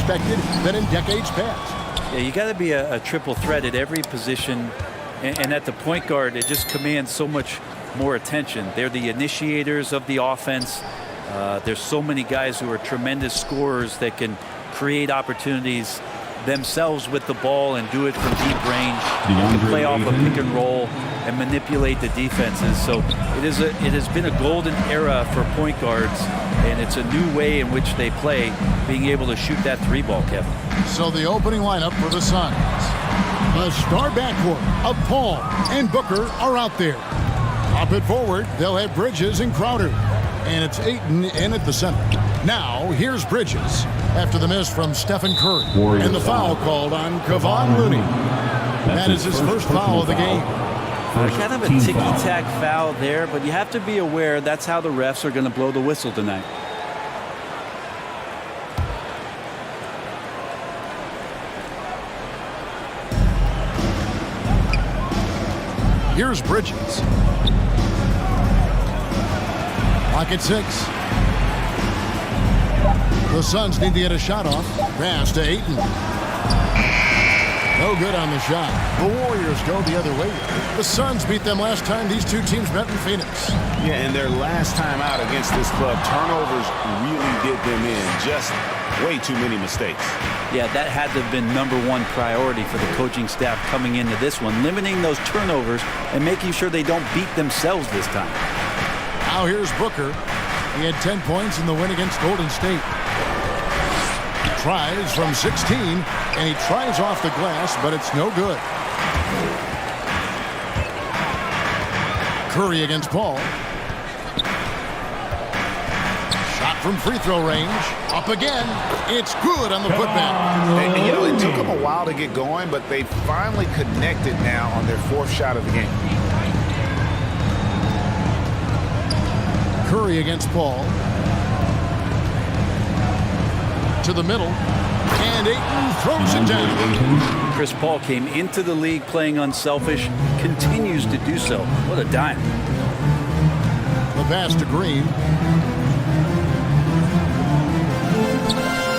expected than in decades past. Yeah, you got to be a triple threat at every position, and at the point guard, it just commands so much more attention. They're the initiators of the offense. There's so many guys who are tremendous scorers that can create opportunities themselves with the ball and do it from deep range, and play off a pick and roll and manipulate the defenses. So it has been a golden era for point guards, and it's a new way in which they play, being able to shoot that three ball, Kevin. So the opening lineup for the Suns. The star backcourt of Paul and Booker are out there. Up it forward, they'll have Bridges and Crowder. And it's Ayton in at the center. Now, here's Bridges after the miss from Stephen Curry. And the foul called on Kevon Looney. That is his first foul of the game. Kind of a ticky-tack foul there, but you have to be aware that's how the refs are going to blow the whistle tonight. Here's Bridges. Clock at 6. The Suns need to get a shot off. Pass to Ayton. No good on the shot. The Warriors go the other way. The Suns beat them last time these two teams met in Phoenix. Yeah, and their last time out against this club, turnovers really did them in. Just way too many mistakes. Yeah, that had to have been #1 priority for the coaching staff coming into this one, limiting those turnovers and making sure they don't beat themselves this time. Now here's Booker. He had 10 points in the win against Golden State. He tries from 16, and he tries off the glass, but it's no good. Curry against Paul. Shot from free throw range. Up again. It's good on the putback. And, you know, it took them a while to get going, but they finally connected now on their 4th shot of the game. Curry against Paul. To the middle. And Ayton throws it down. Chris Paul came into the league playing unselfish, continues to do so. What a dime. The pass to Green.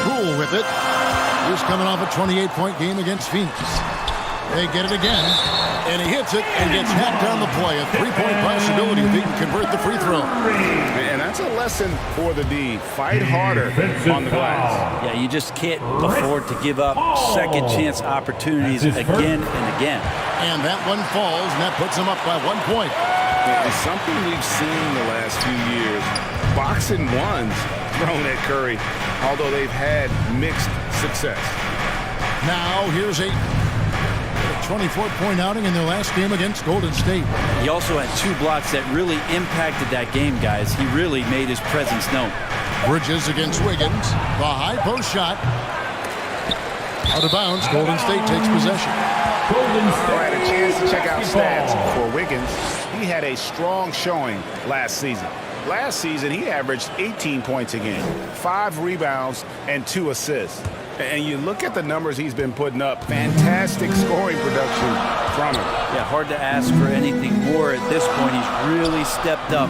Poole with it. He's coming off a 28-point game against Phoenix. They get it again. And he hits it and gets hacked down the play. A 3-point possibility if he can convert the free throw. And that's a lesson for the D. Fight harder on the glass. Yeah, you just can't afford to give up second chance opportunities again and again. And that one falls, and that puts him up by 1 point. It's something we've seen the last few years. Boxing ones thrown at Curry, although they've had mixed success. Now here's Ayton. 24-point outing in their last game against Golden State. He also had 2 blocks that really impacted that game, guys. He really made his presence known. Bridges against Wiggins. The high post shot. Out of bounds. Golden State takes possession. All right, a chance to check out stats for Wiggins. He had a strong showing last season. Last season, he averaged 18 points a game, 5 rebounds, and 2 assists. And you look at the numbers he's been putting up, fantastic scoring production from him. Yeah, hard to ask for anything more at this point. He's really stepped up.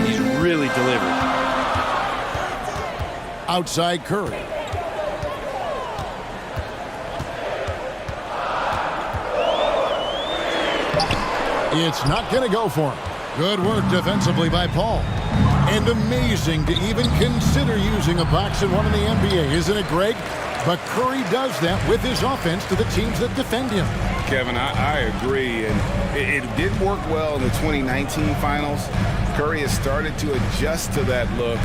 He's really delivered. Outside Curry. It's not going to go for him. Good work defensively by Paul. And amazing to even consider using a box and one in the NBA, isn't it, Greg? But Curry does that with his offense to the teams that defend him. Kevin, I agree. And it did work well in the 2019 finals. Curry has started to adjust to that look.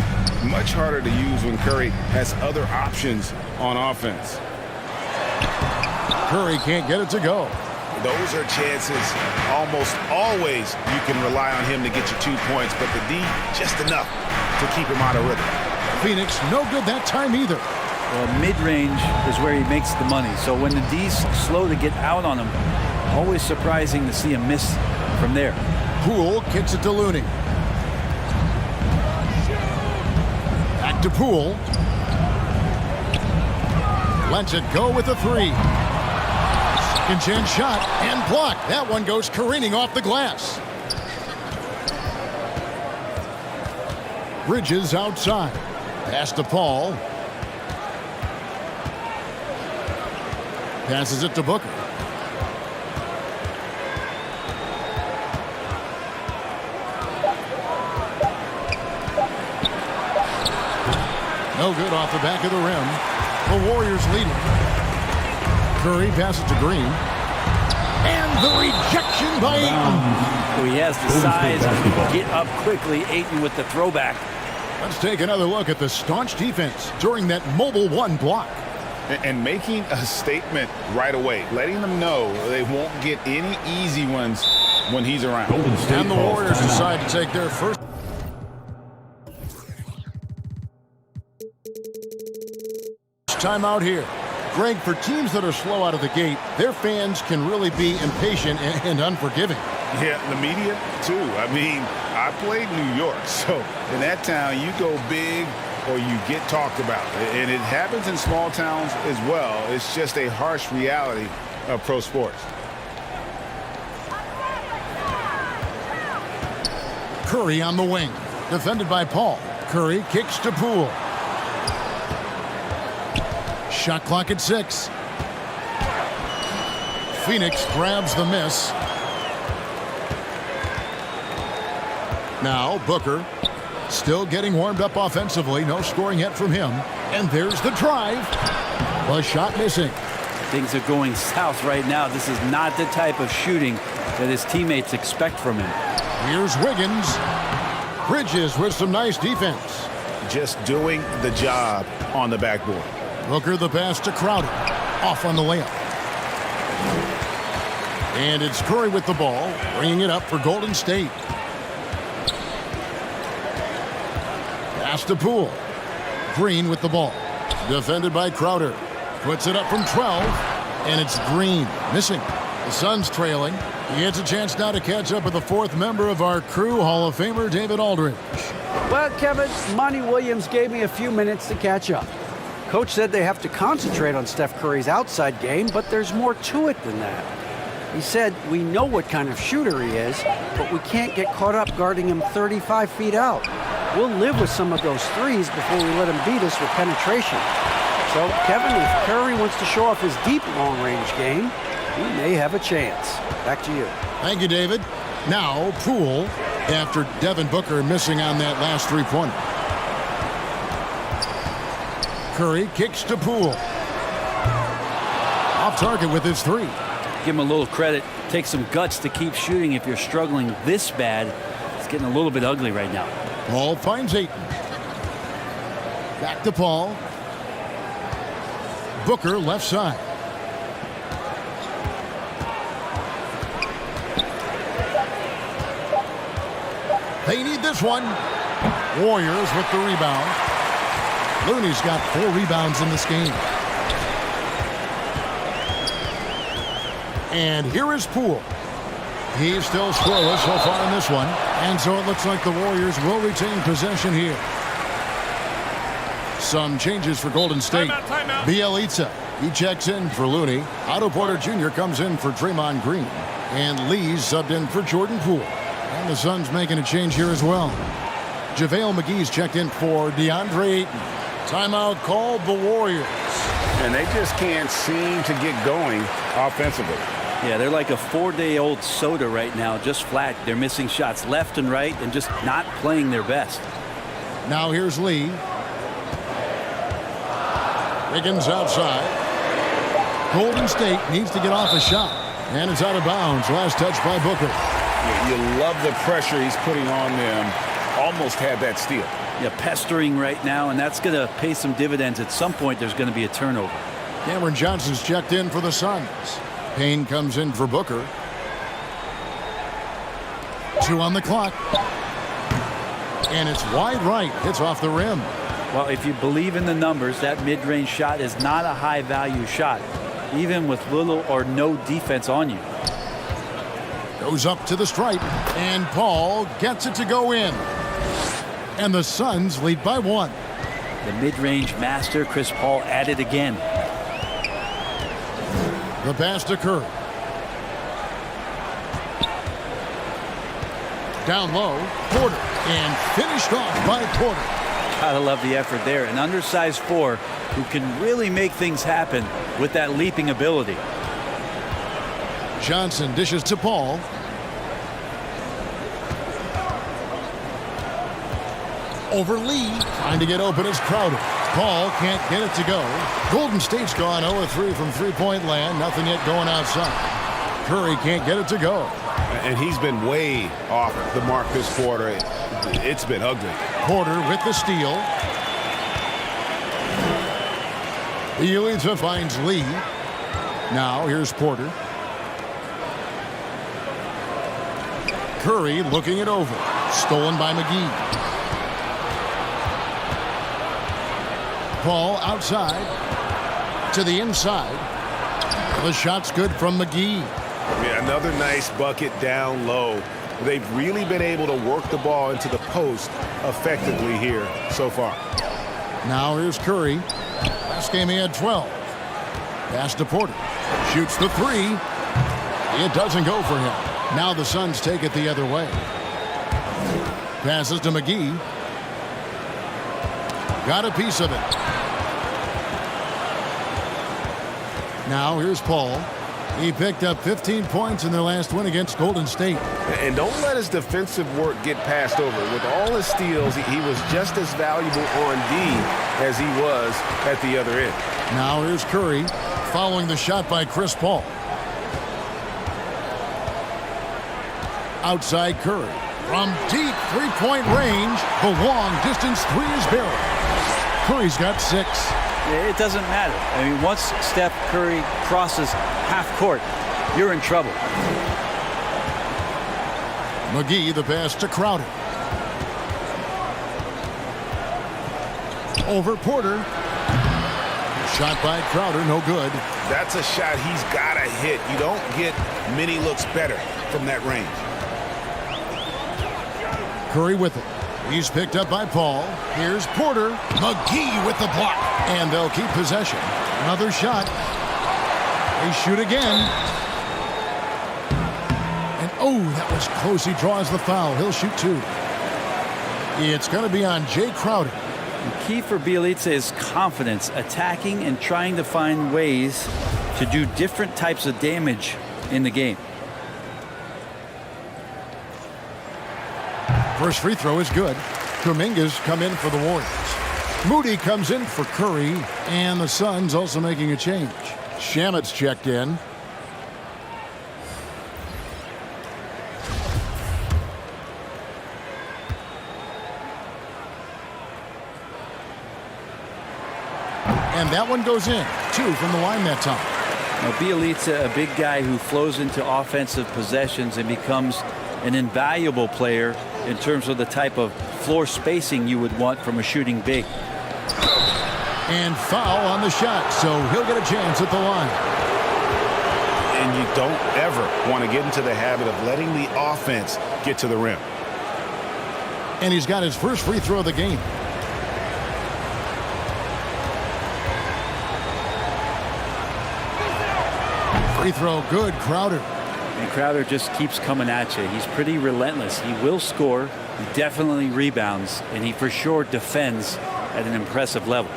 Much harder to use when Curry has other options on offense. Curry can't get it to go. Those are chances almost always you can rely on him to get you 2 points, but the D just enough to keep him out of rhythm. Phoenix no good that time either. Well, mid-range is where he makes the money. So when the D's slow to get out on him, always surprising to see him miss from there. Poole kicks it to Looney. Back to Poole. Lets it go with a 3. Second chance shot and blocked. That one goes careening off the glass. Bridges outside. Pass to Paul. Passes it to Booker. No good off the back of the rim. The Warriors leading. Curry passes to Green. And the rejection by Ayton. So he has the size to get up quickly. Ayton with the throwback. Let's take another look at the staunch defense during that mobile one block. And making a statement right away, letting them know they won't get any easy ones when he's around. And the Warriors decide to take their first. Timeout here. Greg, for teams that are slow out of the gate, their fans can really be impatient and unforgiving. Yeah, the media, too. I mean, I played New York, so in that town, you go big or you get talked about. And it happens in small towns as well. It's just a harsh reality of pro sports. Curry on the wing. Defended by Paul. Curry kicks to Poole. Shot clock at 6. Phoenix grabs the miss. Now Booker still getting warmed up offensively. No scoring yet from him. And there's the drive. The shot missing. Things are going south right now. This is not the type of shooting that his teammates expect from him. Here's Wiggins. Bridges with some nice defense. Just doing the job on the backboard. Booker the pass to Crowder. Off on the layup. And it's Curry with the ball, bringing it up for Golden State. Pass to Poole. Green with the ball. Defended by Crowder. Puts it up from 12. And it's Green missing. The Suns trailing. He gets a chance now to catch up with the fourth member of our crew, Hall of Famer David Aldridge. Well, Kevin, Monty Williams gave me a few minutes to catch up. Coach said they have to concentrate on Steph Curry's outside game, but there's more to it than that. He said, we know what kind of shooter he is, but we can't get caught up guarding him 35 feet out. We'll live with some of those threes before we let him beat us with penetration. So, Kevin, if Curry wants to show off his deep long-range game, he may have a chance. Back to you. Thank you, David. Now, Poole, after Devin Booker missing on that last three-pointer. Curry kicks to Poole. Off target with his three. Give him a little credit. Take some guts to keep shooting if you're struggling this bad. It's getting a little bit ugly right now. Paul finds Ayton. Back to Paul. Booker left side. They need this one. Warriors with the rebound. Looney's got 4 rebounds in this game. And here is Poole. He's still scoreless so far in this one. And so it looks like the Warriors will retain possession here. Some changes for Golden State. Timeout. Bielitsa, he checks in for Looney. Otto Porter Jr. comes in for Draymond Green. And Lee's subbed in for Jordan Poole. And the Suns making a change here as well. JaVale McGee's checked in for DeAndre Ayton. Timeout called the Warriors. And they just can't seem to get going offensively. Yeah, they're like a 4-day-old soda right now, just flat. They're missing shots left and right and just not playing their best. Now here's Lee. Wiggins outside. Golden State needs to get off a shot. And it's out of bounds. Last touch by Booker. You love the pressure he's putting on them. Almost had that steal. Yeah, pestering right now, and that's going to pay some dividends. At some point, there's going to be a turnover. Cameron Johnson's checked in for the Suns. Payne comes in for Booker. 2 on the clock. And it's wide right. Hits off the rim. Well, if you believe in the numbers, that mid-range shot is not a high-value shot, even with little or no defense on you. Goes up to the stripe. And Paul gets it to go in. And the Suns lead by 1. The mid-range master, Chris Paul, at it again. The pass to Curry. Down low, Porter. And finished off by Porter. Gotta love the effort there. An undersized 4 who can really make things happen with that leaping ability. Johnson dishes to Paul. Over Lee. Trying to get open is Crowder. Paul can't get it to go. Golden State's gone 0-3 from three-point land. Nothing yet going outside. Curry can't get it to go. And he's been way off the mark this quarter. It's been ugly. Porter with the steal. Bjelica finds Lee. Now here's Porter. Curry looking it over. Stolen by McGee. Paul outside to the inside. The shot's good from McGee. Yeah, another nice bucket down low. They've really been able to work the ball into the post effectively here so far. Now here's Curry. Last game he had 12. Pass to Porter. Shoots the 3. It doesn't go for him. Now the Suns take it the other way. Passes to McGee. Got a piece of it. Now here's Paul. He picked up 15 points in their last win against Golden State. And don't let his defensive work get passed over. With all his steals, he was just as valuable on D as he was at the other end. Now here's Curry following the shot by Chris Paul. Outside Curry. From deep three-point range, the long distance 3 is buried. Curry's got 6. It doesn't matter. I mean, once Steph Curry crosses half court, you're in trouble. McGee the pass to Crowder. Over Porter. Shot by Crowder, no good. That's a shot he's got to hit. You don't get many looks better from that range. Curry with it. He's picked up by Paul. Here's Porter. McGee with the block. And they'll keep possession. Another shot. They shoot again. And oh, that was close. He draws the foul. He'll shoot 2. It's going to be on Jay Crowder. The key for Bjelica is confidence, attacking and trying to find ways to do different types of damage in the game. First free throw is good. Kuminga's come in for the Warriors. Moody comes in for Curry, and the Suns also making a change. Shamet's checked in. And that one goes in. 2 from the line that time. Now, Bjelica, a big guy who flows into offensive possessions and becomes an invaluable player in terms of the type of floor spacing you would want from a shooting big. And foul on the shot, so he'll get a chance at the line. And you don't ever want to get into the habit of letting the offense get to the rim. And he's got his first free throw of the game. Free throw good, Crowder. And Crowder just keeps coming at you. He's pretty relentless. He will score, he definitely rebounds, and he for sure defends at an impressive level.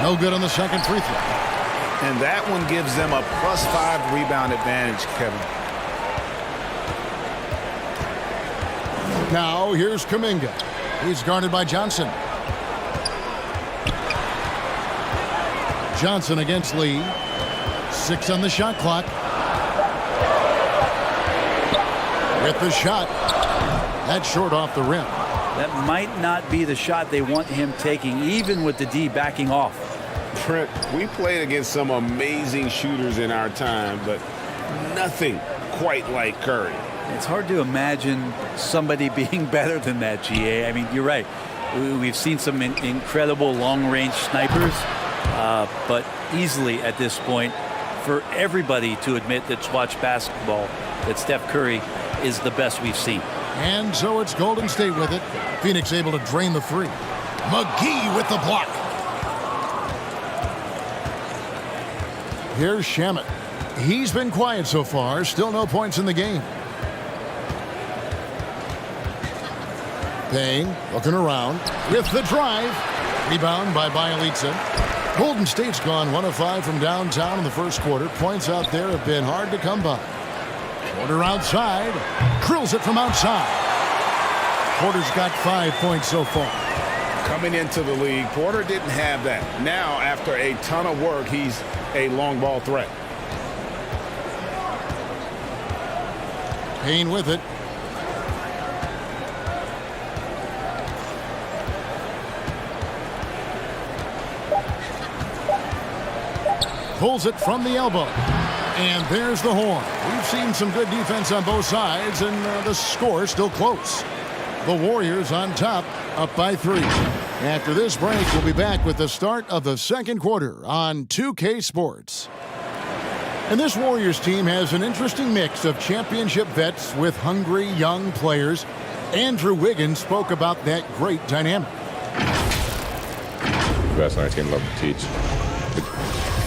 No good on the second free throw. And that one gives them a +5 rebound advantage, Kevin. Now here's Kuminga. He's guarded by Johnson. Johnson against Lee. 6 on the shot clock. With the shot. That's short off the rim. That might not be the shot they want him taking, even with the D backing off. Trent, we played against some amazing shooters in our time, but nothing quite like Curry. It's hard to imagine somebody being better than that, GA. I mean, you're right. We've seen some incredible long-range snipers, but easily at this point, for everybody to admit that's watched basketball, that Steph Curry is the best we've seen. And so it's Golden State with it. Phoenix able to drain the 3. McGee with the block. Here's Shamet. He's been quiet so far. Still no points in the game. Payne looking around with the drive. Rebound by Bielitsa. Golden State's gone 1 of 5 from downtown in the first quarter. Points out there have been hard to come by. Porter outside. Drills it from outside. Porter's got 5 points so far. Coming into the league, Porter didn't have that. Now, after a ton of work, he's a long ball threat. Payne with it. Pulls it from the elbow. And there's the horn. We've seen some good defense on both sides, and the score is still close. The Warriors on top, up by 3. After this break, we'll be back with the start of the second quarter on 2K Sports. And this Warriors team has an interesting mix of championship vets with hungry young players. Andrew Wiggins spoke about that great dynamic. The best on our team love to teach.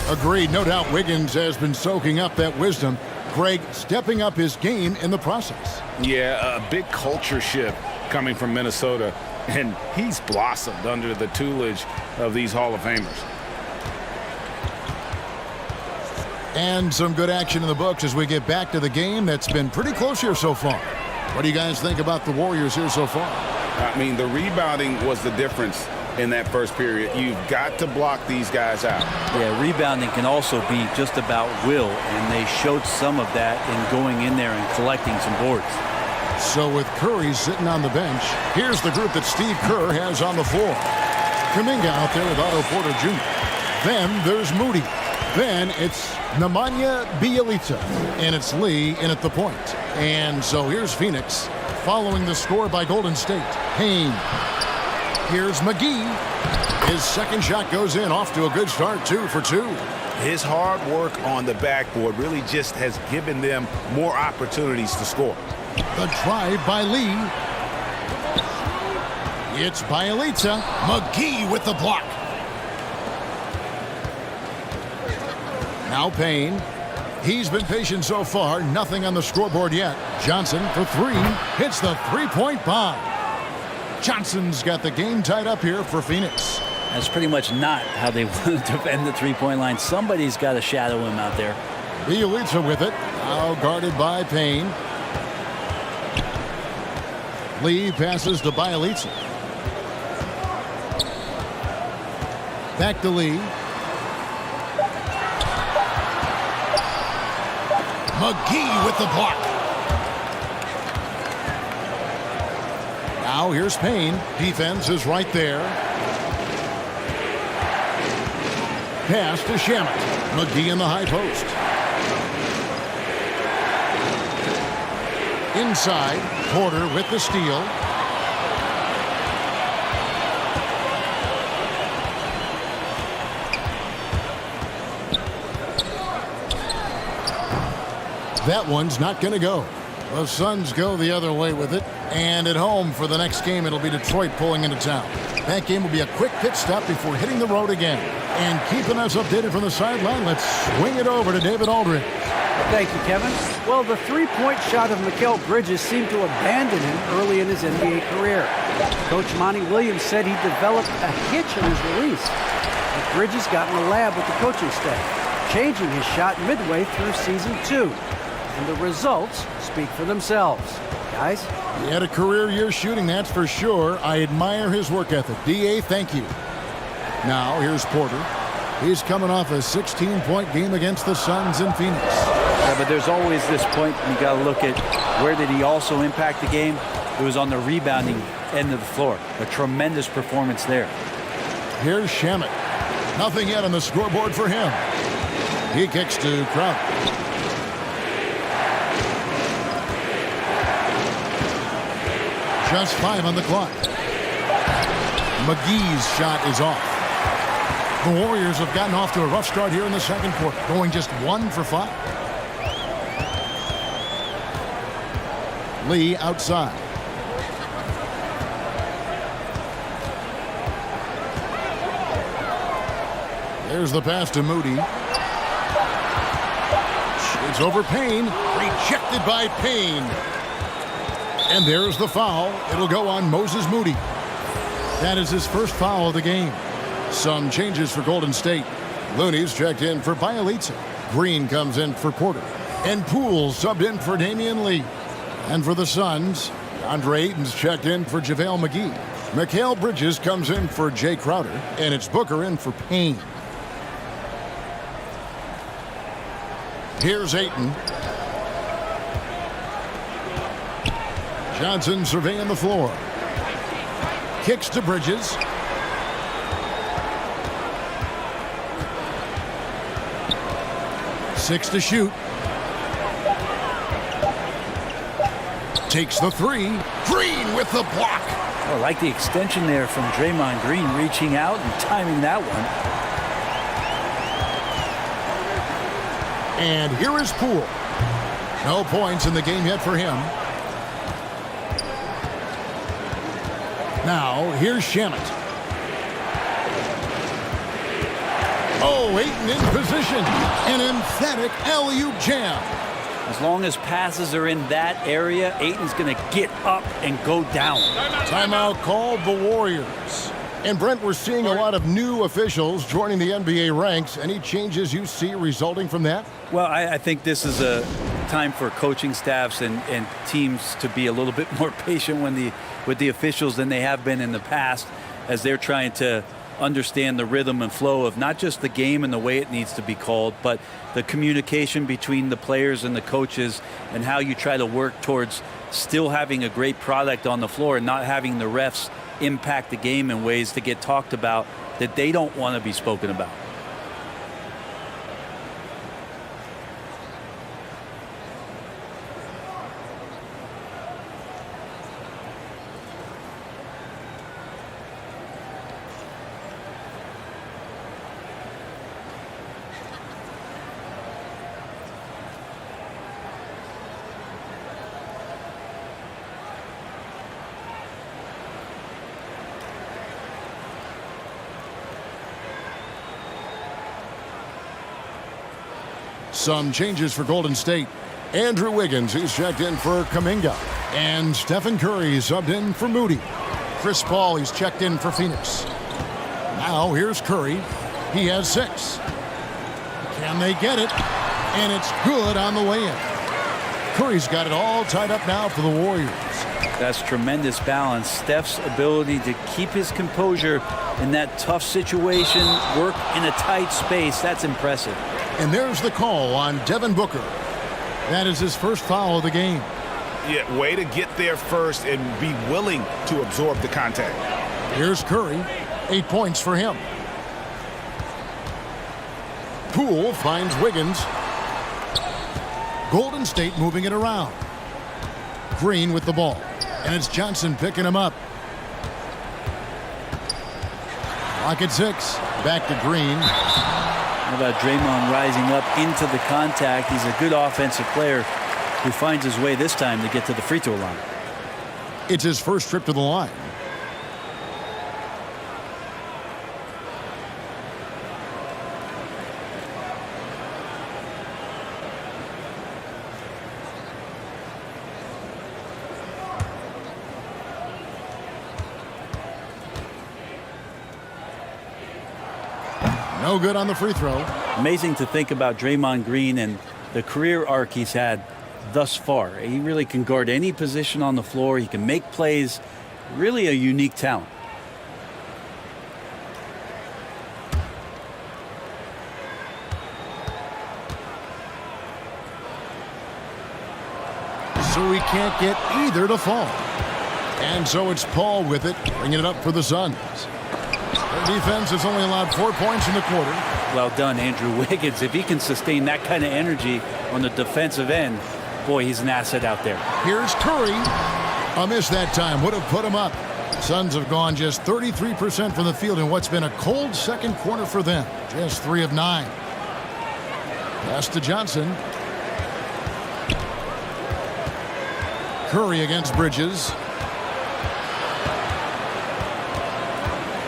Agreed. No doubt Wiggins has been soaking up that wisdom. Greg stepping up his game in the process. Yeah, a big culture shift coming from Minnesota, and he's blossomed under the tutelage of these Hall of Famers. And some good action in the books as we get back to the game that's been pretty close here so far. What do you guys think about the Warriors here so far? I mean, the rebounding was the difference in that first period. You've got to block these guys out. Yeah, rebounding can also be just about will, and they showed some of that in going in there and collecting some boards. So with Curry sitting on the bench, here's the group that Steve Kerr has on the floor. Kuminga out there with Otto Porter Jr. Then there's Moody. Then it's Nemanja Bjelica, and it's Lee in at the point. And so here's Phoenix following the score by Golden State. Payne. Here's McGee. His second shot goes in, off to a good start, 2 for 2. His hard work on the backboard really just has given them more opportunities to score. The drive by Lee. It's Bjelica. McGee with the block. Now Payne. He's been patient so far. Nothing on the scoreboard yet. Johnson for 3. Hits the three-point bomb. Johnson's got the game tied up here for Phoenix. That's pretty much not how they want to defend the three-point line. Somebody's got to shadow him out there. Bjelica with it. Now guarded by Payne. Lee passes to Bjelica. Back to Lee. McGee with the block. Now here's Payne. Defense is right there. Pass to Shamet. McGee in the high post. Inside, Porter with the steal. That one's not going to go. The Suns go the other way with it. And at home for the next game, it'll be Detroit pulling into town. That game will be a quick pit stop before hitting the road again. And keeping us updated from the sideline, let's swing it over to David Aldridge. Thank you, Kevin. Well, the three-point shot of Mikal Bridges seemed to abandon him early in his NBA career. Coach Monty Williams said he developed a hitch in his release. But Bridges got in the lab with the coaching staff, changing his shot midway through season 2. And the results speak for themselves. Guys? He had a career year shooting, that's for sure. I admire his work ethic. D.A., thank you. Now, here's Porter. He's coming off a 16-point game against the Suns in Phoenix. Yeah, but there's always this point you got to look at where did he also impact the game? It was on the rebounding end of the floor. A tremendous performance there. Here's Shamet. Nothing yet on the scoreboard for him. He kicks to Crowder. Just 5 on the clock. McGee's shot is off. The Warriors have gotten off to a rough start here in the second quarter, going just 1 for 5. Lee outside. There's the pass to Moody. It's over Payne. Rejected by Payne. And there's the foul. It'll go on Moses Moody. That is his first foul of the game. Some changes for Golden State. Looney's checked in for Bielitsa. Green comes in for Porter. And Poole subbed in for Damian Lee. And for the Suns, Andre Ayton's checked in for JaVale McGee. Mikal Bridges comes in for Jay Crowder. And it's Booker in for Payne. Here's Ayton. Johnson surveying the floor. Kicks to Bridges. Six to shoot. Takes the three. Green with the block. Oh, I like the extension there from Draymond Green, reaching out and timing that one. And here is Poole. No points in the game yet for him. Now, here's Shamet. Oh, Ayton in position. An emphatic alley-oop jam. As long as passes are in that area, Ayton's going to get up and go down. Timeout called the Warriors. And Brent, we're seeing a lot of new officials joining the NBA ranks. Any changes you see resulting from that? Well, I think this is a time for coaching staffs and teams to be a little bit more patient with the officials than they have been in the past, as they're trying to understand the rhythm and flow of not just the game and the way it needs to be called, but the communication between the players and the coaches, and how you try to work towards still having a great product on the floor and not having the refs impact the game in ways to get talked about that they don't want to be spoken about. Some changes for Golden State. Andrew Wiggins, he's checked in for Kuminga. And Stephen Curry subbed in for Moody. Chris Paul, he's checked in for Phoenix. Now here's Curry. He has 6. Can they get it? And it's good on the way in. Curry's got it all tied up now for the Warriors. That's tremendous balance. Steph's ability to keep his composure in that tough situation, work in a tight space, that's impressive. And there's the call on Devin Booker. That is his first foul of the game. Yeah, way to get there first and be willing to absorb the contact. Here's Curry. 8 points for him. Poole finds Wiggins. Golden State moving it around. Green with the ball. And it's Johnson picking him up. Clock at 6. Back to Green. How about Draymond rising up into the contact? He's a good offensive player who finds his way this time to get to the free throw line. It's his first trip to the line. No good on the free throw. Amazing to think about Draymond Green and the career arc he's had thus far. He really can guard any position on the floor. He can make plays. Really a unique talent. So he can't get either to fall. And so it's Paul with it, bringing it up for the Suns. Their defense has only allowed 4 points in the quarter. Well done, Andrew Wiggins. If he can sustain that kind of energy on the defensive end, boy, he's an asset out there. Here's Curry. A miss that time would have put him up. Suns have gone just 33% from the field in what's been a cold second quarter for them. Just 3 of 9. Pass to Johnson. Curry against Bridges.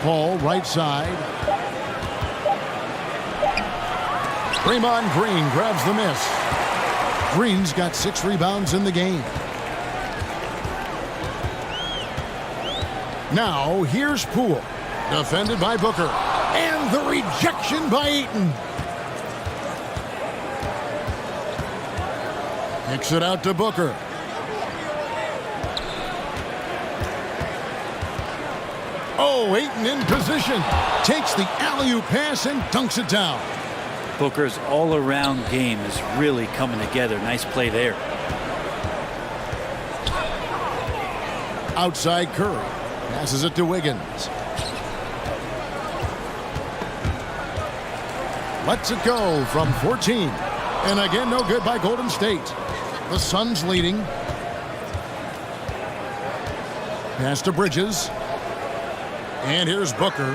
Paul, right side. Draymond Green grabs the miss. Green's got 6 rebounds in the game. Now here's Poole. Defended by Booker. And the rejection by Ayton. Kicks it out to Booker. Oh, Ayton in position. Takes the alley-oop pass and dunks it down. Booker's all-around game is really coming together. Nice play there. Outside Curry. Passes it to Wiggins. Lets it go from 14. And again, no good by Golden State. The Suns leading. Pass to Bridges. And here's Booker.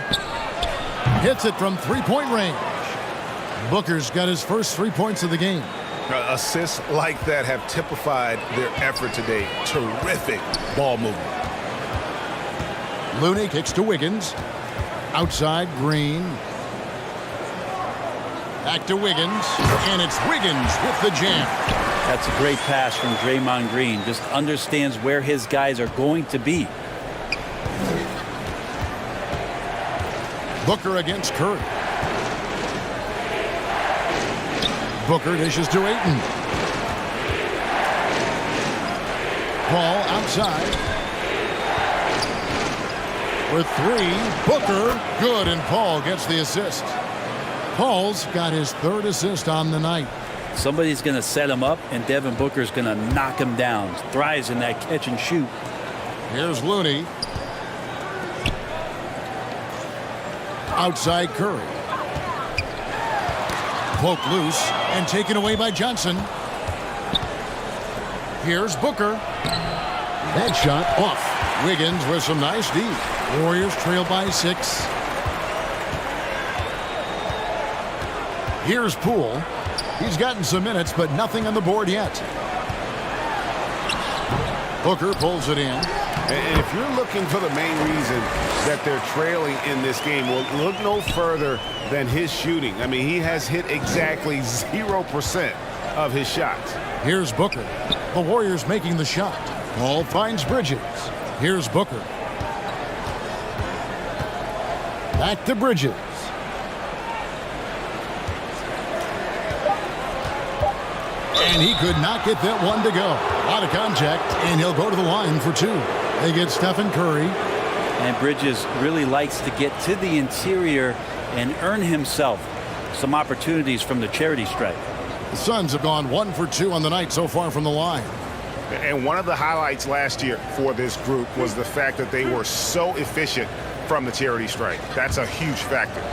Hits it from three-point range. Booker's got his first 3 points of the game. Assists like that have typified their effort today. Terrific ball movement. Looney kicks to Wiggins. Outside Green. Back to Wiggins. And it's Wiggins with the jam. That's a great pass from Draymond Green. Just understands where his guys are going to be. Booker against Curry. Booker dishes to Ayton. Ball outside. For 3, Booker. Good, and Paul gets the assist. Paul's got his 3rd assist on the night. Somebody's going to set him up, and Devin Booker's going to knock him down. Thrives in that catch and shoot. Here's Looney. Outside Curry. Poked loose and taken away by Johnson. Here's Booker. That shot off. Wiggins with some nice D. Warriors trail by 6. Here's Poole. He's gotten some minutes, but nothing on the board yet. Booker pulls it in. And if you're looking for the main reason that they're trailing in this game, well, look no further than his shooting. I mean, he has hit exactly 0% of his shots. Here's Booker. The Warriors making the shot. Ball finds Bridges. Here's Booker. Back to Bridges. And he could not get that one to go. Out of contact, and he'll go to the line for 2. They get Stephen Curry. And Bridges really likes to get to the interior and earn himself some opportunities from the charity stripe. The Suns have gone 1 for 2 on the night so far from the line. And one of the highlights last year for this group was the fact that they were so efficient from the charity stripe. That's a huge factor.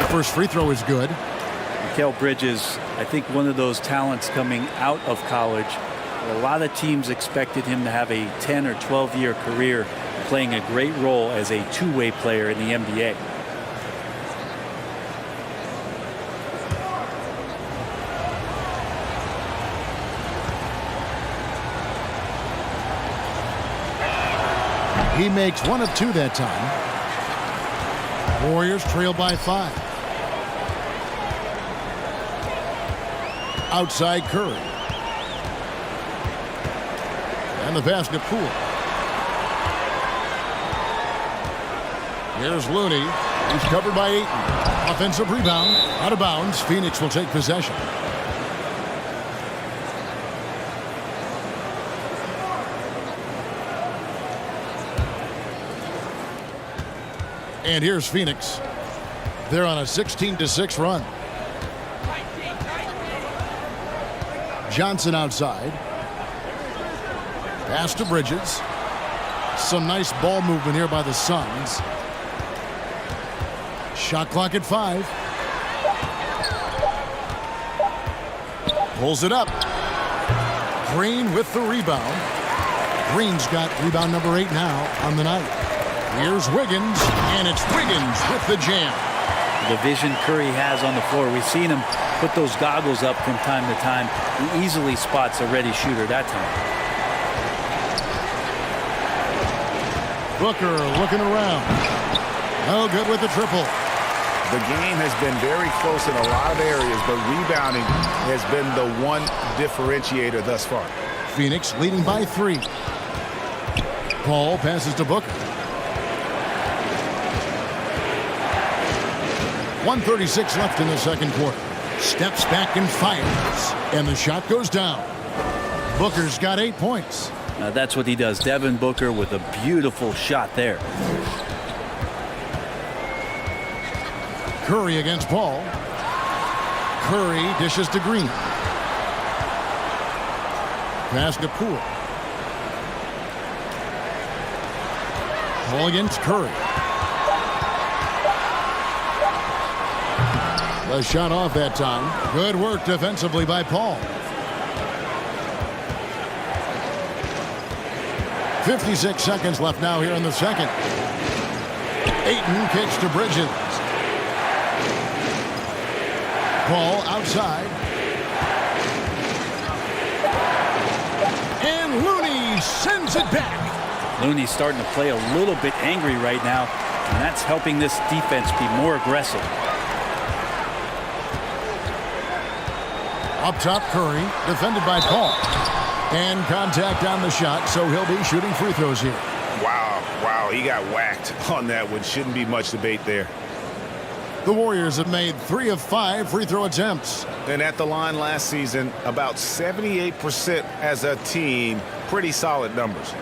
First free throw is good. Mikal Bridges, I think one of those talents coming out of college. A lot of teams expected him to have a 10 or 12-year career playing a great role as a two-way player in the NBA. He makes 1 of 2 that time. Warriors trail by 5. Outside Curry. And the basket Poole. Here's Looney. He's covered by Ayton. Offensive rebound. Out of bounds. Phoenix will take possession. And here's Phoenix. They're on a 16-6 run. Johnson outside. Pass to Bridges. Some nice ball movement here by the Suns. Shot clock at 5. Pulls it up. Green with the rebound. Green's got rebound number 8 now on the night. Here's Wiggins, and it's Wiggins with the jam. The vision Curry has on the floor. We've seen him put those goggles up from time to time. He easily spots a ready shooter that time. Booker looking around. Oh, good with the triple. The game has been very close in a lot of areas, but rebounding has been the one differentiator thus far. Phoenix leading by 3. Paul passes to Booker. 1:36 left in the second quarter. Steps back and fires. And the shot goes down. Booker's got 8 points. That's what he does. Devin Booker with a beautiful shot there. Curry against Paul. Curry dishes to Green. Pass to Poole. Paul against Curry. The shot off that time. Good work defensively by Paul. 56 seconds left now here in the second. Ayton kicks to Bridges. Paul outside. And Looney sends it back. Looney's starting to play a little bit angry right now, and that's helping this defense be more aggressive. Up top, Curry, defended by Paul. And contact on the shot, so he'll be shooting free throws here. Wow, he got whacked on that one. Shouldn't be much debate there. The Warriors have made 3 of 5 free throw attempts. And at the line last season, about 78% as a team. Pretty solid numbers.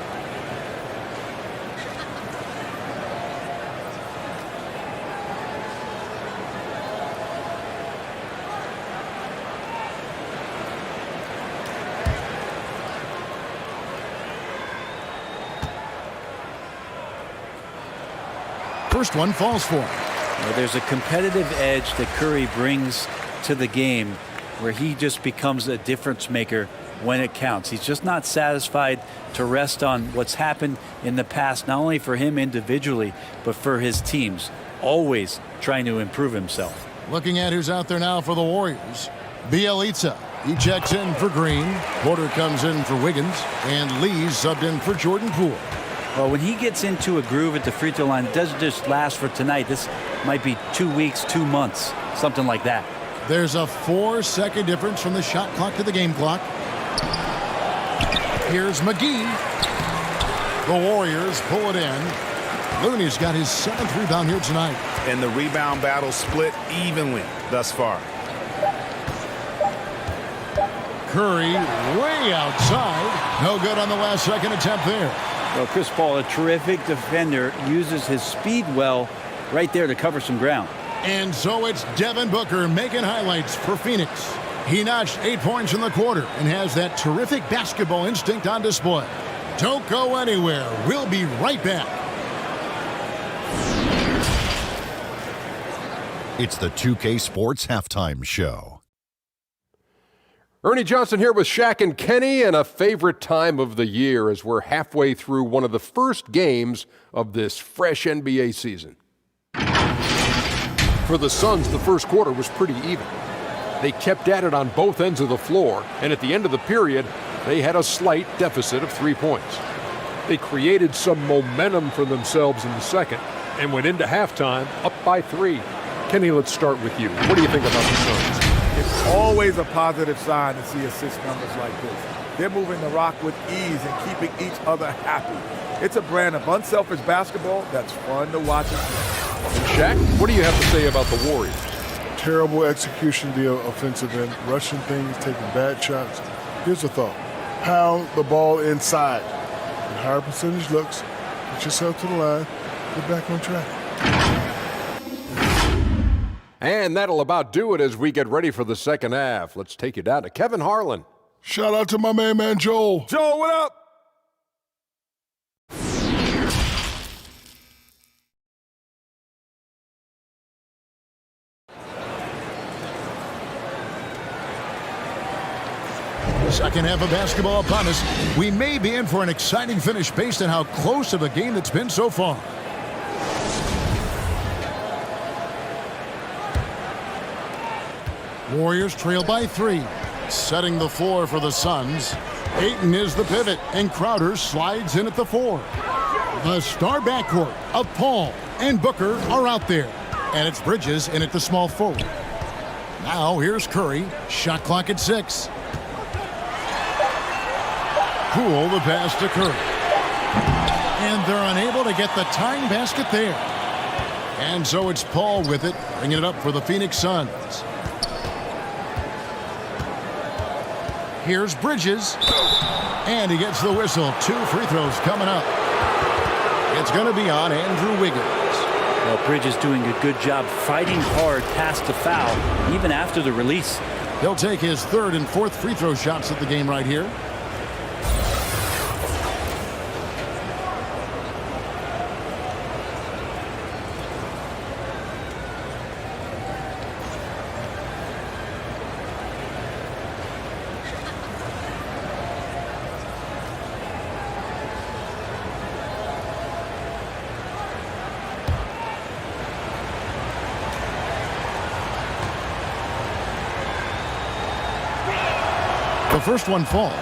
First one falls for him. Well, there's a competitive edge that Curry brings to the game where he just becomes a difference maker when it counts. He's just not satisfied to rest on what's happened in the past, not only for him individually, but for his teams. Always trying to improve himself. Looking at who's out there now for the Warriors. Bielitsa. He checks in for Green. Porter comes in for Wiggins. And Lee's subbed in for Jordan Poole. Well, when he gets into a groove at the free throw line, it doesn't just last for tonight. This might be 2 weeks, 2 months, something like that. There's a 4-second difference from the shot clock to the game clock. Here's McGee. The Warriors pull it in. Looney's got his 7th rebound here tonight. And the rebound battle split evenly thus far. Curry way outside. No good on the last second attempt there. Well, Chris Paul, a terrific defender, uses his speed well right there to cover some ground. And so it's Devin Booker making highlights for Phoenix. He notched 8 points in the quarter and has that terrific basketball instinct on display. Don't go anywhere. We'll be right back. It's the 2K Sports Halftime Show. Ernie Johnson here with Shaq and Kenny, and a favorite time of the year as we're halfway through one of the first games of this fresh NBA season. For the Suns, the first quarter was pretty even. They kept at it on both ends of the floor, and at the end of the period, they had a slight deficit of 3 points. They created some momentum for themselves in the second and went into halftime up by 3. Kenny, let's start with you. What do you think about the Suns? It's always a positive sign to see assist numbers like this. They're moving the rock with ease and keeping each other happy. It's a brand of unselfish basketball that's fun to watch and play. And Shaq, what do you have to say about the Warriors? Terrible execution of the offensive end, rushing things, taking bad shots. Here's a thought. Pound the ball inside. And higher percentage looks, get yourself to the line, get back on track. And that'll about do it as we get ready for the second half. Let's take you down to Kevin Harlan. Shout out to my man Joel. Joel, what up? Second half of basketball upon us. We may be in for an exciting finish based on how close of a game it's been so far. Warriors trail by 3. Setting the floor for the Suns. Ayton is the pivot, and Crowder slides in at the 4. The star backcourt of Paul, and Booker are out there. And it's Bridges in at the small forward. Now here's Curry. Shot clock at 6. Poole the pass to Curry. And they're unable to get the tying basket there. And so it's Paul with it, bringing it up for the Phoenix Suns. Here's Bridges. And he gets the whistle. 2 free throws coming up. It's going to be on Andrew Wiggins. Well, Bridges doing a good job fighting hard past the foul, even after the release. He'll take his 3rd and 4th free throw shots at the game right here. The first one falls.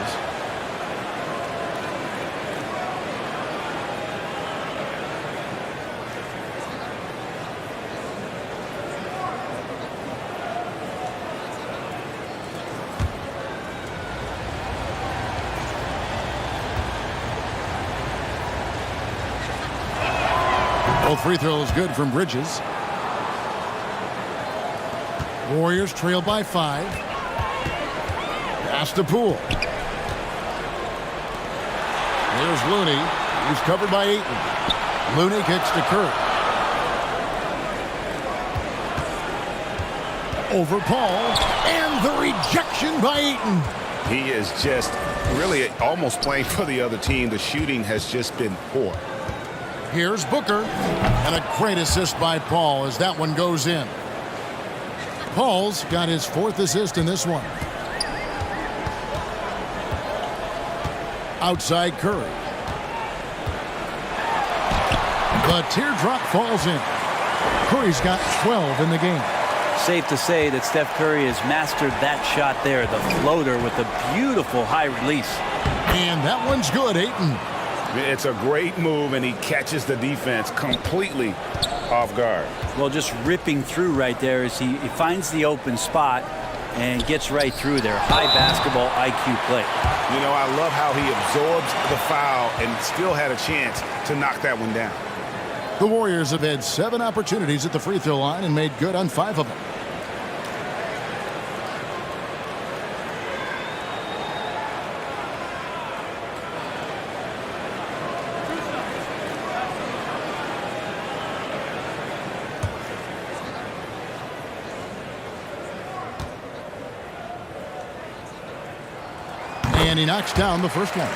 Both free throws good from Bridges. Warriors trail by 5. Pass to Poole. Here's Looney. He's covered by Ayton. Looney kicks to Curry. Over Paul. And the rejection by Ayton. He is just really almost playing for the other team. The shooting has just been poor. Here's Booker. And a great assist by Paul as that one goes in. Paul's got his 4th assist in this one. Outside Curry. The teardrop falls in. Curry's got 12 in the game. Safe to say that Steph Curry has mastered that shot there, the floater with a beautiful high release. And that one's good, Ayton. It's a great move, and he catches the defense completely off guard. Well, just ripping through right there as he finds the open spot and gets right through there. High basketball IQ play. You know, I love how he absorbs the foul and still had a chance to knock that one down. The Warriors have had 7 opportunities at the free throw line and made good on 5 of them. And he knocks down the first one.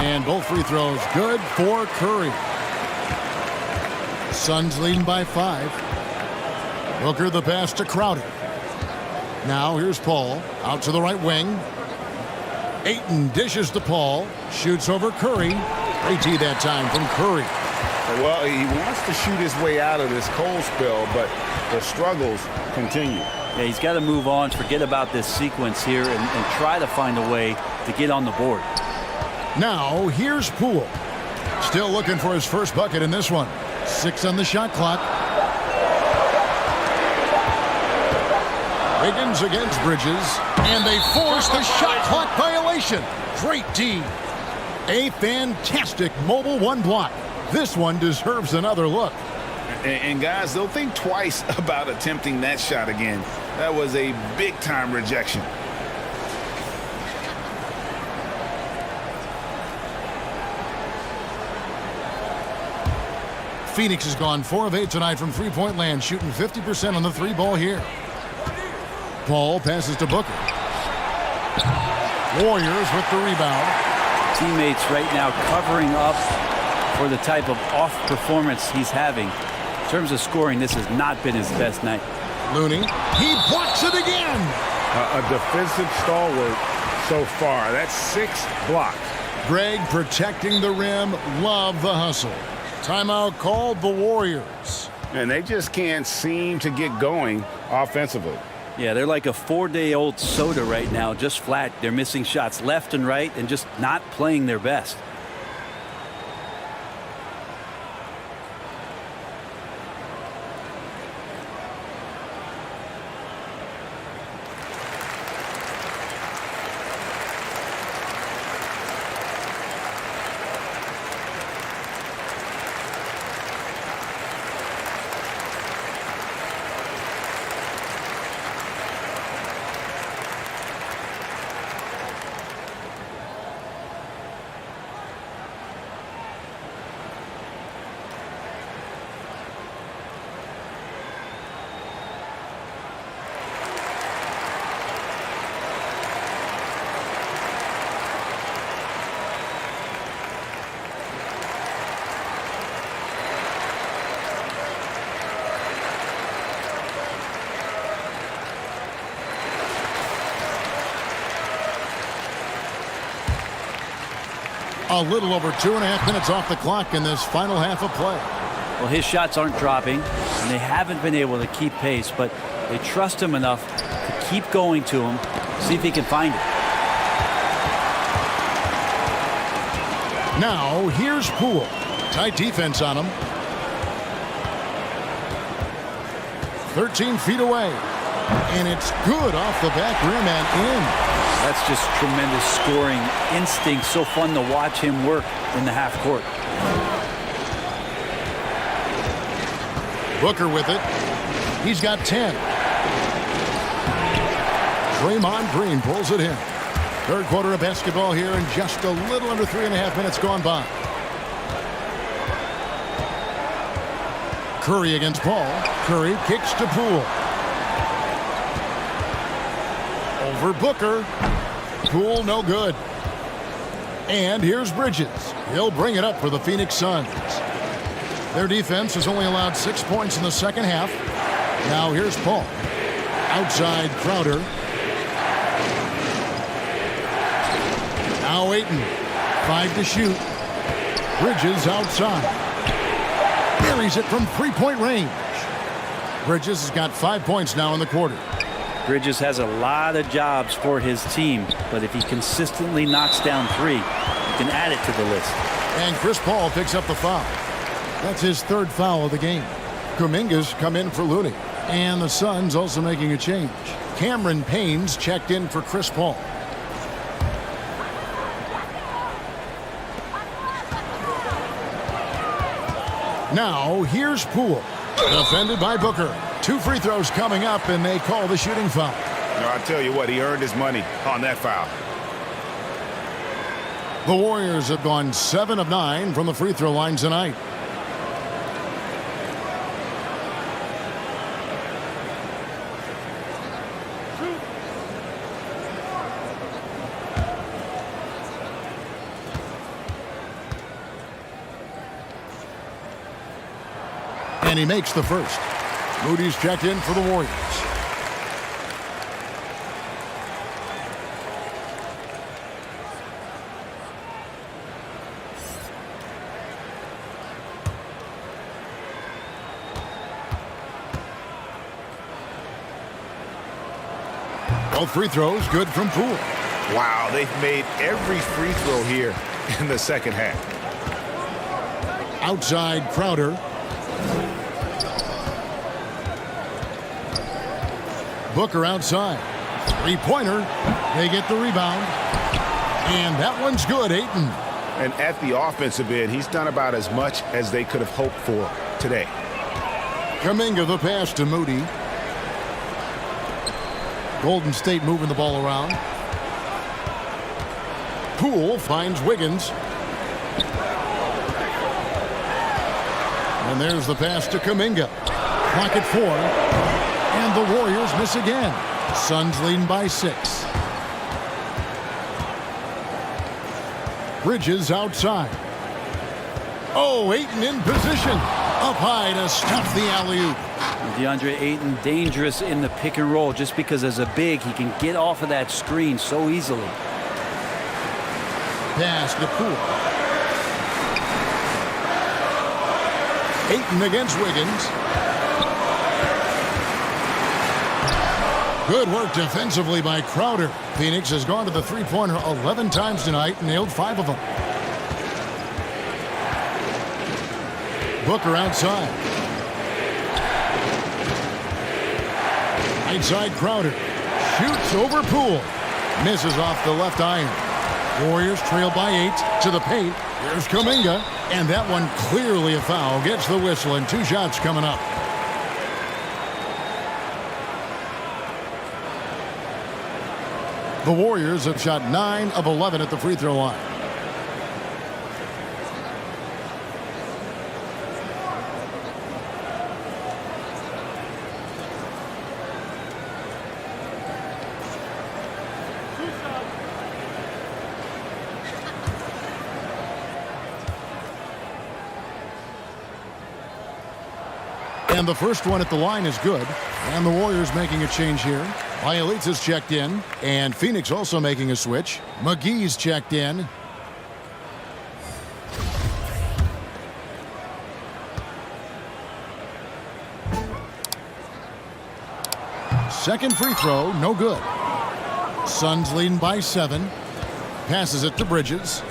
And both free throws good for Curry. Suns leading by 5. Booker the pass to Crowder. Now here's Paul out to the right wing. Ayton dishes to Paul. Shoots over Curry. Great tee that time from Curry. Well, he wants to shoot his way out of this cold spell, but the struggles continue. Yeah, he's got to move on, forget about this sequence here, and try to find a way to get on the board. Now here's Poole. Still looking for his first bucket in this one. 6 on the shot clock. Wiggins against Bridges, and they force the shot clock violation. Great D. A fantastic mobile 1 block. This one deserves another look. And guys, they'll think twice about attempting that shot again. That was a big-time rejection. Phoenix has gone 4 of 8 tonight from three-point land, shooting 50% on the 3-ball here. Paul passes to Booker. Warriors with the rebound. Teammates right now covering up for the type of off performance he's having. In terms of scoring, this has not been his best night. Looney, he blocks it again. A defensive stalwart so far. That's 6 blocks. Greg protecting the rim. Love the hustle. Timeout called the Warriors. And they just can't seem to get going offensively. Yeah, they're like a 4-day-old soda right now, just flat. They're missing shots left and right and just not playing their best. A little over 2.5 minutes off the clock in this final half of play. Well, his shots aren't dropping, and they haven't been able to keep pace, but they trust him enough to keep going to him, see if he can find it. Now, here's Poole. Tight defense on him. 13 feet away. And it's good off the back rim and in. That's just tremendous scoring instinct. So fun to watch him work in the half court. Booker with it. He's got 10. Draymond Green pulls it in. Third quarter of basketball here, and just a little under 3.5 minutes gone by. Curry against Paul. Curry kicks to Poole. Over Booker. Poole no good. And here's Bridges. He'll bring it up for the Phoenix Suns. Their defense has only allowed 6 points in the second half. Now here's Paul. Outside Crowder. Now Ayton. 5 to shoot. Bridges outside. Buries it from three-point range. Bridges has got 5 points now in the quarter. Bridges has a lot of jobs for his team, but if he consistently knocks down three, he can add it to the list. And Chris Paul picks up the foul. That's his third foul of the game. Kuminga's come in for Looney. And the Suns also making a change. Cameron Payne's checked in for Chris Paul. Now, here's Poole. Defended by Booker. 2 free throws coming up, and they call the shooting foul. Now, I'll tell you what, he earned his money on that foul. The Warriors have gone 7 of 9 from the free throw line tonight. And he makes the first. Moody's checked in for the Warriors. Both free throws good from Poole. Wow, they've made every free throw here in the second half. Outside Crowder. Booker outside. Three-pointer. They get the rebound. And that one's good, Ayton. And at the offensive end, he's done about as much as they could have hoped for today. Kuminga the pass to Moody. Golden State moving the ball around. Poole finds Wiggins. And there's the pass to Kuminga. Clock at 4. And the Warriors miss again. Suns leading by 6. Bridges outside. Oh, Ayton in position. Up high to stop the alley-oop. DeAndre Ayton dangerous in the pick and roll just because as a big he can get off of that screen so easily. pass to Poole. Ayton against Wiggins. Good work defensively by Crowder. Phoenix has gone to the three-pointer 11 times tonight and nailed 5 of them. Booker outside. Right side Crowder. Shoots over Poole. Misses off the left iron. Warriors trail by 8 to the paint. Here's Kuminga. And that one clearly a foul. Gets the whistle and 2 shots coming up. The Warriors have shot 9 of 11 at the free throw line. And the first one at the line is good. And the Warriors making a change here. Bielitsa's checked in. And Phoenix also making a switch. McGee's checked in. Second free throw, no good. Suns leading by 7. Passes it to Bridges.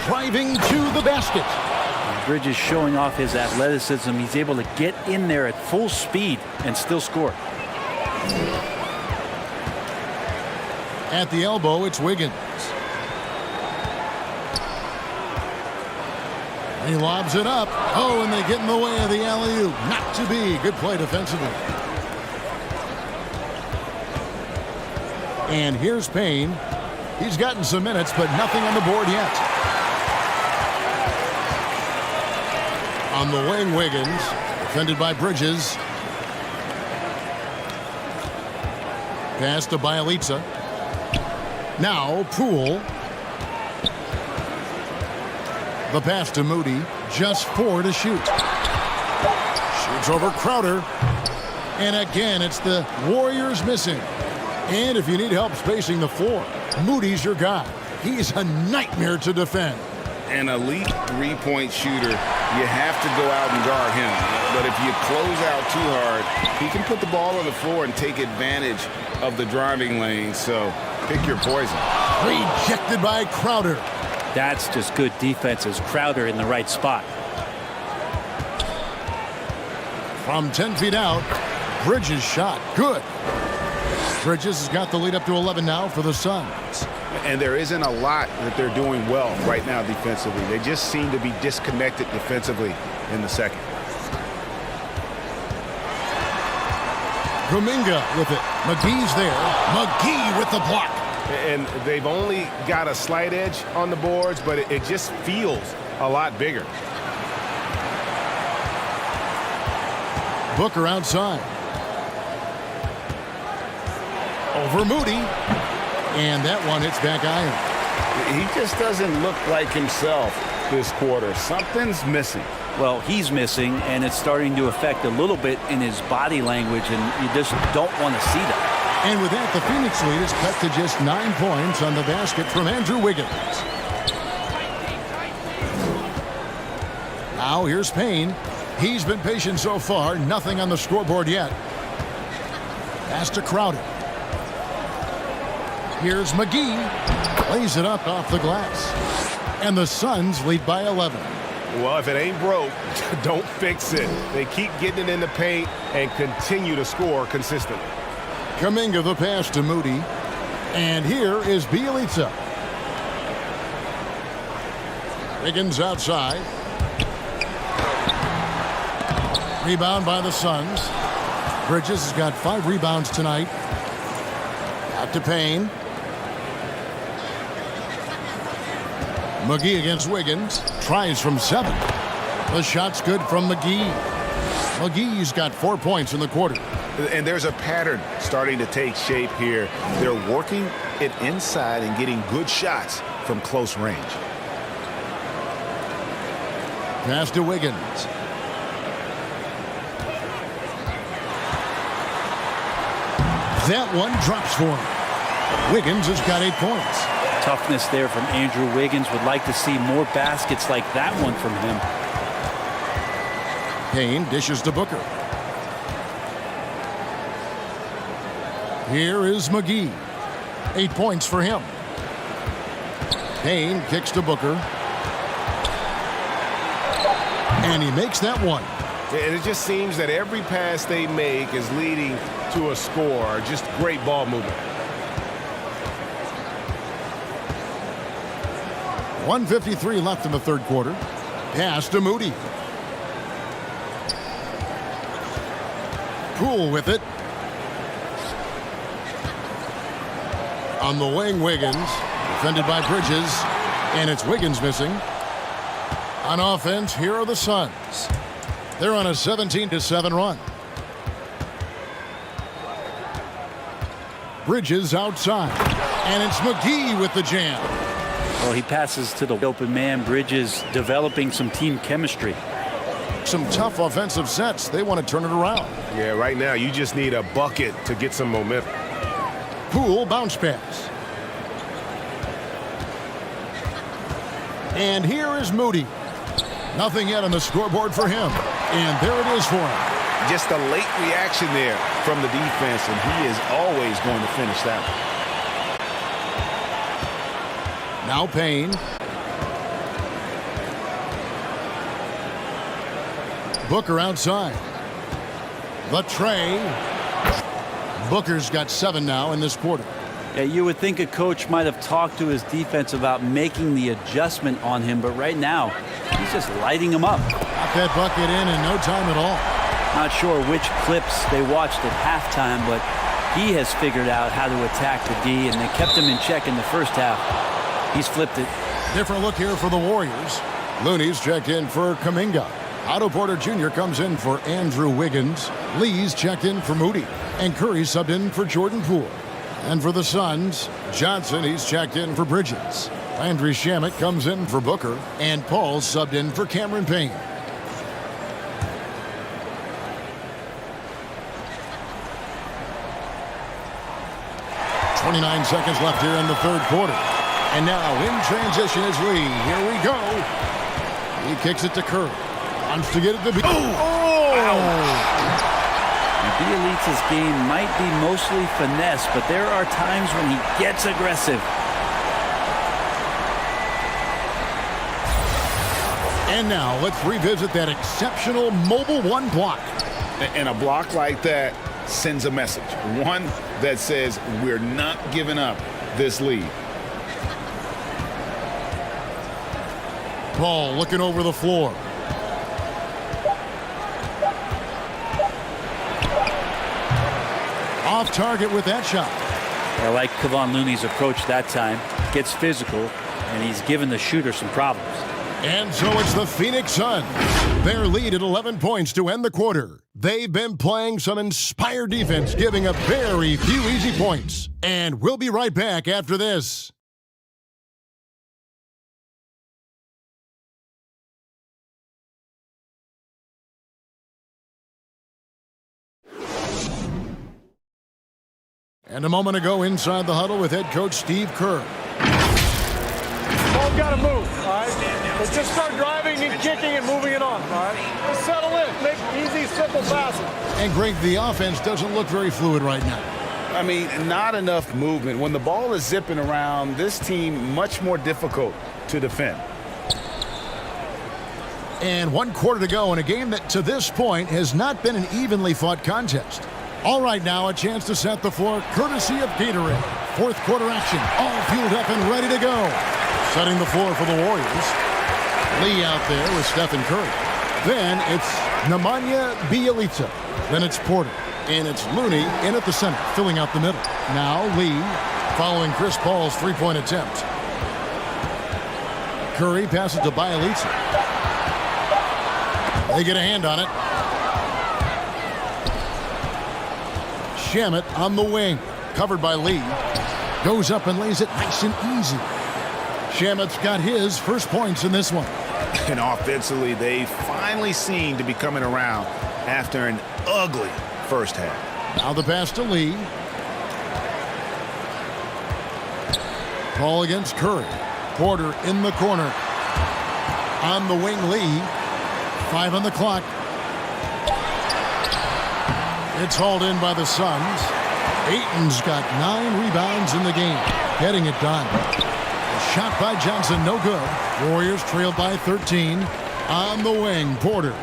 Driving to the basket. Bridges showing off his athleticism. He's able to get in there at full speed and still score. At the elbow, it's Wiggins. He lobs it up. Oh, and they get in the way of the alley-oop. Not to be. Good play defensively. And here's Payne. He's gotten some minutes, but nothing on the board yet. On the wing, Wiggins, defended by Bridges. Pass to Bielitsa. Now Poole. The pass to Moody. Just 4 to shoot. Shoots over Crowder. And again, it's the Warriors missing. And if you need help spacing the floor, Moody's your guy. He's a nightmare to defend. An elite three-point shooter, you have to go out and guard him. But if you close out too hard, he can put the ball on the floor and take advantage of the driving lane. So pick your poison. Rejected by Crowder. That's just good defense as Crowder in the right spot. From 10 feet out, Bridges shot. Good. Bridges has got the lead up to 11 now for the Suns. And there isn't a lot that they're doing well right now defensively. They just seem to be disconnected defensively in the second. Kuminga with it. McGee's there. McGee with the block. And they've only got a slight edge on the boards, but it just feels a lot bigger. Booker outside. Over Moody. And that one hits back iron. He just doesn't look like himself this quarter. Something's missing. Well, he's missing, and it's starting to affect a little bit in his body language, and you just don't want to see that. And with that, the Phoenix lead is cut to just 9 points on the basket from Andrew Wiggins. Now here's Payne. He's been patient so far. Nothing on the scoreboard yet. Pass to Crowder. Here's McGee. Lays it up off the glass. And the Suns lead by 11. Well, if it ain't broke, don't fix it. They keep getting it in the paint and continue to score consistently. Kuminga the pass to Moody. And here is Bielitsa. Wiggins outside. Rebound by the Suns. Bridges has got 5 rebounds tonight. Out to Payne. McGee against Wiggins. Tries from 7. The shot's good from McGee. McGee's got 4 points in the quarter. And there's a pattern starting to take shape here. They're working it inside and getting good shots from close range. Pass to Wiggins. That one drops for him. Wiggins has got 8 points. Toughness there from Andrew Wiggins. Would like to see more baskets like that one from him. Payne dishes to Booker. Here is McGee. 8 points for him. Payne kicks to Booker. And he makes that one. And it just seems that every pass they make is leading to a score. Just great ball movement. 1:53 left in the third quarter. Pass to Moody. Poole with it. On the wing, Wiggins. Defended by Bridges. And it's Wiggins missing. On offense, here are the Suns. They're on a 17-7 run. Bridges outside. And it's McGee with the jam. Well, he passes to the open man. Bridges developing some team chemistry. Some tough offensive sets. They want to turn it around. Yeah, right now you just need a bucket to get some momentum. Poole bounce pass. And here is Moody. Nothing yet on the scoreboard for him. And there it is for him. Just a late reaction there from the defense, and he is always going to finish that one. Now Payne. Booker outside. The tray. Booker's got 7 now in this quarter. Yeah, you would think a coach might have talked to his defense about making the adjustment on him, but right now, he's just lighting him up. Got that bucket in no time at all. Not sure which clips they watched at halftime, but he has figured out how to attack the D, and they kept him in check in the first half. He's flipped it. Different look here for the Warriors. Looney's checked in for Kuminga. Otto Porter Jr. comes in for Andrew Wiggins. Lee's checked in for Moody. And Curry subbed in for Jordan Poole. And for the Suns, Johnson, he's checked in for Bridges. Landry Shamet comes in for Booker. And Paul subbed in for Cameron Payne. .29 seconds left here in the third quarter. And now in transition is Lee. Here we go. He kicks it to Curry. Wants to get it to be. Bielitsa's game might be mostly finesse, but there are times when he gets aggressive. And now let's revisit that exceptional mobile one block. And a block like that sends a message. One that says we're not giving up this lead. Paul looking over the floor. Off target with that shot. I like Kevon Looney's approach that time. Gets physical, and he's given the shooter some problems. And so it's the Phoenix Suns. Their lead at 11 points to end the quarter. They've been playing some inspired defense, giving up very few easy points. And we'll be right back after this. And a moment ago inside the huddle with head coach Steve Kerr. Ball's got to move, all right? Let's just start driving and kicking and moving it on, all right? Just settle in. Make easy, simple passes. And Greg, the offense doesn't look very fluid right now. I mean, not enough movement. When the ball is zipping around, this team much more difficult to defend. And 1 quarter to go in a game that to this point has not been an evenly fought contest. All right, now a chance to set the floor courtesy of Gatorade. Fourth quarter action, all fueled up and ready to go. Setting the floor for the Warriors. Lee out there with Stephen Curry. Then it's Nemanja Bjelica. Then it's Porter. And it's Looney in at the center, filling out the middle. Now Lee following Chris Paul's three-point attempt. Curry passes to Bjelica. They get a hand on it. Shamet on the wing, covered by Lee. Goes up and lays it nice and easy. Shamet's got his first points in this one. And offensively, they finally seem to be coming around after an ugly first half. Now the pass to Lee. Ball against Curry. Porter in the corner. On the wing, Lee. 5 on the clock. It's hauled in by the Suns. Ayton's got 9 rebounds in the game, getting it done. A shot by Johnson, no good. Warriors trail by 13. On the wing, Porter.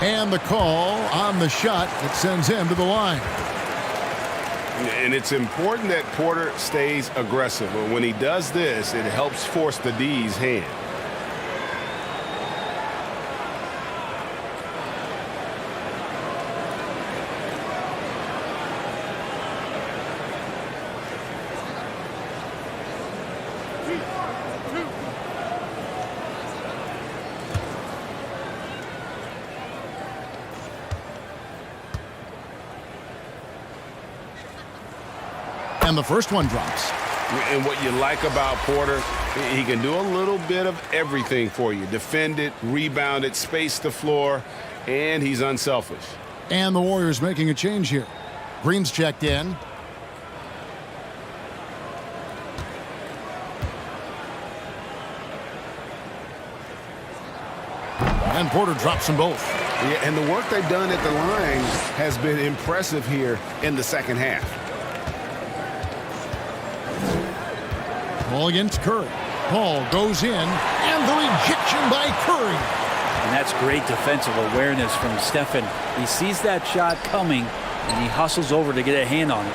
And the call on the shot that sends him to the line. And it's important that Porter stays aggressive. When he does this, it helps force the D's hand. And the first one drops. And what you like about Porter, he can do a little bit of everything for you. Defend it, rebound it, space the floor, and he's unselfish. And the Warriors making a change here. Green's checked in. And Porter drops them both. Yeah, and the work they've done at the line has been impressive here in the second half. Ball against Curry. Ball goes in, and the rejection by Curry. And that's great defensive awareness from Stephen. He sees that shot coming, and he hustles over to get a hand on it.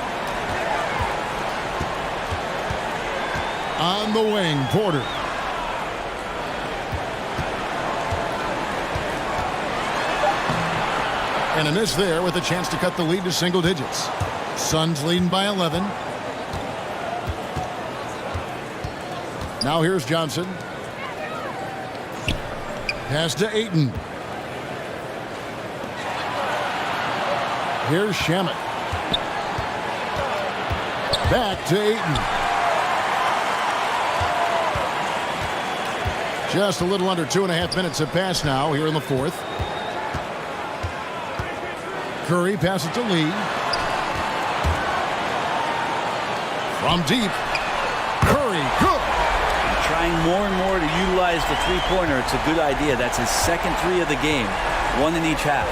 On the wing, Porter. And a miss there with a chance to cut the lead to single digits. Suns leading by 11. Now here's Johnson. Pass to Ayton. Here's Shamet. Back to Ayton. Just a little under 2.5 minutes have passed now here in the fourth. Curry passes to Lee. From deep. Curry, good. Trying more and more to utilize the three-pointer. It's a good idea. That's his second 3 of the game. 1 in each half.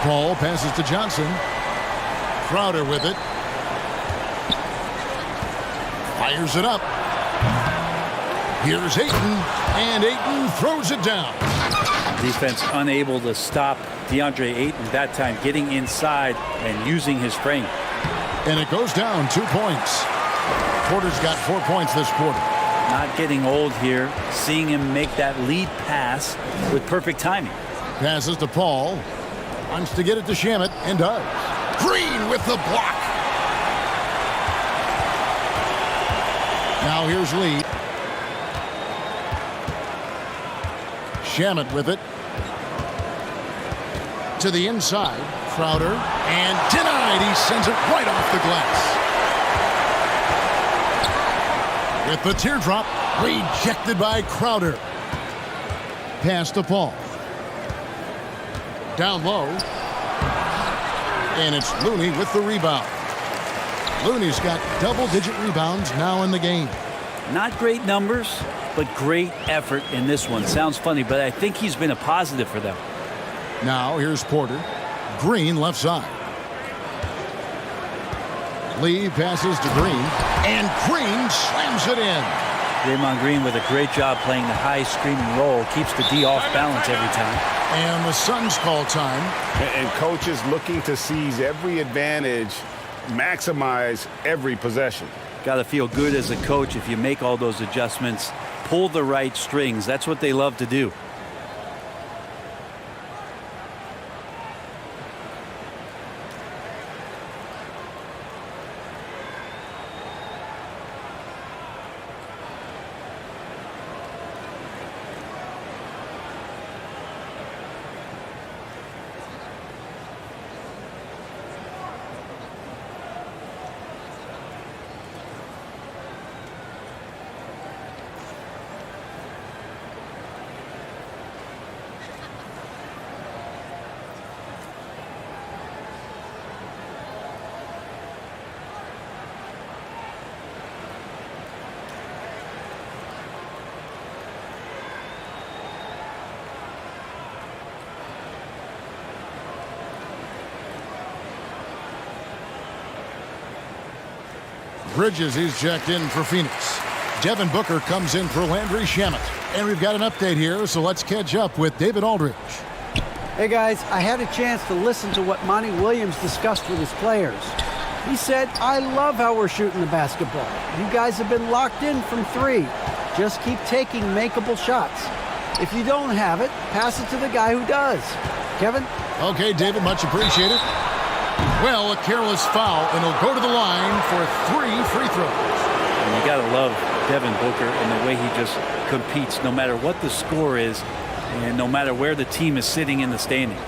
Paul passes to Johnson. Crowder with it. Fires it up. Here's Ayton. And Ayton throws it down. Defense unable to stop DeAndre Ayton that time, getting inside and using his frame. And it goes down 2 points. Porter's got 4 points this quarter. Not getting old here. Seeing him make that lead pass with perfect timing. Passes to Paul. Wants to get it to Shamet and does. Green with the block. Now here's Lee. Shamet with it. To the inside. Crowder. And denied. He sends it right off the glass. With the teardrop. Rejected by Crowder. Pass to Paul. Down low. And it's Looney with the rebound. Looney's got double-digit rebounds now in the game. Not great numbers, but great effort in this one. Sounds funny, but I think he's been a positive for them. Now here's Porter. Green left side. Lee passes to Green. And Green slams it in. Draymond Green with a great job playing the high screen and roll. Keeps the D off balance every time. And the Suns call time. And coaches looking to seize every advantage, maximize every possession. Got to feel good as a coach if you make all those adjustments. Pull the right strings. That's what they love to do. Bridges, he's checked in for Phoenix. Devin Booker comes in for Landry Shamet. And we've got an update here, so let's catch up with David Aldridge. Hey guys, I had a chance to listen to what Monty Williams discussed with his players. He said, I love how we're shooting the basketball. You guys have been locked in from 3. Just keep taking makeable shots. If you don't have it, pass it to the guy who does. Kevin? Okay, David, much appreciated. Well, a careless foul, and he'll go to the line for 3 free throws. And you got to love Devin Booker and the way he just competes, no matter what the score is and no matter where the team is sitting in the standing.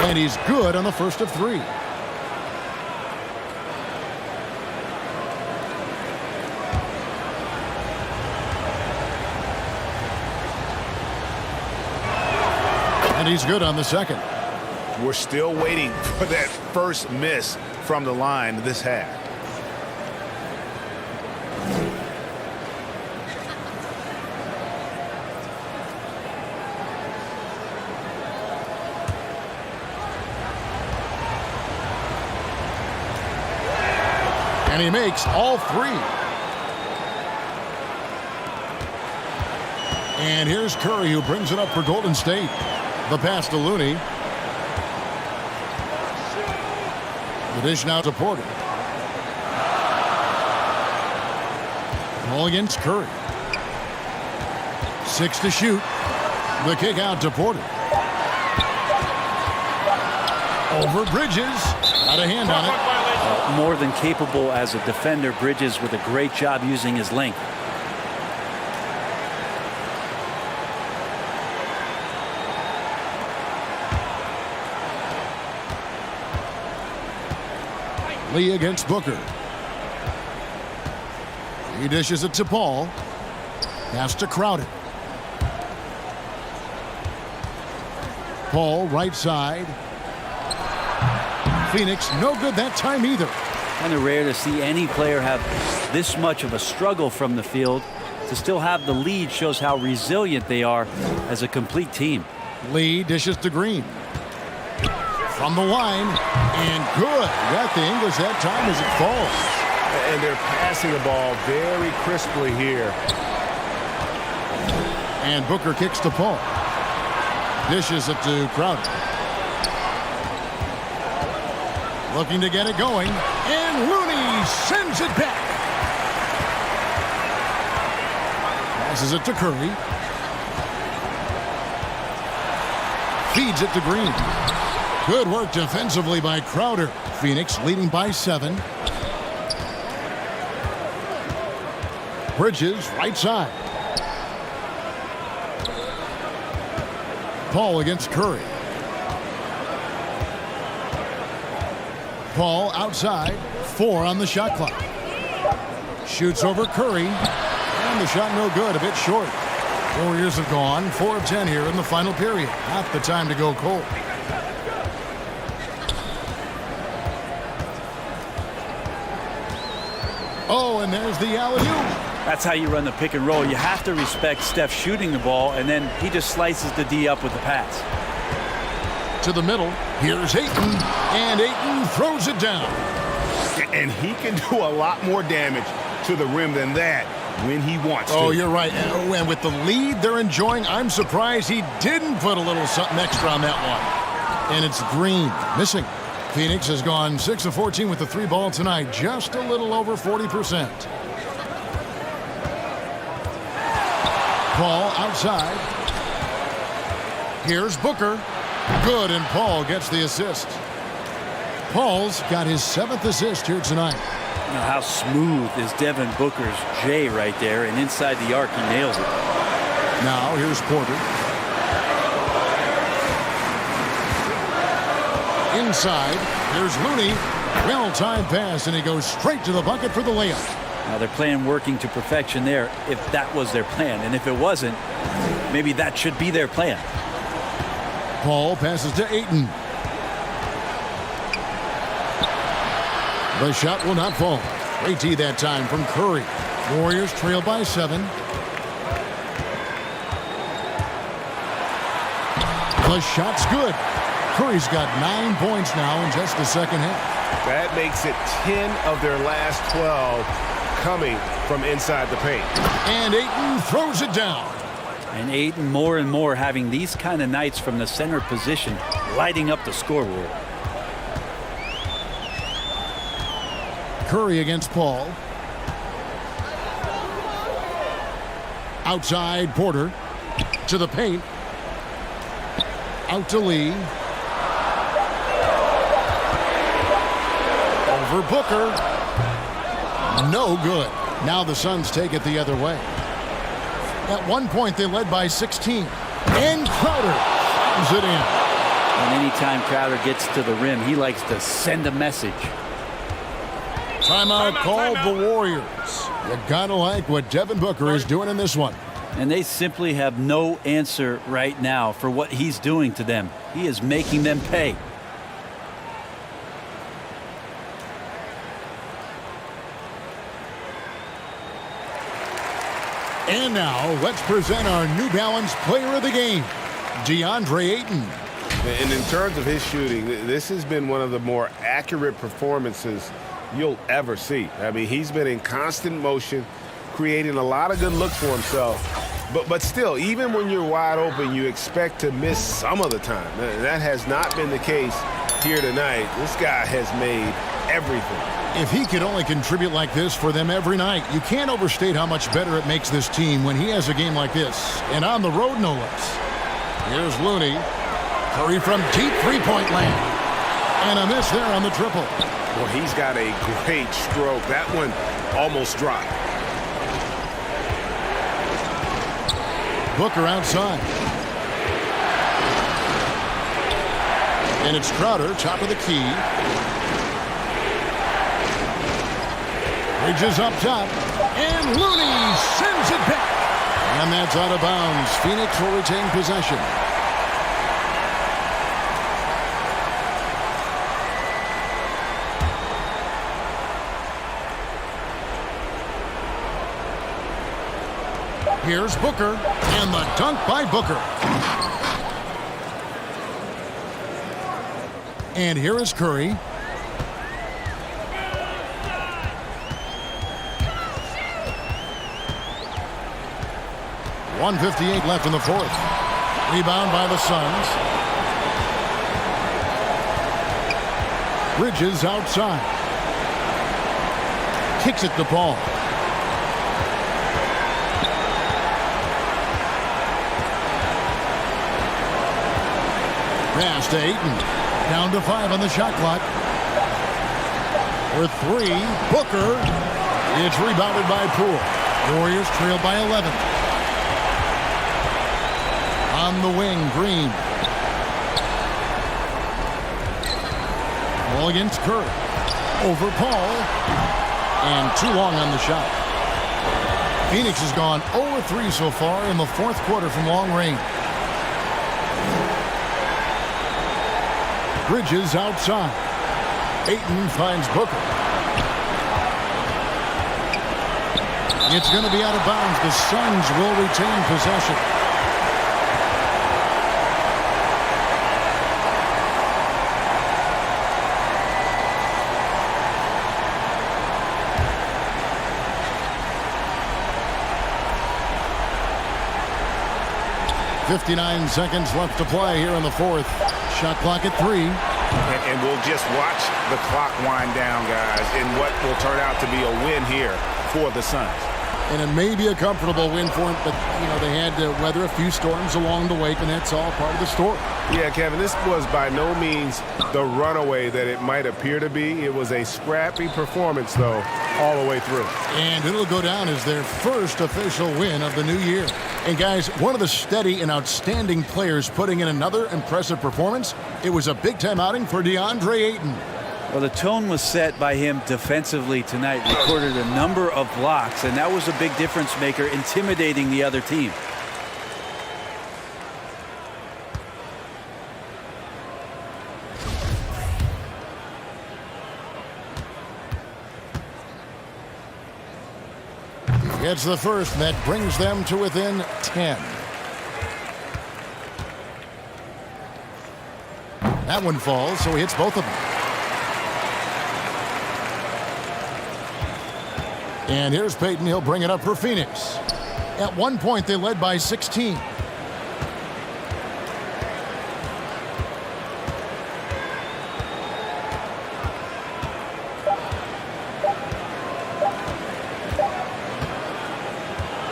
And he's good on the first of 3. And he's good on the second. We're still waiting for that first miss from the line this half. And he makes all 3. And here's Curry, who brings it up for Golden State. The pass to Looney. The dish now to Porter. Ball against Curry. 6 to shoot. The kick out to Porter. Over Bridges. Got a hand on it. More than capable as a defender. Bridges with a great job using his length. Lee against Booker. He dishes it to Paul. Pass to Crowder. Paul right side. Phoenix no good that time either. Kind of rare to see any player have this much of a struggle from the field. To still have the lead shows how resilient they are as a complete team. Lee dishes to Green. From the line, and good. Got the English that time as it falls. And they're passing the ball very crisply here. And Booker kicks to Paul. Dishes it to Crowder. Looking to get it going, and Looney sends it back. Passes it to Curry. Feeds it to Green. Good work defensively by Crowder. Phoenix leading by 7. Bridges right side. Paul against Curry. Paul outside. 4 on the shot clock. Shoots over Curry. And the shot no good. A bit short. Warriors have gone 4 of 10 here in the final period. Not the time to go cold. Oh, and there's the alley-oop. That's how you run the pick and roll. You have to respect Steph shooting the ball, and then he just slices the D up with the pass. To the middle. Here's Ayton. And Ayton throws it down. And he can do a lot more damage to the rim than that when he wants to. Oh, you're right. And with the lead they're enjoying, I'm surprised he didn't put a little something extra on that one. And it's Green missing. Phoenix has gone 6 of 14 with the 3 ball tonight, just a little over 40%. Paul outside. Here's Booker. Good, and Paul gets the assist. Paul's got his 7th assist here tonight. Now, how smooth is Devin Booker's J right there, and inside the arc he nails it. Now here's Porter. Inside, here's Looney. Well-timed pass, and he goes straight to the bucket for the layup. Now they're playing working to perfection there if that was their plan. And if it wasn't, maybe that should be their plan. Paul passes to Ayton. The shot will not fall. Great tee that time from Curry. Warriors trail by 7. The shot's good. Curry's got 9 points now in just the second half. That makes it 10 of their last 12 coming from inside the paint. And Ayton throws it down. And Ayton more and more having these kind of nights from the center position, lighting up the scoreboard. Curry against Paul. Outside Porter. To the paint. Out to Lee. Over Booker. No good. Now the Suns take it the other way. At one point they led by 16. And Crowder slams it in. And anytime Crowder gets to the rim, he likes to send a message. Timeout called the Warriors. You gotta like what Devin Booker is doing in this one. And they simply have no answer right now for what he's doing to them. He is making them pay. And now let's present our New Balance Player of the Game, DeAndre Ayton. And in terms of his shooting, this has been one of the more accurate performances you'll ever see. I mean, he's been in constant motion, creating a lot of good looks for himself. But still, even when you're wide open, you expect to miss some of the time. That has not been the case here tonight. This guy has made everything. If he could only contribute like this for them every night, you can't overstate how much better it makes this team when he has a game like this. And on the road, no less. Here's Looney. Curry from deep three-point land. And a miss there on the triple. Well, he's got a great stroke. That one almost dropped. Booker outside. And it's Crowder, top of the key. Bridges up top. And Looney sends it back. And that's out of bounds. Phoenix will retain possession. Here's Booker, and the dunk by Booker. And here is Curry. .158 left in the fourth. Rebound by the Suns. Bridges outside. Kicks it to Paul. Pass to Ayton. Down to 5 on the shot clock. For 3, Booker. It's rebounded by Poole. Warriors trail by 11. On the wing, Green. Ball against Curry. Over Paul. And too long on the shot. Phoenix has gone 0-3 so far in the fourth quarter from long range. Bridges outside. Ayton finds Booker. It's going to be out of bounds. The Suns will retain possession. .59 seconds left to play here in the fourth. Shot clock at 3. And we'll just watch the clock wind down, guys, in what will turn out to be a win here for the Suns. And it may be a comfortable win for them, but, you know, they had to weather a few storms along the way, and that's all part of the story. Yeah, Kevin, this was by no means the runaway that it might appear to be. It was a scrappy performance, though, all the way through. And it'll go down as their first official win of the new year. And, guys, one of the steady and outstanding players putting in another impressive performance. It was a big-time outing for DeAndre Ayton. Well, the tone was set by him defensively tonight. Recorded a number of blocks, and that was a big difference maker, intimidating the other team. It's the first that brings them to within 10. That one falls, so he hits both of them. And here's Peyton. He'll bring it up for Phoenix. At one point, they led by 16.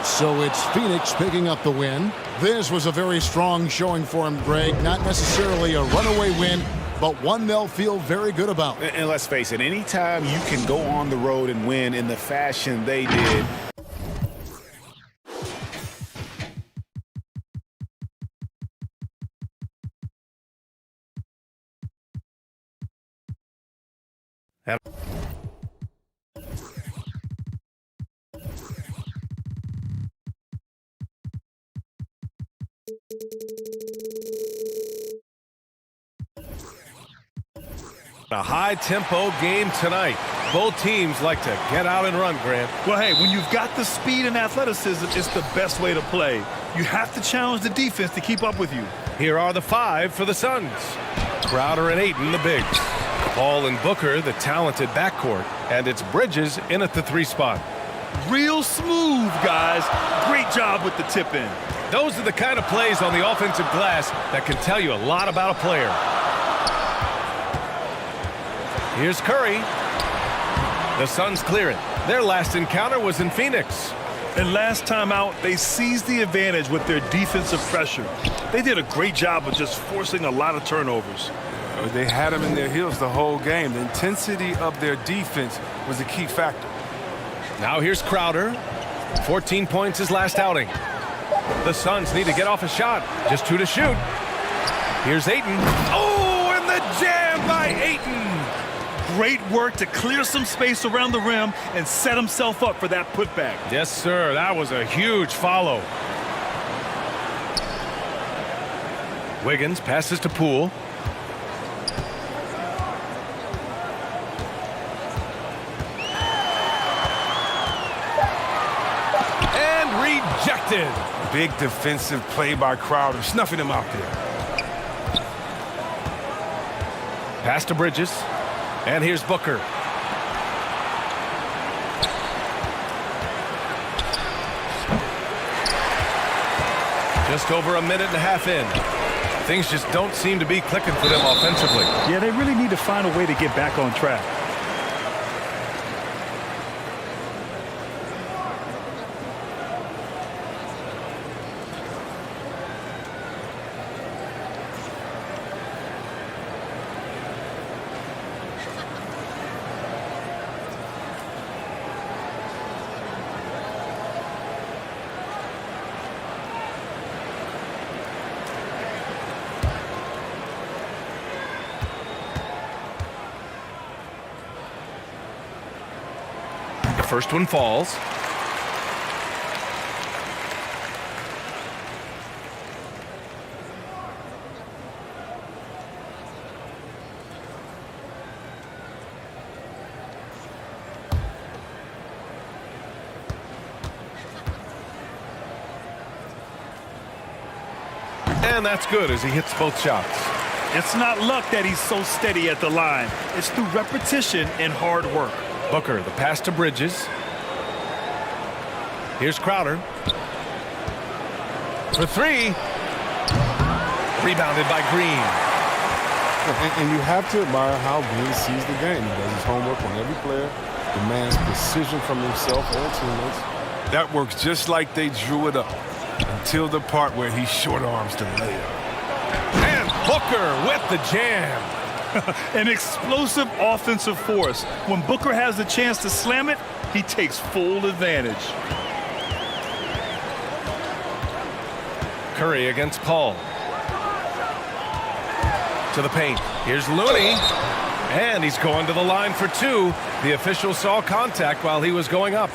So it's Phoenix picking up the win. This was a very strong showing for him, Greg. Not necessarily a runaway win, but one they'll feel very good about. And let's face it, anytime you can go on the road and win in the fashion they did. A high-tempo game tonight. Both teams like to get out and run, Grant. Well, hey, when you've got the speed and athleticism, it's the best way to play. You have to challenge the defense to keep up with you. Here are the 5 for the Suns. Crowder and Ayton, the bigs. Paul and Booker, the talented backcourt. And it's Bridges in at the 3 spot. Real smooth, guys. Great job with the tip-in. Those are the kind of plays on the offensive glass that can tell you a lot about a player. Here's Curry. The Suns clear it. Their last encounter was in Phoenix. And last time out, they seized the advantage with their defensive pressure. They did a great job of just forcing a lot of turnovers. They had them in their heels the whole game. The intensity of their defense was a key factor. Now here's Crowder. 14 points his last outing. The Suns need to get off a shot. Just 2 to shoot. Here's Ayton. Oh, and the jam by Ayton. Great work to clear some space around the rim and set himself up for that putback. Yes, sir. That was a huge follow. Wiggins passes to Poole. And rejected. Big defensive play by Crowder, snuffing him out there. Pass to Bridges. And here's Booker. Just over a minute and a half in. Things just don't seem to be clicking for them offensively. Yeah, they really need to find a way to get back on track. First one falls. And that's good as he hits both shots. It's not luck that he's so steady at the line. It's through repetition and hard work. Booker, the pass to Bridges. Here's Crowder. For 3. Rebounded by Green. And you have to admire how Green sees the game. He does his homework on every player, demands precision from himself and teammates. That works just like they drew it up until the part where he short arms the layup. And Booker with the jam. An explosive offensive force. When Booker has the chance to slam it, he takes full advantage. Curry against Paul. To the paint. Here's Looney. And he's going to the line for 2. The official saw contact while he was going up.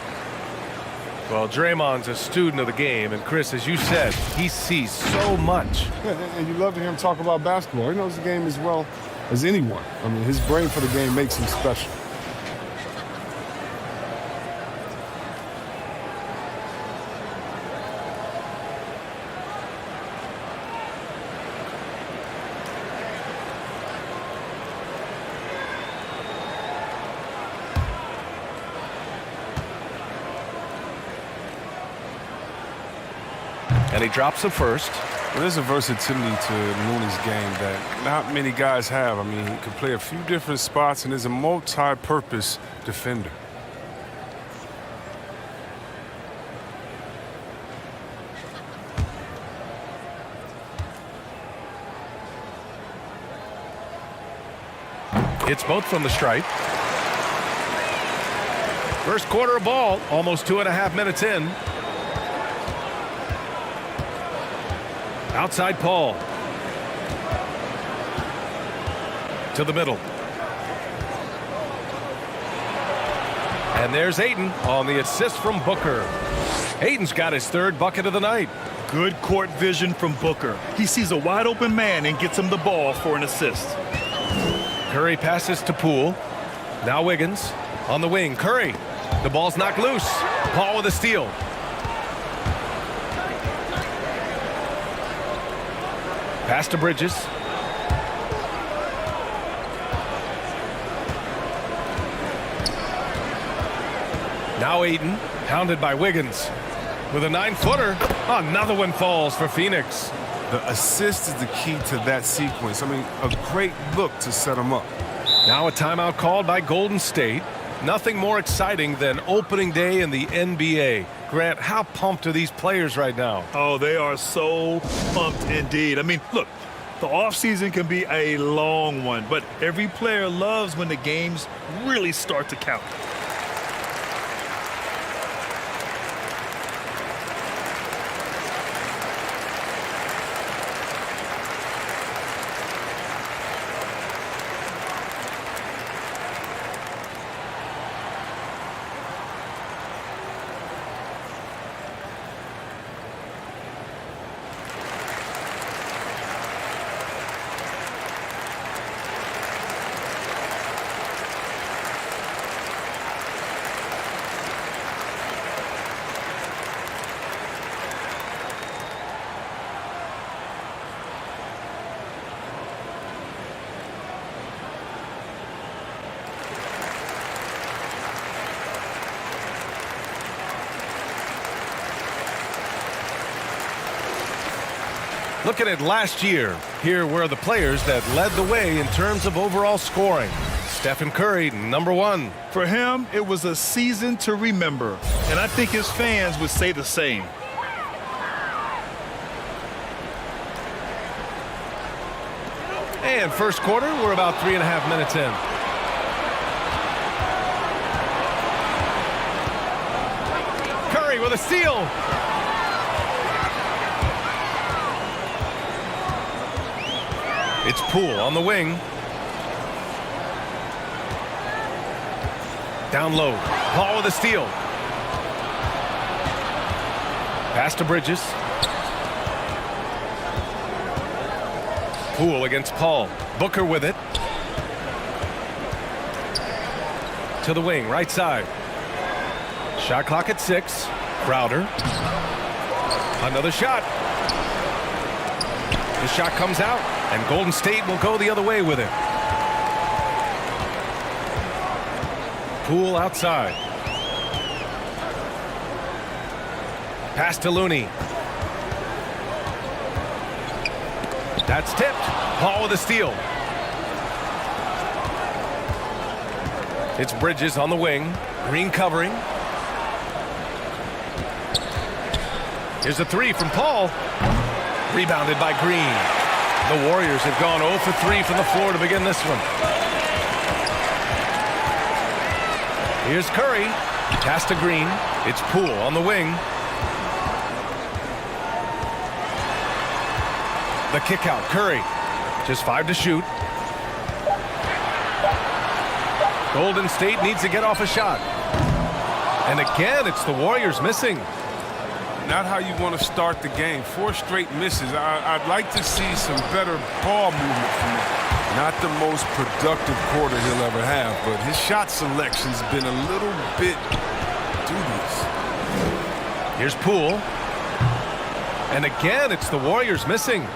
Well, Draymond's a student of the game. And, Chris, as you said, he sees so much. Yeah, and you love to hear him talk about basketball. He knows the game as well as anyone. I mean, his brain for the game makes him special. And he drops the first. Well, there's a versatility to Looney's game that not many guys have. I mean, he can play a few different spots and is a multi-purpose defender. It's both from the stripe. First quarter of ball, almost 2.5 minutes in. Outside Paul. To the middle. And there's Ayton on the assist from Booker. Ayton's got his third bucket of the night. Good court vision from Booker. He sees a wide open man and gets him the ball for an assist. Curry passes to Poole. Now Wiggins on the wing. Curry. The ball's knocked loose. Paul with a steal. Pass to Bridges. Now Ayton, hounded by Wiggins. With a 9-footer. Another one falls for Phoenix. The assist is the key to that sequence. I mean, a great look to set him up. Now a timeout called by Golden State. Nothing more exciting than opening day in the NBA. Grant, how pumped are these players right now? Oh, they are so pumped indeed. I mean, look, the offseason can be a long one, but every player loves when the games really start to count. Looking at last year, here were the players that led the way in terms of overall scoring. Stephen Curry, #1. For him, it was a season to remember, and I think his fans would say the same. And first quarter, we're about 3.5 minutes in. Curry with a steal. It's Poole on the wing. Down low. Paul with a steal. Pass to Bridges. Poole against Paul. Booker with it. To the wing, right side. Shot clock at 6. Crowder. Another shot. The shot comes out, and Golden State will go the other way with it. Poole outside. Pass to Looney. That's tipped. Paul with a steal. It's Bridges on the wing. Green covering. Here's a 3 from Paul. Rebounded by Green. The Warriors have gone 0 for 3 from the floor to begin this one. Here's Curry. Pass to Green. It's Poole on the wing. The kick out. Curry. Just 5 to shoot. Golden State needs to get off a shot. And again, it's the Warriors missing. Not how you want to start the game. 4 straight misses. I'd like to see some better ball movement from him. Not the most productive quarter he'll ever have, but his shot selection's been a little bit dubious. Here's Poole. And again, it's the Warriors missing.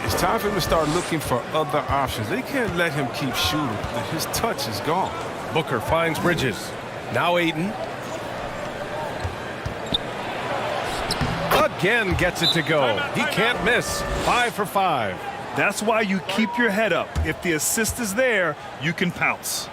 It's time for him to start looking for other options. They can't let him keep shooting. His touch is gone. Booker finds Bridges. Now Ayton. A again gets it to go. He can't miss. 5 for 5. That's why you keep your head up. If the assist is there, you can pounce.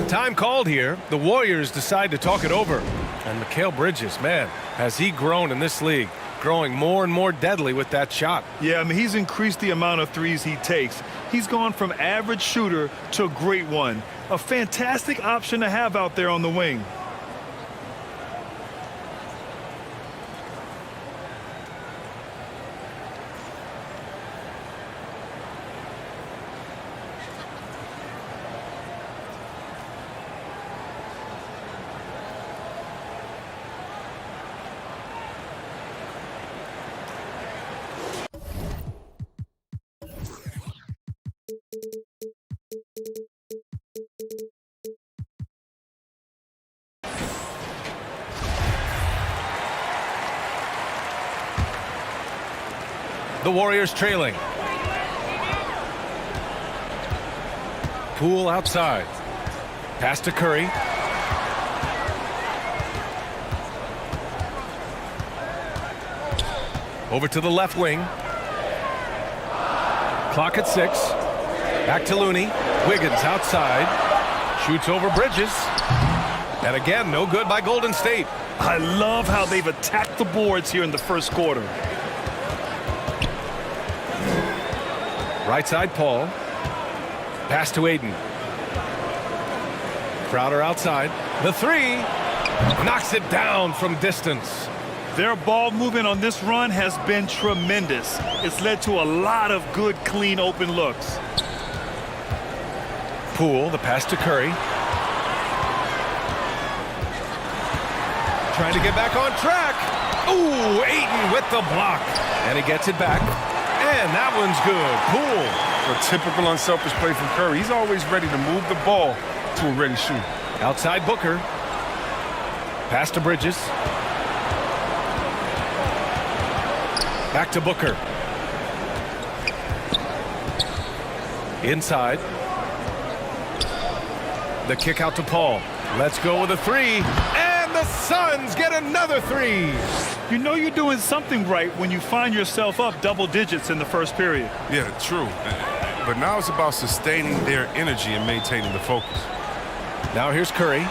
Time called here. The Warriors decide to talk it over. And Mikal Bridges, man, has he grown in this league, growing more and more deadly with that shot. Yeah, I mean, he's increased the amount of threes he takes. He's gone from average shooter to a great one. A fantastic option to have out there on the wing. The Warriors trailing. Poole outside. Pass to Curry. Over to the left wing. Clock at 6. Back to Looney. Wiggins outside. Shoots over Bridges. And again, no good by Golden State. I love how they've attacked the boards here in the first quarter. Right side, Paul. Pass to Aiden. Crowder outside. The 3. Knocks it down from distance. Their ball movement on this run has been tremendous. It's led to a lot of good, clean, open looks. Poole, the pass to Curry. Trying to get back on track. Ooh, Ayton with the block. And he gets it back. And that one's good. Poole. A typical unselfish play from Curry. He's always ready to move the ball to a ready shooter. Outside Booker. Pass to Bridges. Back to Booker. Inside. The kick out to Paul. Let's go with a 3. And the Suns get another 3. You know you're doing something right when you find yourself up double digits in the first period. Yeah, true. But now it's about sustaining their energy and maintaining the focus. Now here's Curry.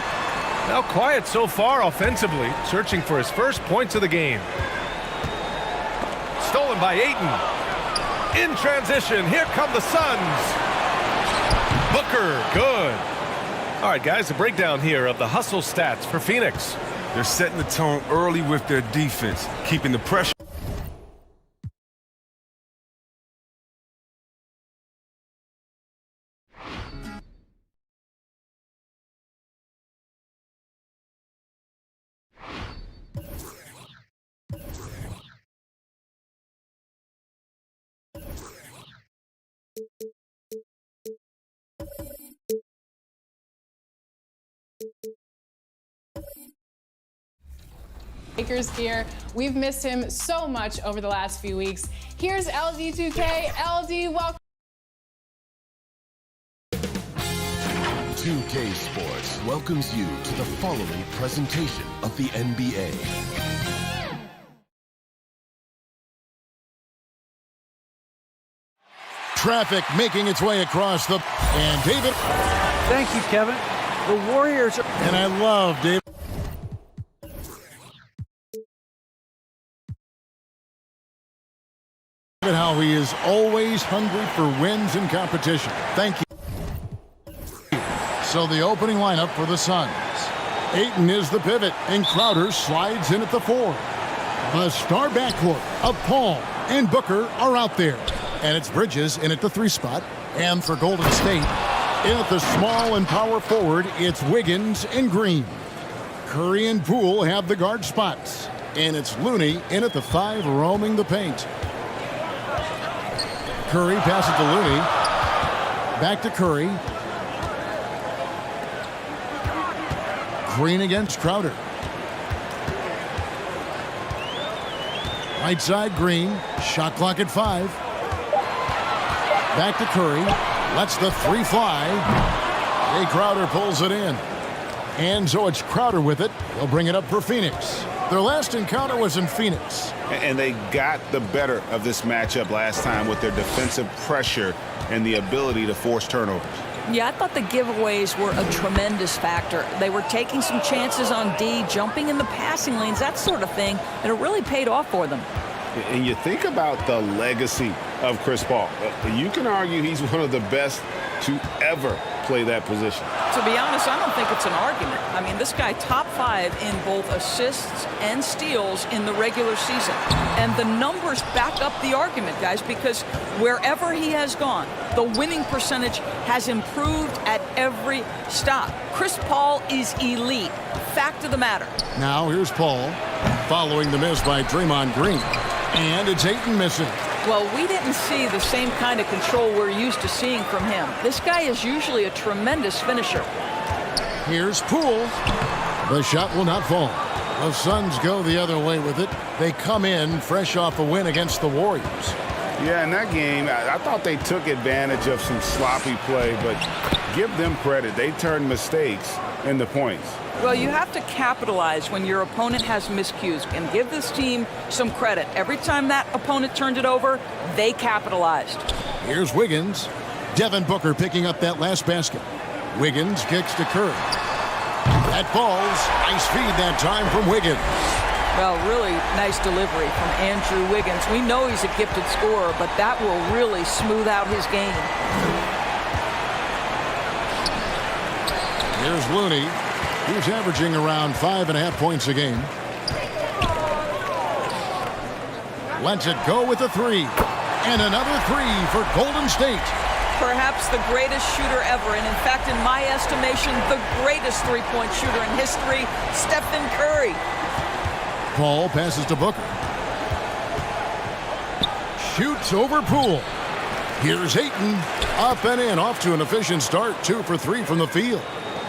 Now quiet so far offensively, searching for his first points of the game. Stolen by Ayton. In transition, here come the Suns. Booker, good. All right, guys, a breakdown here of the hustle stats for Phoenix. They're setting the tone early with their defense, keeping the pressure. Lakers gear. We've missed him so much over the last few weeks. Here's LD2K. LD, welcome. 2K Sports welcomes you to the following presentation of the NBA. Traffic making its way across the... And David... Thank you, Kevin. The Warriors... And I love David... How he is always hungry for wins and competition. Thank you. So the opening lineup for the Suns. Ayton is the pivot, and Crowder slides in at the 4. A star backcourt of Paul and Booker are out there. And it's Bridges in at the 3 spot. And for Golden State, in at the small and power forward, it's Wiggins and Green. Curry and Poole have the guard spots. And it's Looney in at the 5, roaming the paint. Curry passes to Looney. Back to Curry. Green against Crowder. Right side, Green. Shot clock at 5. Back to Curry. Lets the 3 fly. Jay Crowder pulls it in. And so it's Crowder with it. They'll bring it up for Phoenix. Their last encounter was in Phoenix. And they got the better of this matchup last time with their defensive pressure and the ability to force turnovers. Yeah, I thought the giveaways were a tremendous factor. They were taking some chances on D, jumping in the passing lanes, that sort of thing, and it really paid off for them. And you think about the legacy of Chris Paul. You can argue he's one of the best to ever play that position. To be honest, I don't think it's an argument. I mean, this guy top 5 in both assists and steals in the regular season. And the numbers back up the argument, guys, because wherever he has gone, the winning percentage has improved at every stop. Chris Paul is elite. Fact of the matter. Now here's Paul following the miss by Draymond Green. And it's Ayton missing. Well, we didn't see the same kind of control we're used to seeing from him. This guy is usually a tremendous finisher. Here's Poole. The shot will not fall. The Suns go the other way with it. They come in fresh off a win against the Warriors. Yeah, in that game, I thought they took advantage of some sloppy play, but give them credit. They turned mistakes into points. Well, you have to capitalize when your opponent has miscues and give this team some credit. Every time that opponent turned it over, they capitalized. Here's Wiggins. Devin Booker picking up that last basket. Wiggins kicks to Curry. That falls. Nice feed that time from Wiggins. Well, really nice delivery from Andrew Wiggins. We know he's a gifted scorer, but that will really smooth out his game. Here's Looney. He's averaging around 5.5 points a game. Lets it go with a 3. And another 3 for Golden State. Perhaps the greatest shooter ever, and in fact, in my estimation, the greatest three-point shooter in history, Stephen Curry. Paul passes to Booker. Shoots over Poole. Here's Ayton. Up and in, off to an efficient start. 2 for 3 from the field.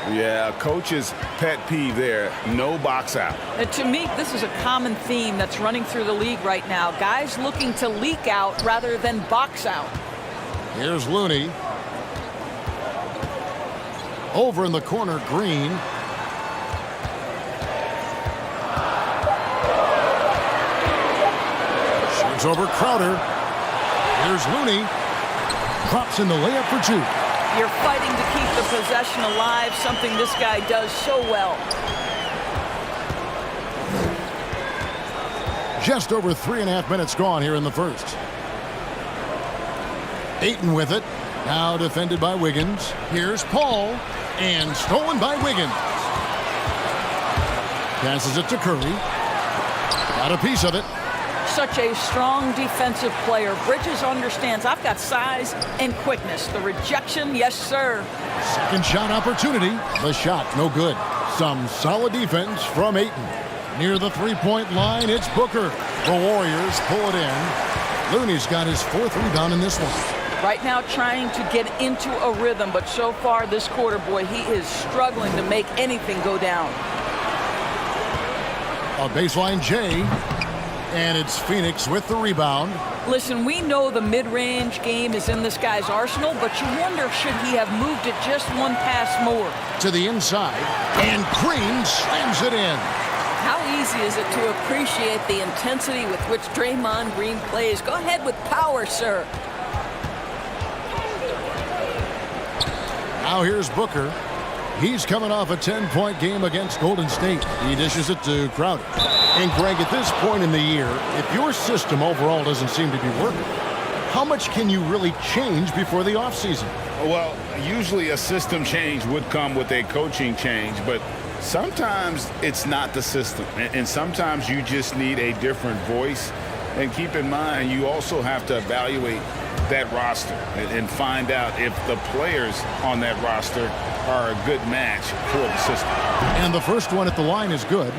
Yeah, coach's pet peeve there, no box out. And to me, this is a common theme that's running through the league right now. Guys looking to leak out rather than box out. Here's Looney. Over in the corner, Green. Shoots over Crowder. Here's Looney. Drops in the layup for 2. You're fighting to keep the possession alive, something this guy does so well. Just over 3.5 minutes gone here in the first. Ayton with it. Now defended by Wiggins. Here's Paul. And stolen by Wiggins. Passes it to Curry. Got a piece of it. Such a strong defensive player. Bridges understands I've got size and quickness. The rejection, yes, sir. Second shot opportunity. The shot, no good. Some solid defense from Ayton. Near the three-point line, it's Booker. The Warriors pull it in. Looney's got his 4th rebound in this one. Right now trying to get into a rhythm, but so far this quarter, boy, he is struggling to make anything go down. A baseline J. And it's Phoenix with the rebound. Listen, we know the mid-range game is in this guy's arsenal, but you wonder should he have moved it just one pass more. To the inside, and Green slams it in. How easy is it to appreciate the intensity with which Draymond Green plays? Go ahead with power, sir. Now here's Booker. He's coming off a 10-point game against Golden State. He dishes it to Crowder. And Greg, at this point in the year, if your system overall doesn't seem to be working, how much can you really change before the offseason? Well, usually a system change would come with a coaching change, but sometimes it's not the system. And sometimes you just need a different voice. And keep in mind, you also have to evaluate that roster and find out if the players on that roster are a good match for the system. And the first one at the line is good.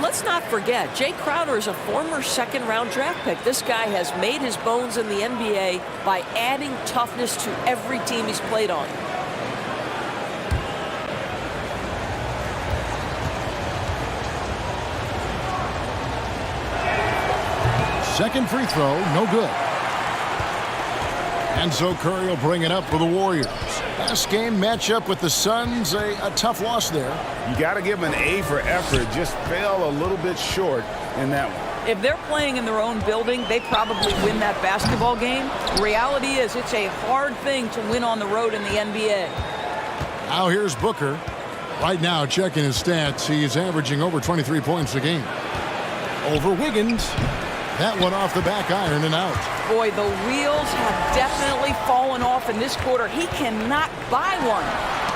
Let's not forget, Jay Crowder is a former second-round draft pick. This guy has made his bones in the NBA by adding toughness to every team he's played on. Second free throw, no good. And so Curry will bring it up for the Warriors. Last game matchup with the Suns, a tough loss there. You got to give them an A for effort. Just fell a little bit short in that one. If they're playing in their own building, they probably win that basketball game. The reality is it's a hard thing to win on the road in the NBA. Now here's Booker. Right now, checking his stats, he's averaging over 23 points a game. Over Wiggins. That one off the back iron and out. Boy, the wheels have definitely fallen off in this quarter. He cannot buy one.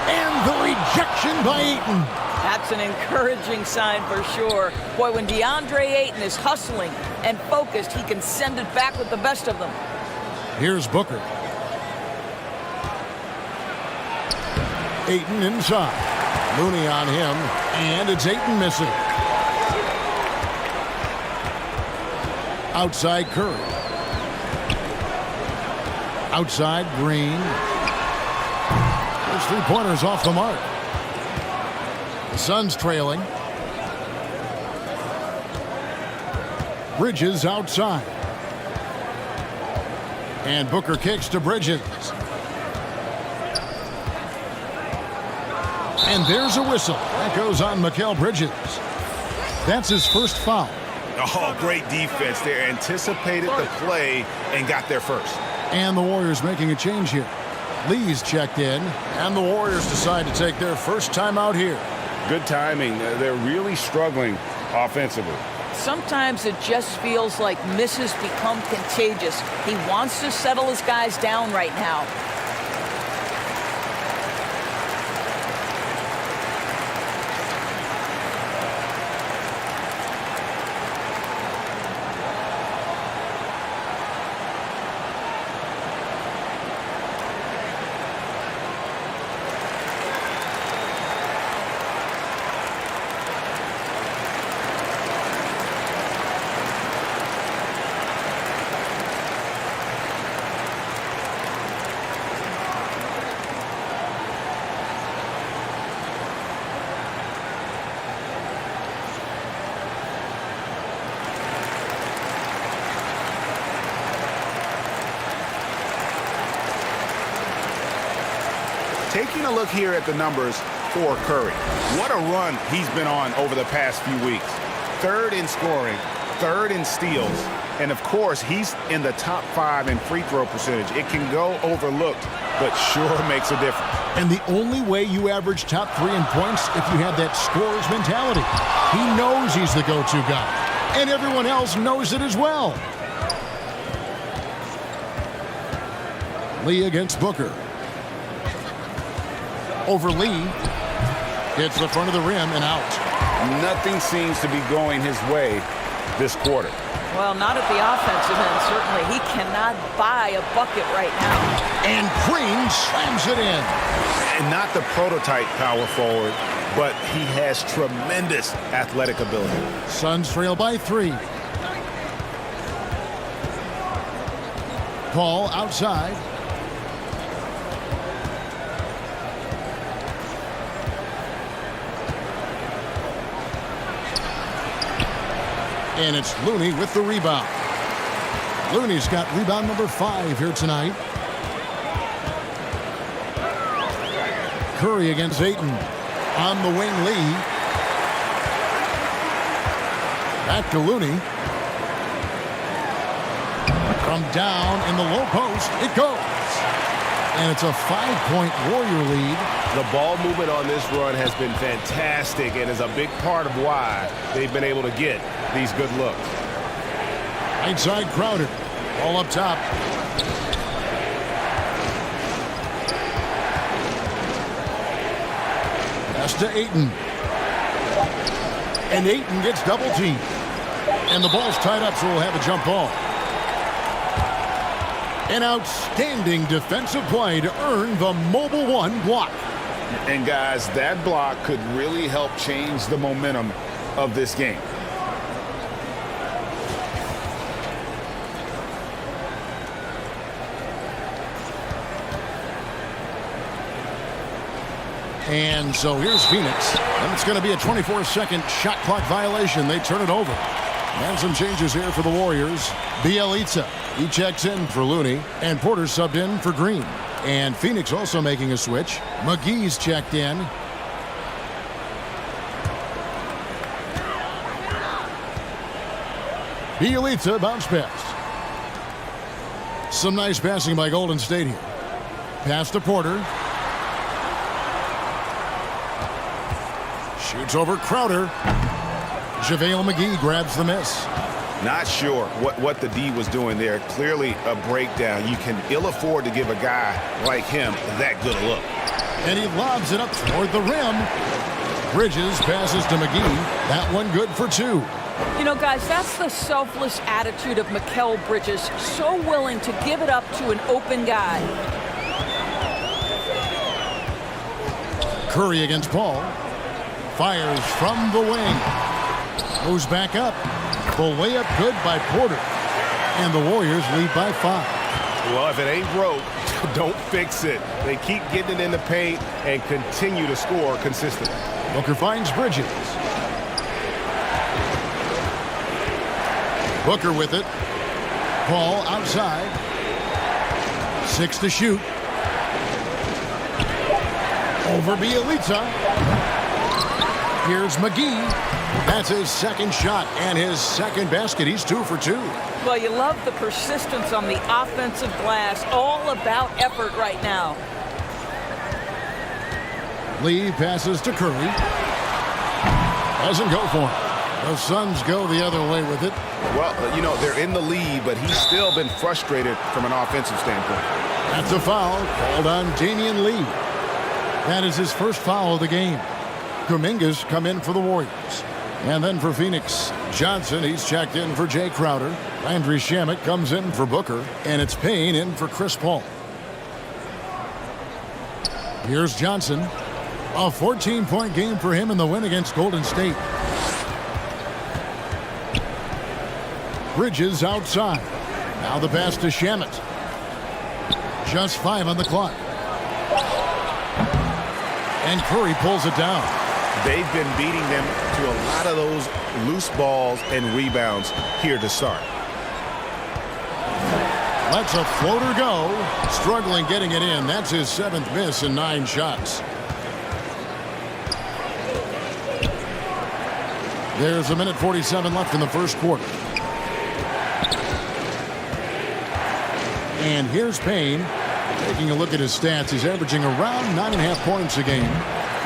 And the rejection by Ayton. That's an encouraging sign for sure. Boy, when DeAndre Ayton is hustling and focused, he can send it back with the best of them. Here's Booker. Ayton inside. Looney on him, and it's Ayton missing. Outside Curry. Outside Green. Those three-pointers off the mark. The Suns trailing. Bridges outside. And Booker kicks to Bridges. And there's a whistle. That goes on Mikal Bridges. That's his first foul. Oh, great defense there. Anticipated the play and got there first. And the Warriors making a change here. Lee's checked in, and the Warriors decide to take their first time out here. Good timing. They're really struggling offensively. Sometimes it just feels like misses become contagious. He wants to settle his guys down right now. Taking a look here at the numbers for Curry. What a run he's been on over the past few weeks. Third in scoring, third in steals, and of course, he's in the top 5 in free throw percentage. It can go overlooked, but sure makes a difference. And the only way you average top 3 in points if you have that scorer's mentality. He knows he's the go-to guy, and everyone else knows it as well. Lee against Booker. Over Lee. Hits the front of the rim and out. Nothing seems to be going his way this quarter. Well, not at the offensive end, certainly. He cannot buy a bucket right now. And Green slams it in. And not the prototype power forward, but he has tremendous athletic ability. Suns trail by 3. Paul outside. And it's Looney with the rebound. Looney's got rebound number 5 here tonight. Curry against Ayton. On the wing, Lee. Back to Looney. From down in the low post, it goes. And it's a 5-point Warrior lead. The ball movement on this run has been fantastic and is a big part of why they've been able to get these good looks. Right side Crowder. All up top. Pass to Ayton. And Ayton gets double teamed. And the ball's tied up, so we'll have a jump ball. An outstanding defensive play to earn the Mobile One block. And guys, that block could really help change the momentum of this game. And so here's Phoenix. And it's going to be a 24-second shot clock violation. They turn it over. And some changes here for the Warriors. Bielitsa, he checks in for Looney. And Porter subbed in for Green. And Phoenix also making a switch. McGee's checked in. Bielitsa bounce pass. Some nice passing by Golden State here. Pass to Porter. Shoots over Crowder. JaVale McGee grabs the miss. Not sure what the D was doing there. Clearly a breakdown. You can ill afford to give a guy like him that good a look. And he lobs it up toward the rim. Bridges passes to McGee. That one good for 2. You know, guys, that's the selfless attitude of Mikal Bridges. So willing to give it up to an open guy. Curry against Paul. Fires from the wing. Goes back up. The layup good by Porter. And the Warriors lead by 5. Well, if it ain't broke, don't fix it. They keep getting it in the paint and continue to score consistently. Booker finds Bridges. Booker with it. Paul outside. 6 to shoot. Over Bielitsa. Here's McGee. That's his second shot and his second basket. He's 2 for 2. Well, you love the persistence on the offensive glass. All about effort right now. Lee passes to Curry. Doesn't go for him. The Suns go the other way with it. Well, you know, they're in the lead, but he's still been frustrated from an offensive standpoint. That's a foul called on Damian Lee. That is his first foul of the game. Kuminga's come in for the Warriors. And then for Phoenix, Johnson, he's checked in for Jay Crowder. Landry Shamet comes in for Booker. And it's Payne in for Chris Paul. Here's Johnson. A 14-point game for him in the win against Golden State. Bridges outside. Now the pass to Shamet. Just 5 on the clock. And Curry pulls it down. They've been beating them to a lot of those loose balls and rebounds here to start. Lets a floater go. Struggling getting it in. That's his 7th miss in 9 shots. There's a minute 47 left in the first quarter. And here's Payne. Taking a look at his stats, he's averaging around 9.5 points a game.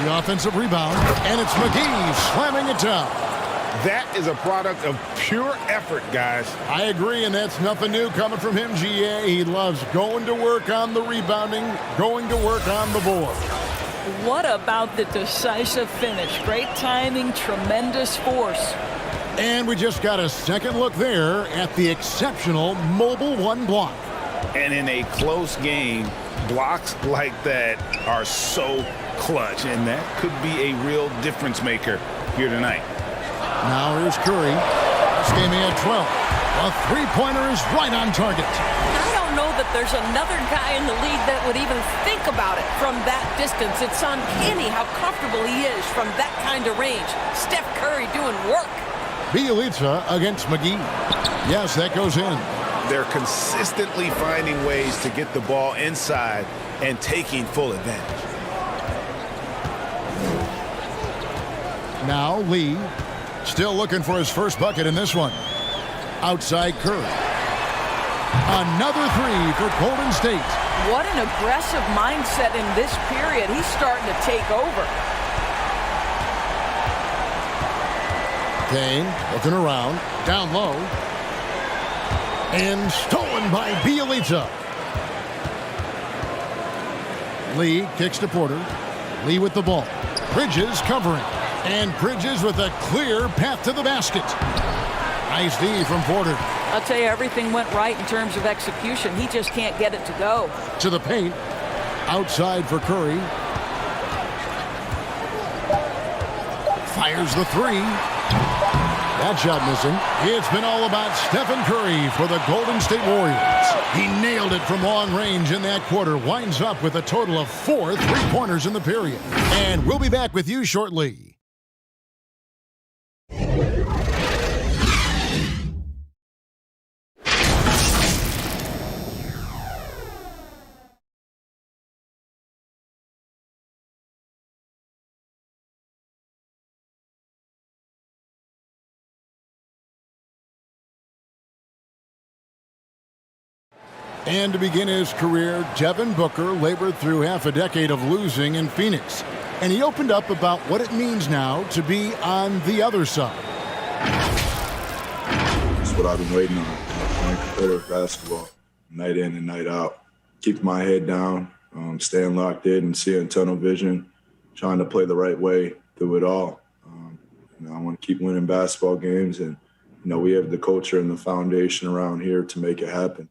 The offensive rebound, and it's McGee slamming it down. That is a product of pure effort, guys. I agree, and that's nothing new coming from him, GA. He loves going to work on the rebounding, going to work on the board. What about the decisive finish? Great timing, tremendous force. And we just got a second look there at the exceptional mobile 1 block. And in a close game, blocks like that are so clutch, and that could be a real difference maker here tonight. Now here's Curry. This game he had 12. A 3-pointer is right on target. I don't know that there's another guy in the league that would even think about it from that distance. It's uncanny how comfortable he is from that kind of range. Steph Curry doing work. Bielitsa against McGee. Yes, that goes in. They're consistently finding ways to get the ball inside and taking full advantage. Now Lee, still looking for his first bucket in this one. Outside Curry. Another 3 for Golden State. What an aggressive mindset in this period. He's starting to take over. Payne looking around, down low. And stolen by Bielitsa. Lee kicks to Porter. Lee with the ball. Bridges covering. And Bridges with a clear path to the basket. Nice D from Porter. I'll tell you, everything went right in terms of execution. He just can't get it to go. To the paint. Outside for Curry. Fires the 3. That shot missing. It's been all about Stephen Curry for the Golden State Warriors. He nailed it from long range in that quarter. Winds up with a total of 4 3-pointers in the period. And we'll be back with you shortly. And to begin his career, Devin Booker labored through half a decade of losing in Phoenix. And he opened up about what it means now to be on the other side. That's what I've been waiting on. Playing competitive basketball, night in and night out. Keeping my head down, staying locked in and seeing tunnel vision, trying to play the right way through it all. I want to keep winning basketball games, and we have the culture and the foundation around here to make it happen.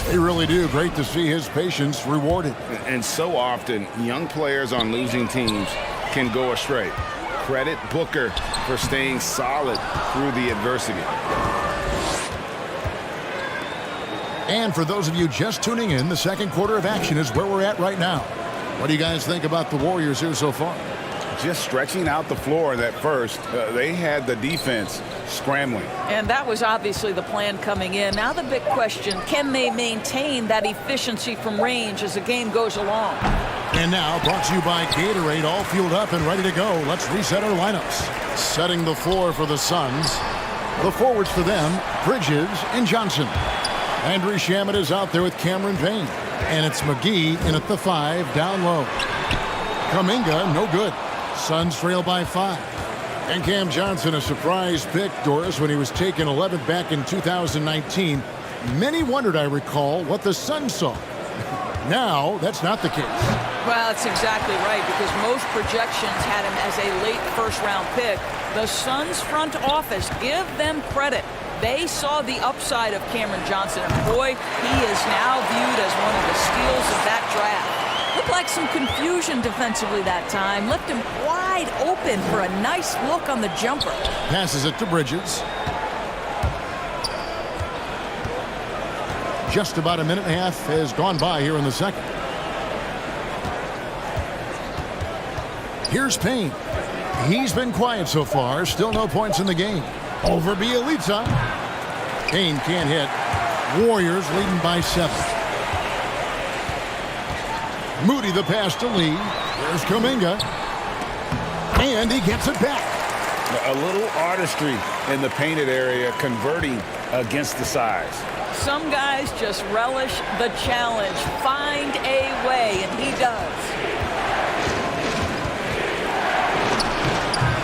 They really do. Great to see his patience rewarded. And so often, young players on losing teams can go astray. Credit Booker for staying solid through the adversity. And for those of you just tuning in, the second quarter of action is where we're at right now. What do you guys think about the Warriors here so far? Just stretching out the floor that first. They had the defense scrambling. And that was obviously the plan coming in. Now the big question, can they maintain that efficiency from range as the game goes along? And now, brought to you by Gatorade, all fueled up and ready to go. Let's reset our lineups. Setting the floor for the Suns. The forwards for them, Bridges and Johnson. Andrew Shamet is out there with Cameron Payne. And it's McGee in at the 5, down low. Kuminga, no good. Suns trail by 5. And Cam Johnson, a surprise pick, Doris, when he was taken 11th back in 2019. Many wondered, I recall, what the Suns saw. Now, that's not the case. Well, that's exactly right, because most projections had him as a late first-round pick. The Suns front office, give them credit. They saw the upside of Cameron Johnson, and boy, he is now viewed as one of the steals of that draft. Looked like some confusion defensively that time. Left him wide open for a nice look on the jumper. Passes it to Bridges. Just about a minute and a half has gone by here in the second. Here's Payne. He's been quiet so far. Still no points in the game. Over Bielitsa. Payne can't hit. Warriors leading by 7. Moody the pass to Lee. There's Kuminga. And he gets it back. A little artistry in the painted area, converting against the size. Some guys just relish the challenge. Find a way, and he does.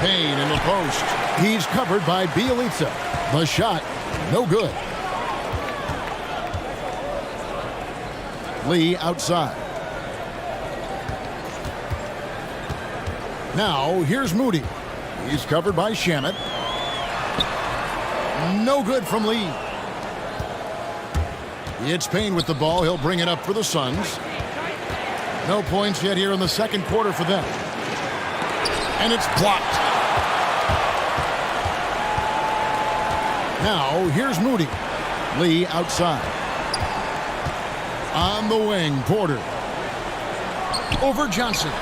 Payne in the post. He's covered by Bielitsa. The shot, no good. Lee outside. Now, here's Moody. He's covered by Shamet. No good from Lee. It's Payne with the ball. He'll bring it up for the Suns. No points yet here in the second quarter for them. And it's blocked. Now, here's Moody. Lee outside. On the wing, Porter. Over Johnson.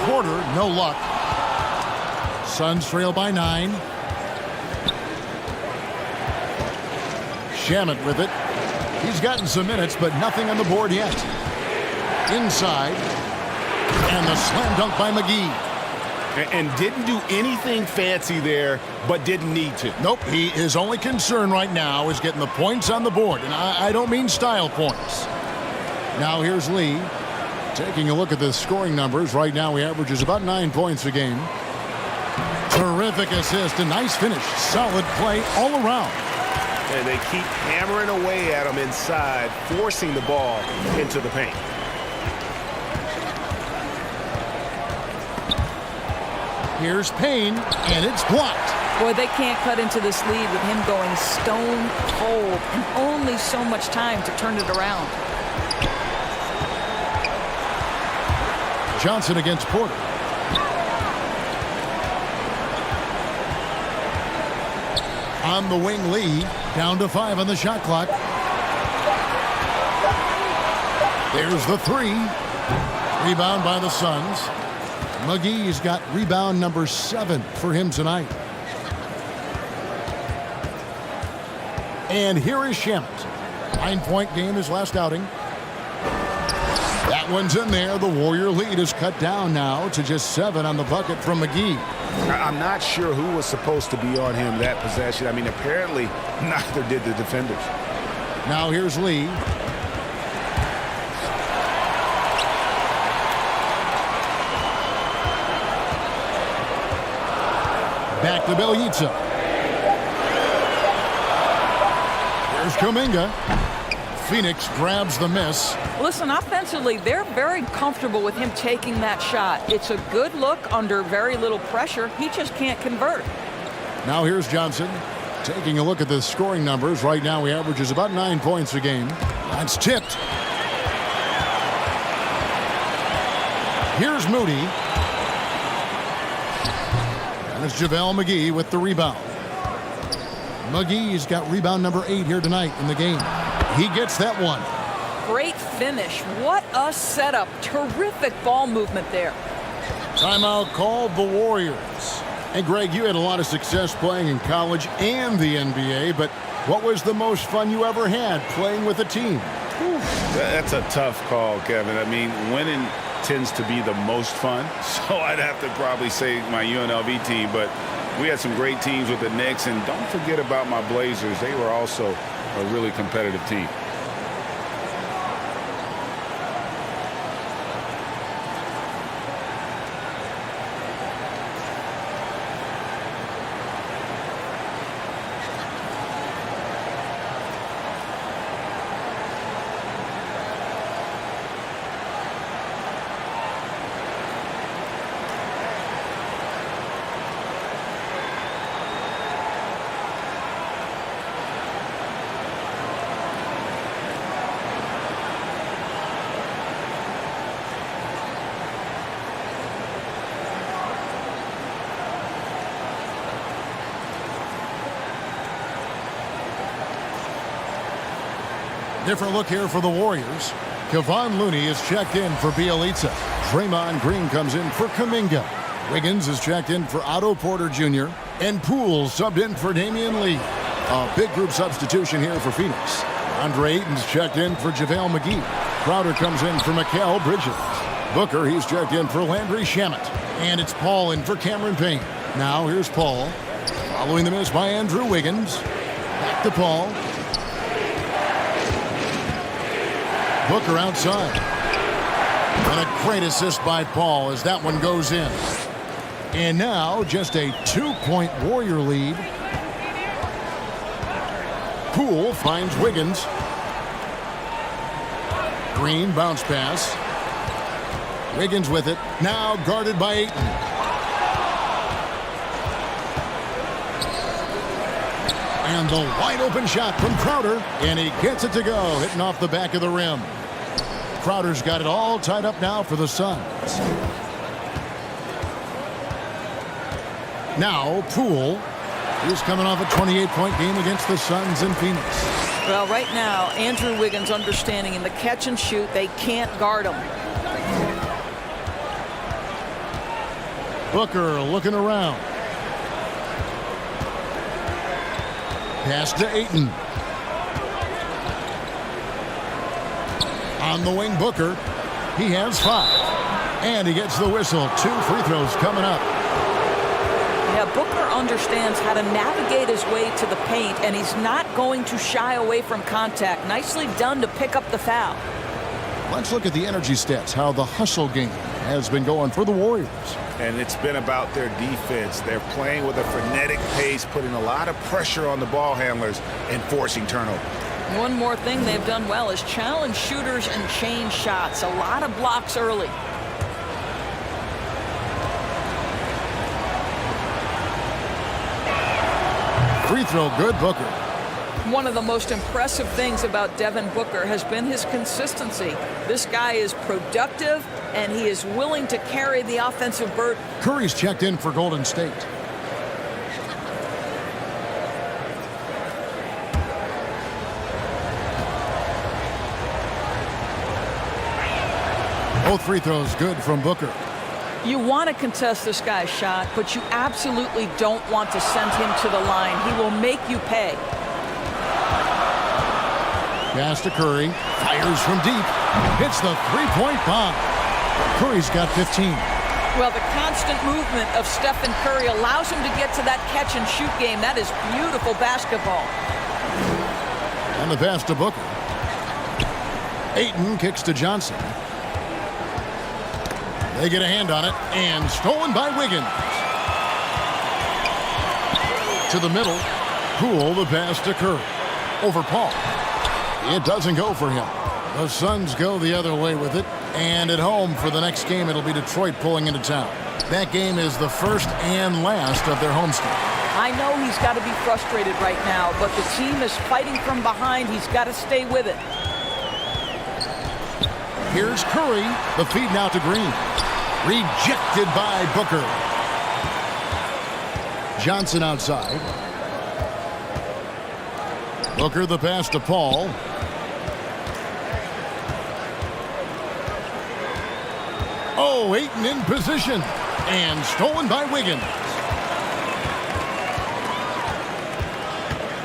Porter, no luck. Suns trail by 9. Shamet with it. He's gotten some minutes, but nothing on the board yet. Inside. And the slam dunk by McGee. And didn't do anything fancy there, but didn't need to. Nope, his only concern right now is getting the points on the board. And I don't mean style points. Now here's Lee. Taking a look at the scoring numbers, right now he averages about 9 points a game. Terrific assist, a nice finish, solid play all around. And they keep hammering away at him inside, forcing the ball into the paint. Here's Payne, and it's blocked. Boy, they can't cut into this lead with him going stone cold and only so much time to turn it around. Johnson against Porter. On the wing, Lee, down to 5 on the shot clock. There's the 3. Rebound by the Suns. McGee's got rebound number 7 for him tonight. And here is Shamet. 9-point game his last outing. That one's in there. The Warrior lead is cut down now to just 7 on the bucket from McGee. I'm not sure who was supposed to be on him that possession. I mean, apparently neither did the defenders. Now here's Lee. Back to Bielitsa. Here's Kuminga. Phoenix grabs the miss. Listen, offensively, they're very comfortable with him taking that shot. It's a good look under very little pressure. He just can't convert. Now here's Johnson. Taking a look at the scoring numbers. Right now he averages about 9 points a game. That's tipped. Here's Moody. And it's JaVale McGee with the rebound. McGee's got rebound number 8 here tonight in the game. He gets that one. Great finish. What a setup. Terrific ball movement there. Timeout called the Warriors. And Greg, you had a lot of success playing in college and the NBA, but what was the most fun you ever had playing with a team? That's a tough call, Kevin. I mean, winning tends to be the most fun, so I'd have to probably say my UNLV team, but we had some great teams with the Knicks, and don't forget about my Blazers. They were also a really competitive team. Different look here for the Warriors. Kevon Looney is checked in for Bielitsa. Draymond Green comes in for Kuminga. Wiggins is checked in for Otto Porter Jr. And Poole subbed in for Damian Lee. A big group substitution here for Phoenix. Andre Ayton's checked in for JaVale McGee. Crowder comes in for Mikal Bridges. Booker, he's checked in for Landry Shamet. And it's Paul in for Cameron Payne. Now here's Paul. Following the miss by Andrew Wiggins. Back to Paul. Booker outside. And a great assist by Paul as that one goes in. And now just a 2-point Warrior lead. Poole finds Wiggins. Green bounce pass. Wiggins with it. Now guarded by Ayton. And the wide open shot from Crowder. And he gets it to go, hitting off the back of the rim. Crowder's got it all tied up now for the Suns. Now Poole. He's coming off a 28-point game against the Suns in Phoenix. Well, right now, Andrew Wiggins understanding in the catch and shoot, they can't guard him. Booker looking around. Pass to Ayton. On the wing, Booker. He has 5. And he gets the whistle. 2 free throws coming up. Yeah, Booker understands how to navigate his way to the paint, and he's not going to shy away from contact. Nicely done to pick up the foul. Let's look at the energy stats, how the hustle game has been going for the Warriors. And it's been about their defense. They're playing with a frenetic pace, putting a lot of pressure on the ball handlers and forcing turnovers. One more thing they've done well is challenge shooters and change shots. A lot of blocks early. Free throw good, Booker. One of the most impressive things about Devin Booker has been his consistency. This guy is productive, and he is willing to carry the offensive burden. Curry's checked in for Golden State. Both free throws good from Booker. You want to contest this guy's shot, but you absolutely don't want to send him to the line. He will make you pay. Pass to Curry. Fires from deep. Hits the three-point bomb. Curry's got 15. Well, the constant movement of Stephen Curry allows him to get to that catch-and-shoot game. That is beautiful basketball. And the pass to Booker. Ayton kicks to Johnson. They get a hand on it, and stolen by Wiggins. To the middle. Poole, the pass to Curry. Over Paul. It doesn't go for him. The Suns go the other way with it. And at home for the next game, it'll be Detroit pulling into town. That game is the first and last of their homestand. I know he's got to be frustrated right now, but the team is fighting from behind. He's got to stay with it. Here's Curry. The feed now to Green. Rejected by Booker. Johnson outside. Booker the pass to Paul. Oh, Ayton in position. And stolen by Wiggins.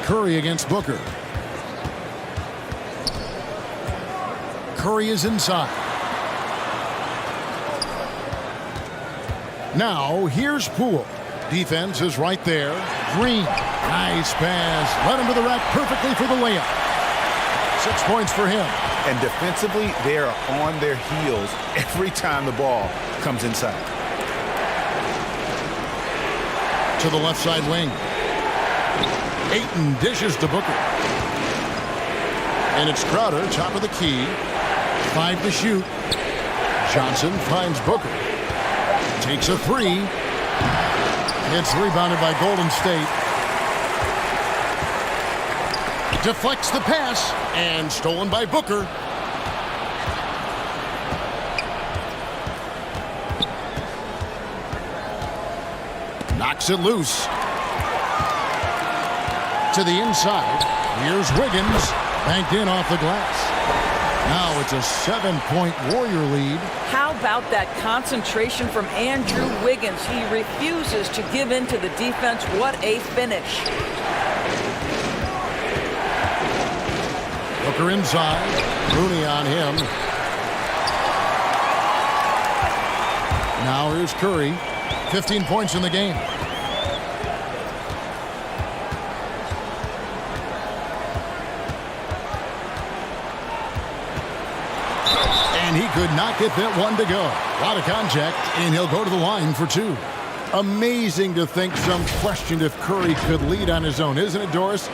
Curry against Booker. Curry is inside. Now, here's Poole. Defense is right there. Green. Nice pass. Led him to the rack perfectly for the layup. 6 points for him. And defensively, they are on their heels every time the ball comes inside. To the left side wing. Ayton dishes to Booker. And it's Crowder, top of the key. 5 to shoot. Johnson finds Booker. Takes a three. It's rebounded by Golden State. Deflects the pass. And stolen by Booker. Knocks it loose. To the inside. Here's Wiggins. Banked in off the glass. Now it's a 7-point Warrior lead. How about that concentration from Andrew Wiggins? He refuses to give in to the defense. What a finish. Booker inside. Rooney on him. Now here's Curry. 15 points in the game. And he could not get that one to go. A lot of contact, and he'll go to the line for 2. Amazing to think some questioned if Curry could lead on his own, isn't it, Doris?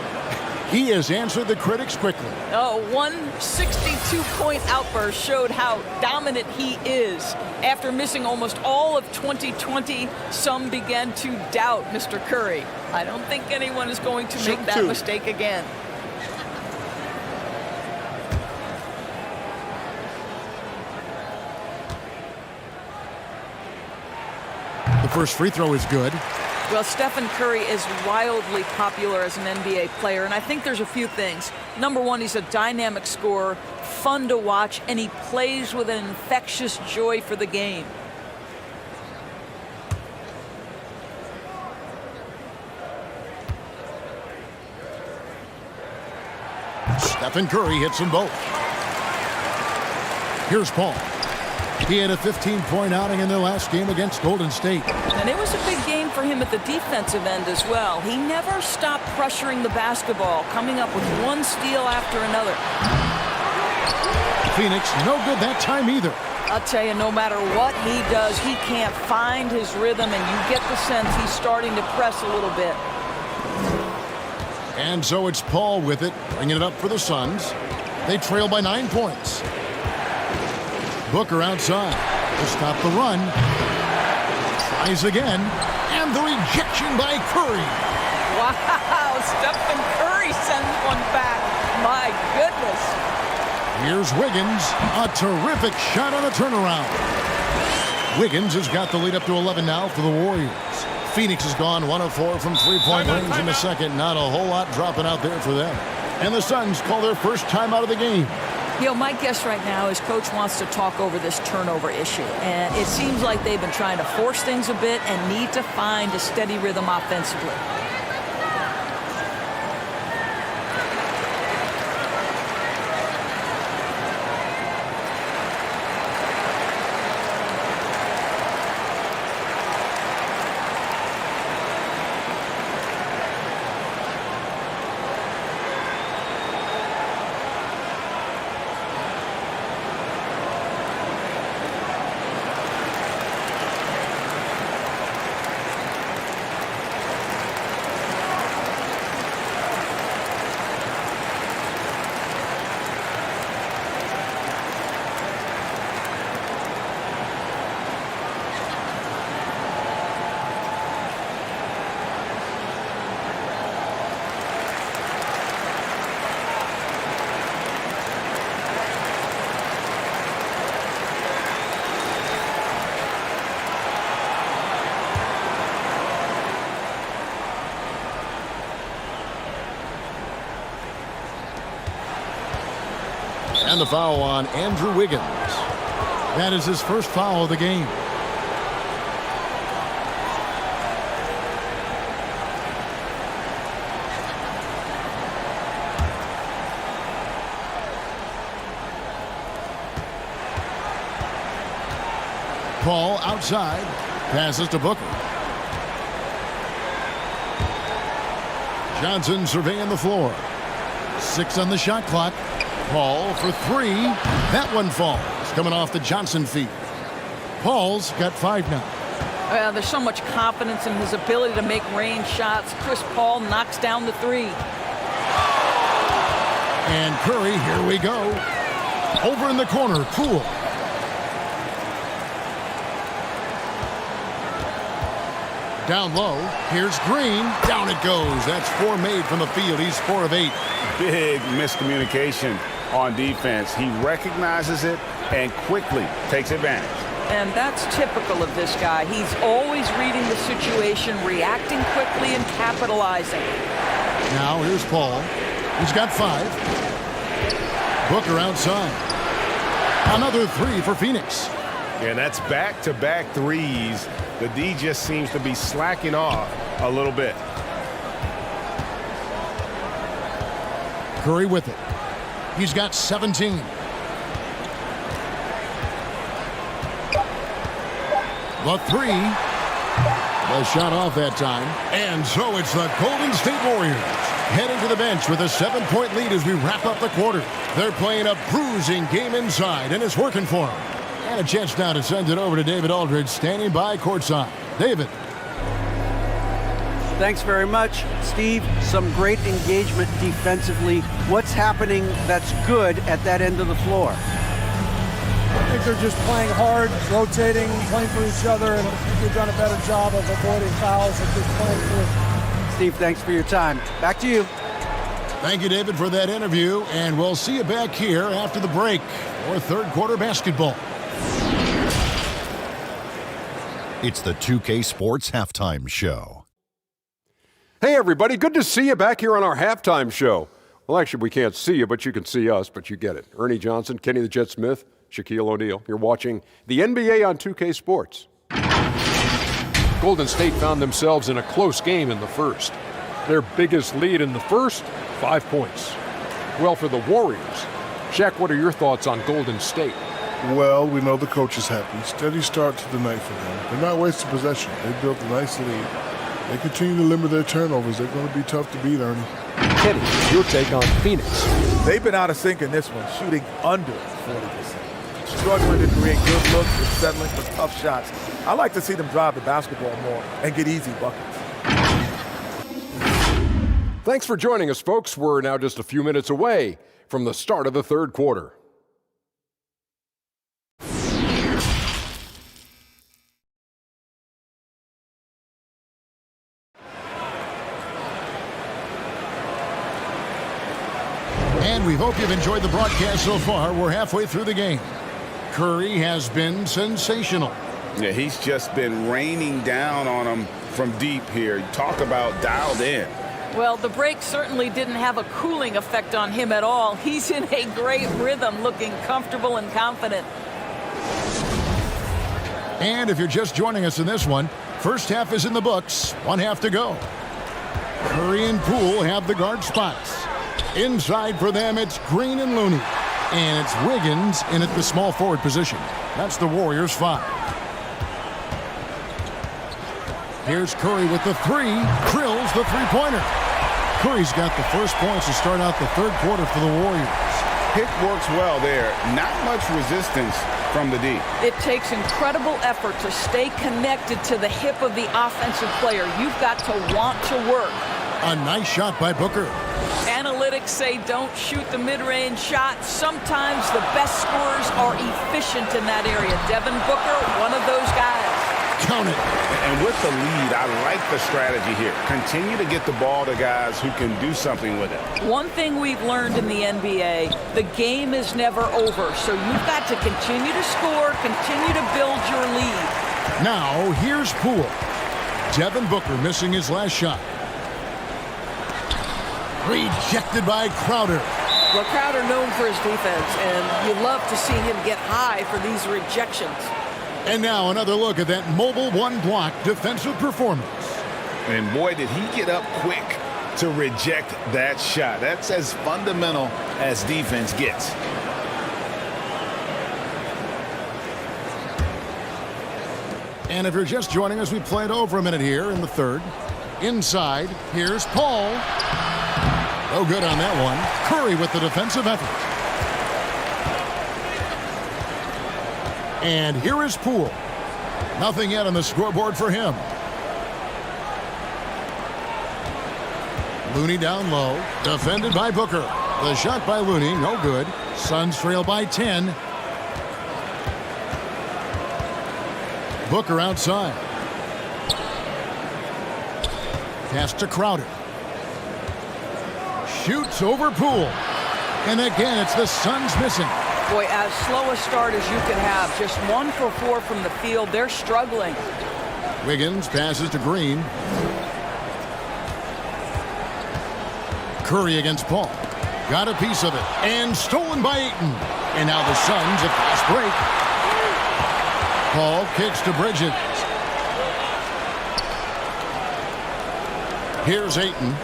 He has answered the critics quickly. Oh, one 62-point outburst showed how dominant he is. After missing almost all of 2020, some began to doubt Mr. Curry. I don't think anyone is going to make that mistake again. The first free throw is good. Well, Stephen Curry is wildly popular as an NBA player, and I think there's a few things. Number one, he's a dynamic scorer, fun to watch, and he plays with an infectious joy for the game. Stephen Curry hits them both. Here's Paul. He had a 15-point outing in their last game against Golden State. And it was a big game for him at the defensive end as well. He never stopped pressuring the basketball, coming up with one steal after another. Phoenix, no good that time either. I'll tell you, no matter what he does, he can't find his rhythm, and you get the sense he's starting to press a little bit. And so it's Paul with it, bringing it up for the Suns. They trail by 9 points. Booker outside to stop the run. Tries again, and the rejection by Curry. Wow, Stephen Curry sends one back. My goodness. Here's Wiggins, a terrific shot on the turnaround. Wiggins has got the lead up to 11 now for the Warriors. Phoenix has gone 1 of 4 from three-point range in the second. Not a whole lot dropping out there for them. And the Suns call their first time out of the game. You know, my guess right now is Coach wants to talk over this turnover issue. And it seems like they've been trying to force things a bit and need to find a steady rhythm offensively. And the foul on Andrew Wiggins. That is his first foul of the game. Paul outside, passes to Booker. Johnson surveying the floor. 6 on the shot clock. Paul for 3. That one falls, coming off the Johnson feet. Paul's got 5 now. Well, there's so much confidence in his ability to make range shots. Chris Paul knocks down the 3. And Curry, here we go. Over in the corner, Poole. Down low, here's Green. Down it goes. That's 4 made from the field. He's 4 of 8. Big miscommunication on defense. He recognizes it and quickly takes advantage. And that's typical of this guy. He's always reading the situation, reacting quickly, and capitalizing. Now here's Paul. He's got 5. Booker outside. Another 3 for Phoenix. And that's back-to-back threes. The D just seems to be slacking off a little bit. Curry with it. He's got 17. The 3. The shot off that time. And so it's the Golden State Warriors heading to the bench with a 7-point lead as we wrap up the quarter. They're playing a bruising game inside, and it's working for them. And a chance now to send it over to David Aldridge, standing by courtside. David. Thanks very much, Steve. Some great engagement defensively. What's happening that's good at that end of the floor? I think they're just playing hard, rotating, playing for each other, and I think they've done a better job of avoiding fouls that they're playing through. Steve, thanks for your time. Back to you. Thank you, David, for that interview, and we'll see you back here after the break for third quarter basketball. It's the 2K Sports Halftime Show. Hey, everybody. Good to see you back here on our halftime show. Well, actually, we can't see you, but you can see us, but you get it. Ernie Johnson, Kenny the Jet Smith, Shaquille O'Neal. You're watching the NBA on 2K Sports. Golden State found themselves in a close game in the first. Their biggest lead in the first, 5 points. Well, for the Warriors, Shaq, what are your thoughts on Golden State? Well, we know the coach is happy. Steady start to the night for them. They're not wasting possession. They built a nice lead. They continue to limit their turnovers. They're going to be tough to beat, Ernie. Kenny, your take on Phoenix. They've been out of sync in this one, shooting under 40%. Struggling to create good looks and settling for tough shots. I like to see them drive the basketball more and get easy buckets. Thanks for joining us, folks. We're now just a few minutes away from the start of the third quarter. And we hope you've enjoyed the broadcast so far. We're halfway through the game. Curry has been sensational. Yeah, he's just been raining down on them from deep here. Talk about dialed in. Well, the break certainly didn't have a cooling effect on him at all. He's in a great rhythm, looking comfortable and confident. And if you're just joining us in this one, first half is in the books. 1 half to go. Curry and Poole have the guard spots. Inside for them, it's Green and Looney. And it's Wiggins in at the small forward position. That's the Warriors' 5. Here's Curry with the 3. Drills the three-pointer. Curry's got the first points to start out the third quarter for the Warriors. Pick works well there. Not much resistance from the D. It takes incredible effort to stay connected to the hip of the offensive player. You've got to want to work. A nice shot by Booker. Analytics say don't shoot the mid-range shot. Sometimes the best scorers are efficient in that area. Devin Booker, one of those guys. Count it. And with the lead, I like the strategy here. Continue to get the ball to guys who can do something with it. One thing we've learned in the NBA, the game is never over. So you've got to continue to score, continue to build your lead. Now, here's Poole. Devin Booker missing his last shot. Rejected by Crowder. Well, Crowder known for his defense, and you love to see him get high for these rejections. And now another look at that mobile one-block defensive performance. And boy, did he get up quick to reject that shot. That's as fundamental as defense gets. And if you're just joining us, we played over a minute here in the third. Inside, here's Paul. No good on that one. Curry with the defensive effort. And here is Poole. Nothing yet on the scoreboard for him. Looney down low. Defended by Booker. The shot by Looney, no good. Suns trail by 10. Booker outside. Pass to Crowder. Shoots over Poole. And again, it's the Suns missing. Boy, as slow a start as you can have. Just 1 for 4 from the field. They're struggling. Wiggins passes to Green. Curry against Paul. Got a piece of it. And stolen by Ayton. And now the Suns a fast break. Paul kicks to Bridges. Here's Ayton.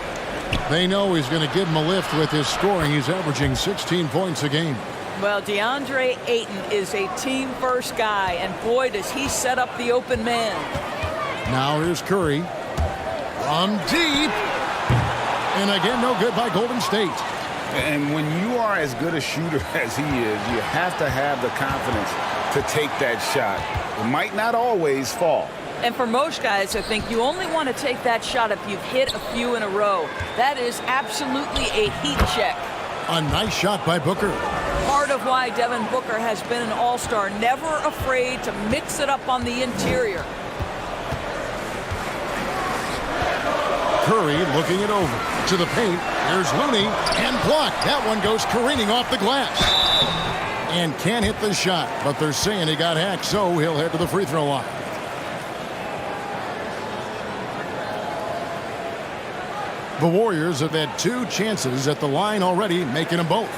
They know he's going to give him a lift with his scoring. He's averaging 16 points a game. Well, DeAndre Ayton is a team-first guy, and boy, does he set up the open man. Now here's Curry. From deep. And again, no good by Golden State. And when you are as good a shooter as he is, you have to have the confidence to take that shot. It might not always fall. And for most guys, I think you only want to take that shot if you've hit a few in a row. That is absolutely a heat check. A nice shot by Booker. Part of why Devin Booker has been an all-star, never afraid to mix it up on the interior. Curry looking it over to the paint. There's Looney and blocked. That one goes careening off the glass. And can't hit the shot, but they're saying he got hacked, so he'll head to the free throw line. The Warriors have had 2 chances at the line already, making them both.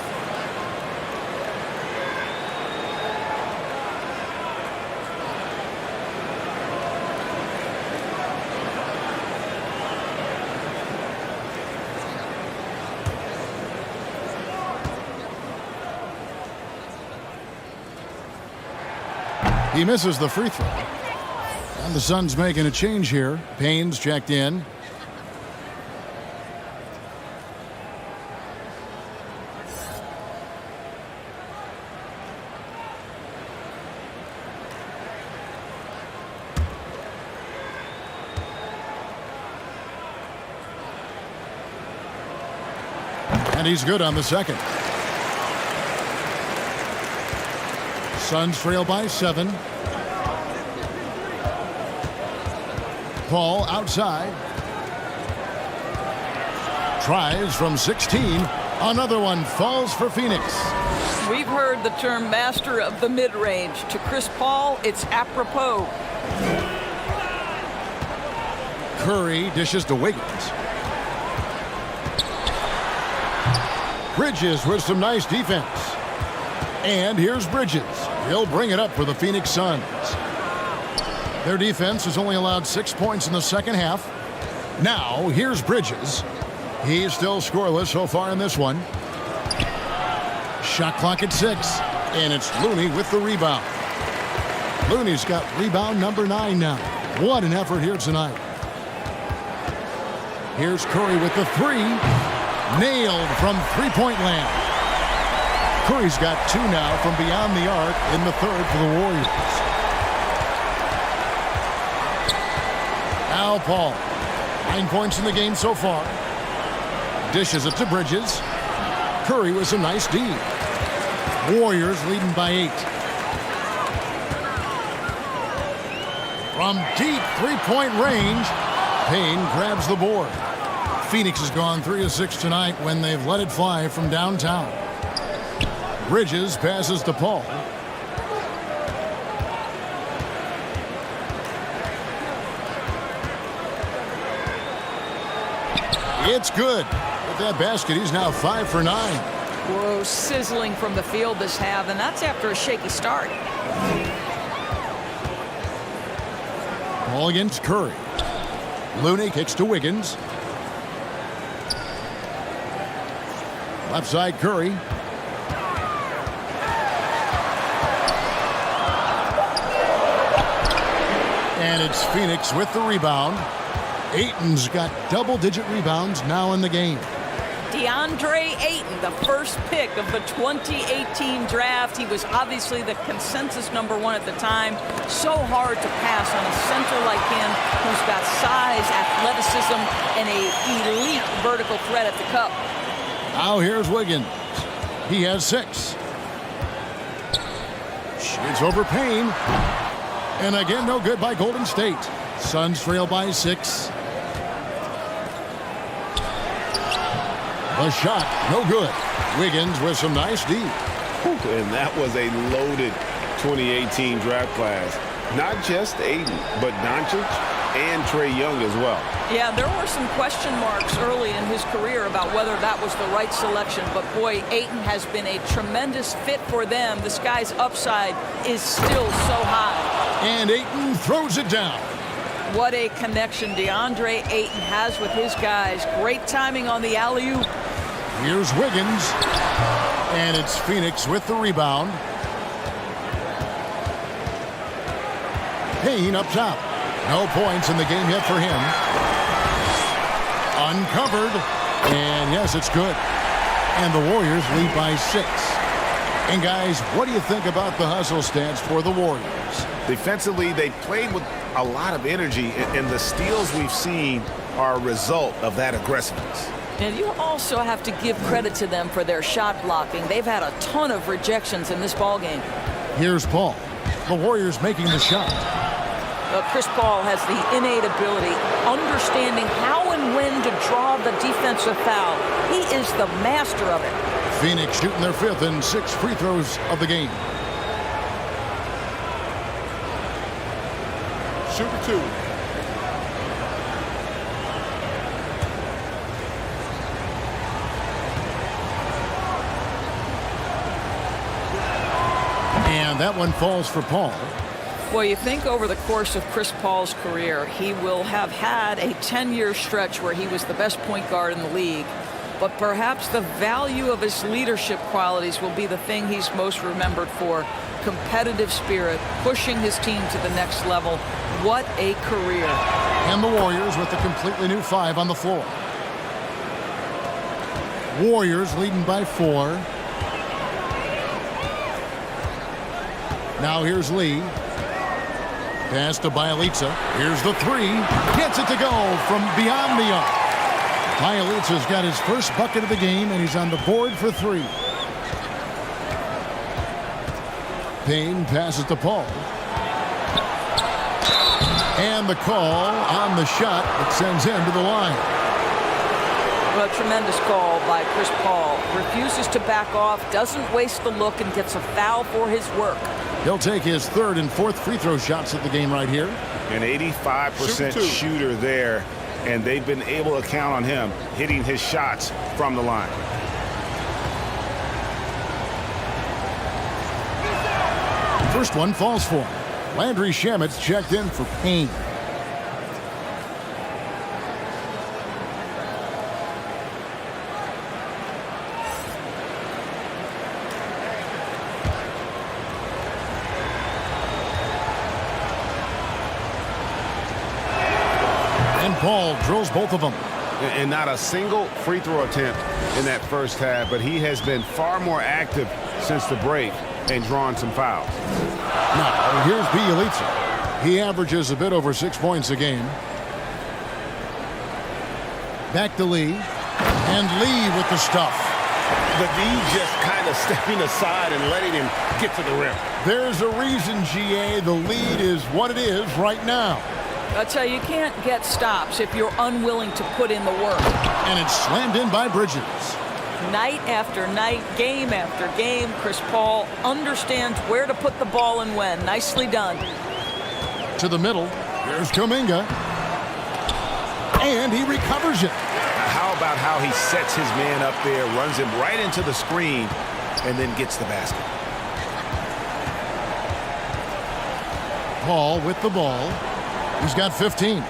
He misses the free throw. And the Suns making a change here. Payne's checked in. And he's good on the second. Suns trail by 7. Paul outside. Tries from 16. Another one falls for Phoenix. We've heard the term master of the mid-range. To Chris Paul, it's apropos. Curry dishes to Wiggins. Bridges with some nice defense. And here's Bridges. He'll bring it up for the Phoenix Suns. Their defense has only allowed 6 points in the second half. Now, here's Bridges. He's still scoreless so far in this one. Shot clock at 6. And it's Looney with the rebound. Looney's got rebound number 9 now. What an effort here tonight. Here's Curry with the 3. Nailed from three-point land. Curry's got 2 now from beyond the arc in the third for the Warriors. Now Paul. 9 points in the game so far. Dishes it to Bridges. Curry with some nice D. Warriors leading by 8. From deep three-point range, Payne grabs the board. Phoenix has gone 3 of 6 tonight when they've let it fly from downtown. Bridges passes to Paul. It's good. With that basket, he's now 5 for 9. Whoa, sizzling from the field this half, and that's after a shaky start. Ball against Curry. Looney kicks to Wiggins. Left side Curry. And it's Phoenix with the rebound. Ayton's got double-digit rebounds now in the game. DeAndre Ayton, the first pick of the 2018 draft. He was obviously the consensus #1 at the time. So hard to pass on a center like him who's got size, athleticism, and an elite vertical threat at the cup. Now here's Wiggins. He has 6. Shoots over Payne. And again, no good by Golden State. Suns trail by 6. A shot, no good. Wiggins with some nice D. And that was a loaded 2018 draft class. Not just Ayton, but Doncic and Trae Young as well. Yeah, there were some question marks early in his career about whether that was the right selection. But boy, Ayton has been a tremendous fit for them. This guy's upside is still so high. And Ayton throws it down. What a connection DeAndre Ayton has with his guys. Great timing on the alley-oop. Here's Wiggins. And it's Phoenix with the rebound. Payne up top. No points in the game yet for him. Uncovered. And yes, it's good. And the Warriors lead by 6. And guys, what do you think about the hustle stats for the Warriors? Defensively, they played with a lot of energy, and the steals we've seen are a result of that aggressiveness. And you also have to give credit to them for their shot blocking. They've had a ton of rejections in this ballgame. Here's Paul. The Warriors making the shot. Well, Chris Paul has the innate ability, understanding how and when to draw the defensive foul. He is the master of it. Phoenix shooting their 5th and 6th free throws of the game. Shooting 2. And that one falls for Paul. Well, you think over the course of Chris Paul's career, he will have had a 10-year stretch where he was the best point guard in the league. But perhaps the value of his leadership qualities will be the thing he's most remembered for. Competitive spirit, pushing his team to the next level. What a career. And the Warriors with a completely new 5 on the floor. Warriors leading by 4. Now here's Lee. Pass to Bielitsa. Here's the 3. Gets it to go from beyond the arc. Bielitsa's got his first bucket of the game, and he's on the board for 3. Payne passes to Paul. And the call on the shot that sends him to the line. Well, a tremendous call by Chris Paul. Refuses to back off, doesn't waste the look, and gets a foul for his work. He'll take his 3rd and 4th free throw shots at the game right here. An 85% shooter there, and they've been able to count on him hitting his shots from the line. First one falls for him. Landry Shamet's checked in for Payne. And Paul drills both of them. And not a single free throw attempt in that first half, but he has been far more active since the break and drawn some fouls. Now, here's Bielitsa. He averages a bit over 6 points a game. Back to Lee. And Lee with the stuff. The D just kind of stepping aside and letting him get to the rim. There's a reason, GA, the lead is what it is right now. I tell you, you can't get stops if you're unwilling to put in the work. And it's slammed in by Bridges. Night after night, game after game, Chris Paul understands where to put the ball and when. Nicely done. To the middle. Here's Kuminga. And he recovers it. How about how how he sets his man up there, runs him right into the screen, and then gets the basket. Paul with the ball. He's got 15.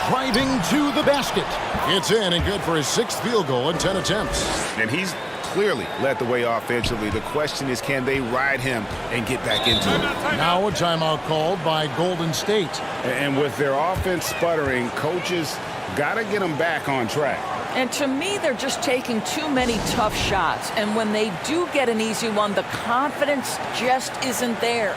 Driving to the basket. It's in and good for his 6th field goal in 10 attempts. And he's clearly led the way offensively. The question is, can they ride him and get back into it? Now a timeout called by Golden State. And with their offense sputtering, coaches got to get them back on track. And to me, they're just taking too many tough shots. And when they do get an easy one, the confidence just isn't there.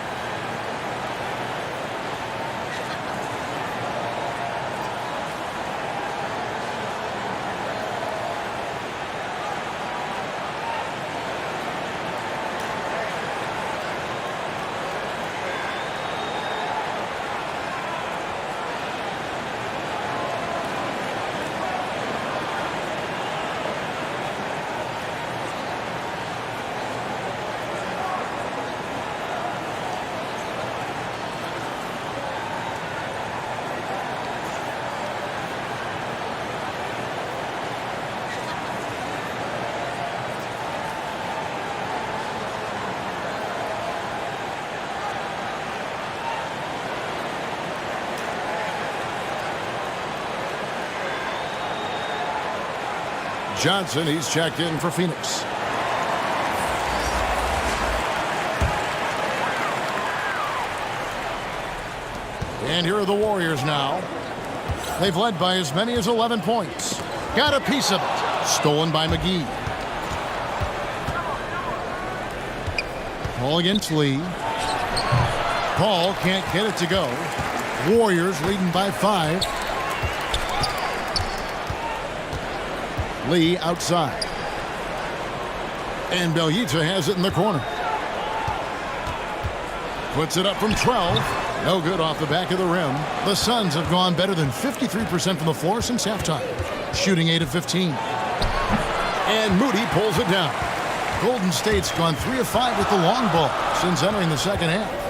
Johnson, he's checked in for Phoenix. And here are the Warriors now. They've led by as many as 11 points. Got a piece of it. Stolen by McGee. Paul against Lee. Paul can't get it to go. Warriors leading by 5. Lee outside. And Bjelica has it in the corner. Puts it up from 12. No good off the back of the rim. The Suns have gone better than 53% from the floor since halftime. Shooting 8 of 15. And Moody pulls it down. Golden State's gone 3 of 5 with the long ball since entering the second half.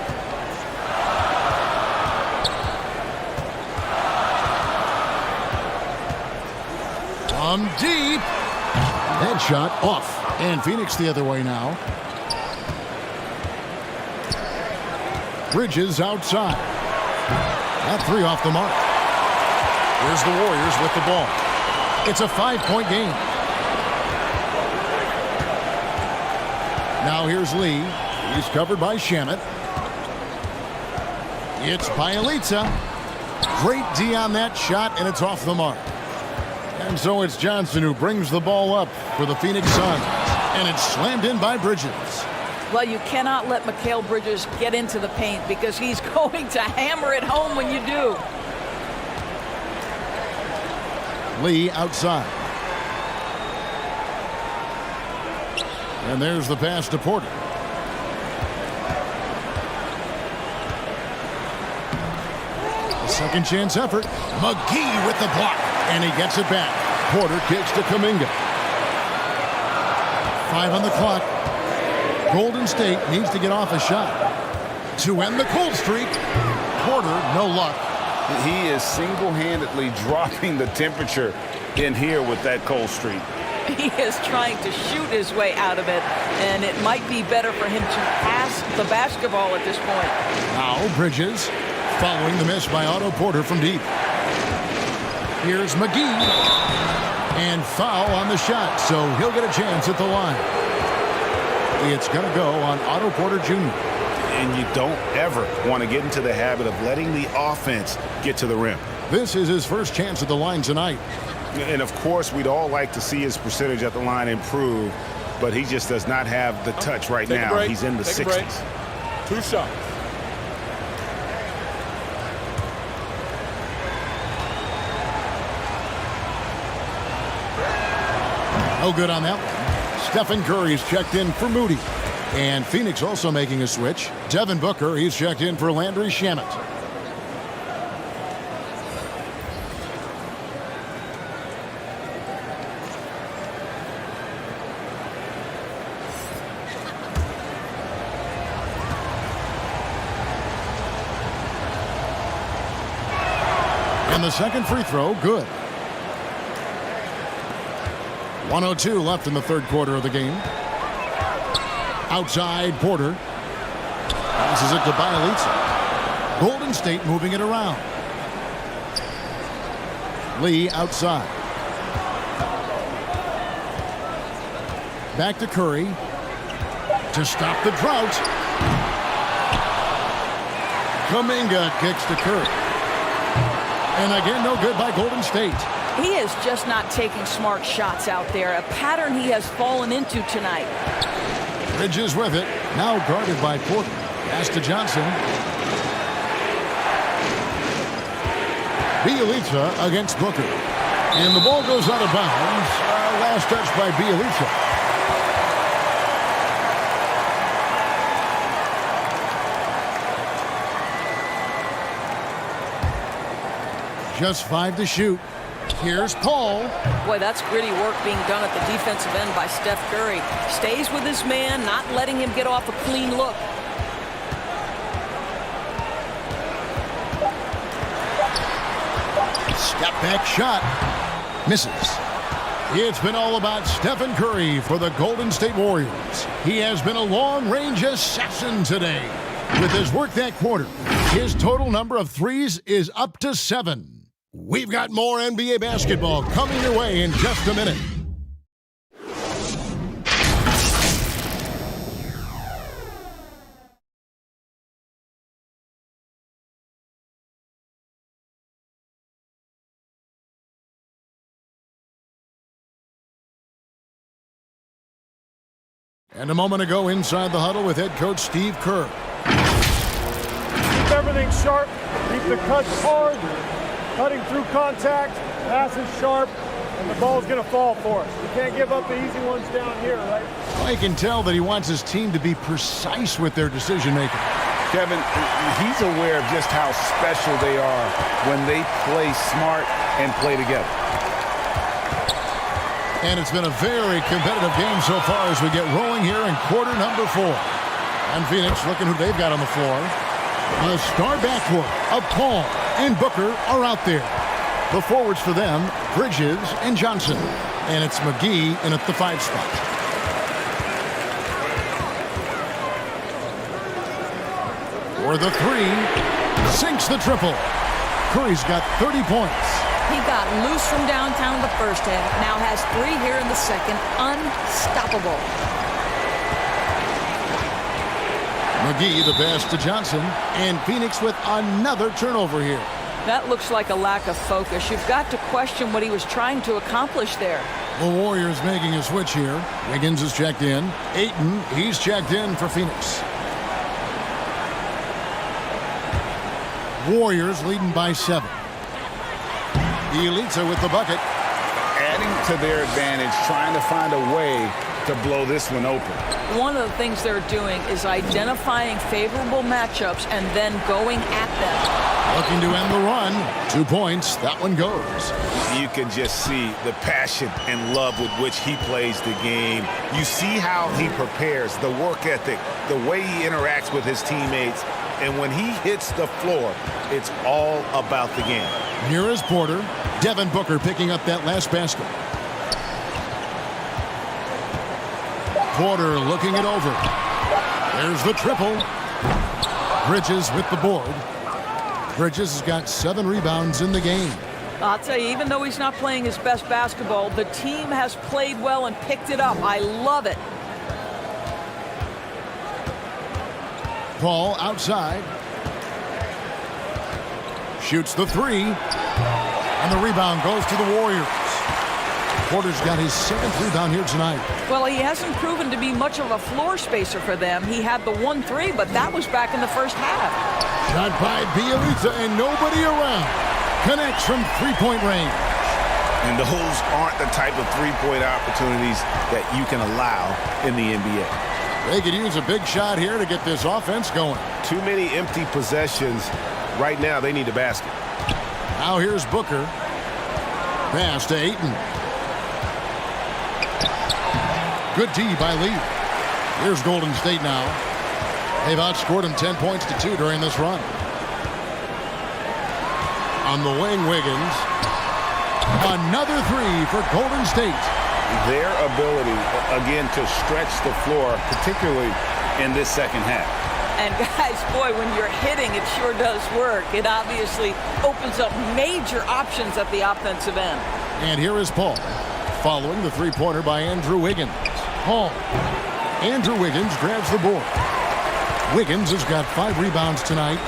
From deep. That shot off. And Phoenix the other way now. Bridges outside. That 3 off the mark. Here's the Warriors with the ball. It's a 5-point game. Now here's Lee. He's covered by Shamet. It's Bjelica. Great D on that shot, and it's off the mark. And so it's Johnson who brings the ball up for the Phoenix Suns. And it's slammed in by Bridges. Well, you cannot let Mikal Bridges get into the paint because he's going to hammer it home when you do. Lee outside. And there's the pass to Porter. A second chance effort. McGee with the block. And he gets it back. Porter kicks to Kuminga. 5 on the clock. Golden State needs to get off a shot to end the cold streak. Porter, no luck. He is single-handedly dropping the temperature in here with that cold streak. He is trying to shoot his way out of it, and it might be better for him to pass the basketball at this point. Now Bridges following the miss by Otto Porter from deep. Here's McGee. And foul on the shot, so he'll get a chance at the line. It's going to go on Otto Porter Jr. And you don't ever want to get into the habit of letting the offense get to the rim. This is his first chance at the line tonight. And, of course, we'd all like to see his percentage at the line improve, but he just does not have the touch right now. He's in the 60s. 2 shots. No good on that one. Stephen Curry's checked in for Moody. And Phoenix also making a switch. Devin Booker, he's checked in for Landry Shamet. And the second free throw, good. 1:02 left in the third quarter of the game. Outside, Porter. Passes it to Bielitsa. Golden State moving it around. Lee outside. Back to Curry. To stop the drought. Kuminga kicks to Curry. And again, no good by Golden State. He is just not taking smart shots out there, a pattern he has fallen into tonight. Bridges with it, now guarded by Porter. Pass to Johnson. Bielitsa against Booker. And the ball goes out of bounds. Last touch by Bielitsa. Just 5 to shoot. Here's Paul. Boy, that's gritty work being done at the defensive end by Steph Curry. Stays with his man, not letting him get off a clean look. Step back shot. Misses. It's been all about Stephen Curry for the Golden State Warriors. He has been a long-range assassin today. With his work that quarter, his total number of threes is up to 7. We've got more NBA basketball coming your way in just a minute. And a moment ago inside the huddle with head coach Steve Kerr. Keep everything sharp, keep the cuts hard, cutting through contact, passes sharp, and the ball's going to fall for us. We can't give up the easy ones down here, right? I can tell that he wants his team to be precise with their decision-making. Kevin, he's aware of just how special they are when they play smart and play together. And it's been a very competitive game so far as we get rolling here in quarter number 4. And Phoenix looking who they've got on the floor. A star backcourt of Paul and Booker are out there. The forwards for them, Bridges and Johnson. And it's McGee in at the 5 spot. For the 3, sinks the triple. Curry's got 30 points. He got loose from downtown in the first half, now has 3 here in the second. Unstoppable. McGee the pass to Johnson, and Phoenix with another turnover here. That looks like a lack of focus. You've got to question what he was trying to accomplish there. The Warriors making a switch here. Wiggins is checked in. Ayton, he's checked in for Phoenix. Warriors leading by 7. Bielitsa with the bucket. Adding to their advantage, trying to find a way to blow this one open. One of the things they're doing is identifying favorable matchups and then going at them. Looking to end the run. 2 points. That one goes. You can just see the passion and love with which he plays the game. You see how he prepares, the work ethic, the way he interacts with his teammates. And when he hits the floor, it's all about the game. Here is Porter. Devin Booker picking up that last basket. Porter looking it over. There's the triple. Bridges with the board. Bridges has got 7 rebounds in the game. I'll tell you, even though he's not playing his best basketball, the team has played well and picked it up. I love it. Paul outside. Shoots the 3. And the rebound goes to the Warriors. Porter's got his 7th rebound here tonight. Well, he hasn't proven to be much of a floor spacer for them. He had the 1-3, but that was back in the first half. Shot by Bielitsa and nobody around. Connects from 3-point range. And those aren't the type of 3-point opportunities that you can allow in the NBA. They could use a big shot here to get this offense going. Too many empty possessions. Right now, they need a basket. Now here's Booker. Pass to Ayton. Good D by Lee. Here's Golden State now. They've outscored them 10 points to 2 during this run. On the wing, Wiggins. Another 3 for Golden State. their ability, again, to stretch the floor, particularly in this second half. And guys, boy, when you're hitting, it sure does work. It obviously opens up major options at the offensive end. And here is Paul, following the three-pointer by Andrew Wiggins. Paul. Andrew Wiggins grabs the board. Wiggins has got 5 rebounds tonight.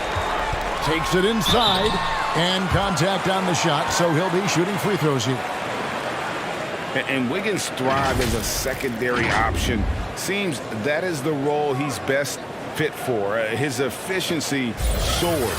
Takes it inside, and contact on the shot, so he'll be shooting free throws here. And Wiggins thrives as a secondary option. Seems that is the role he's best fit for. His efficiency soared.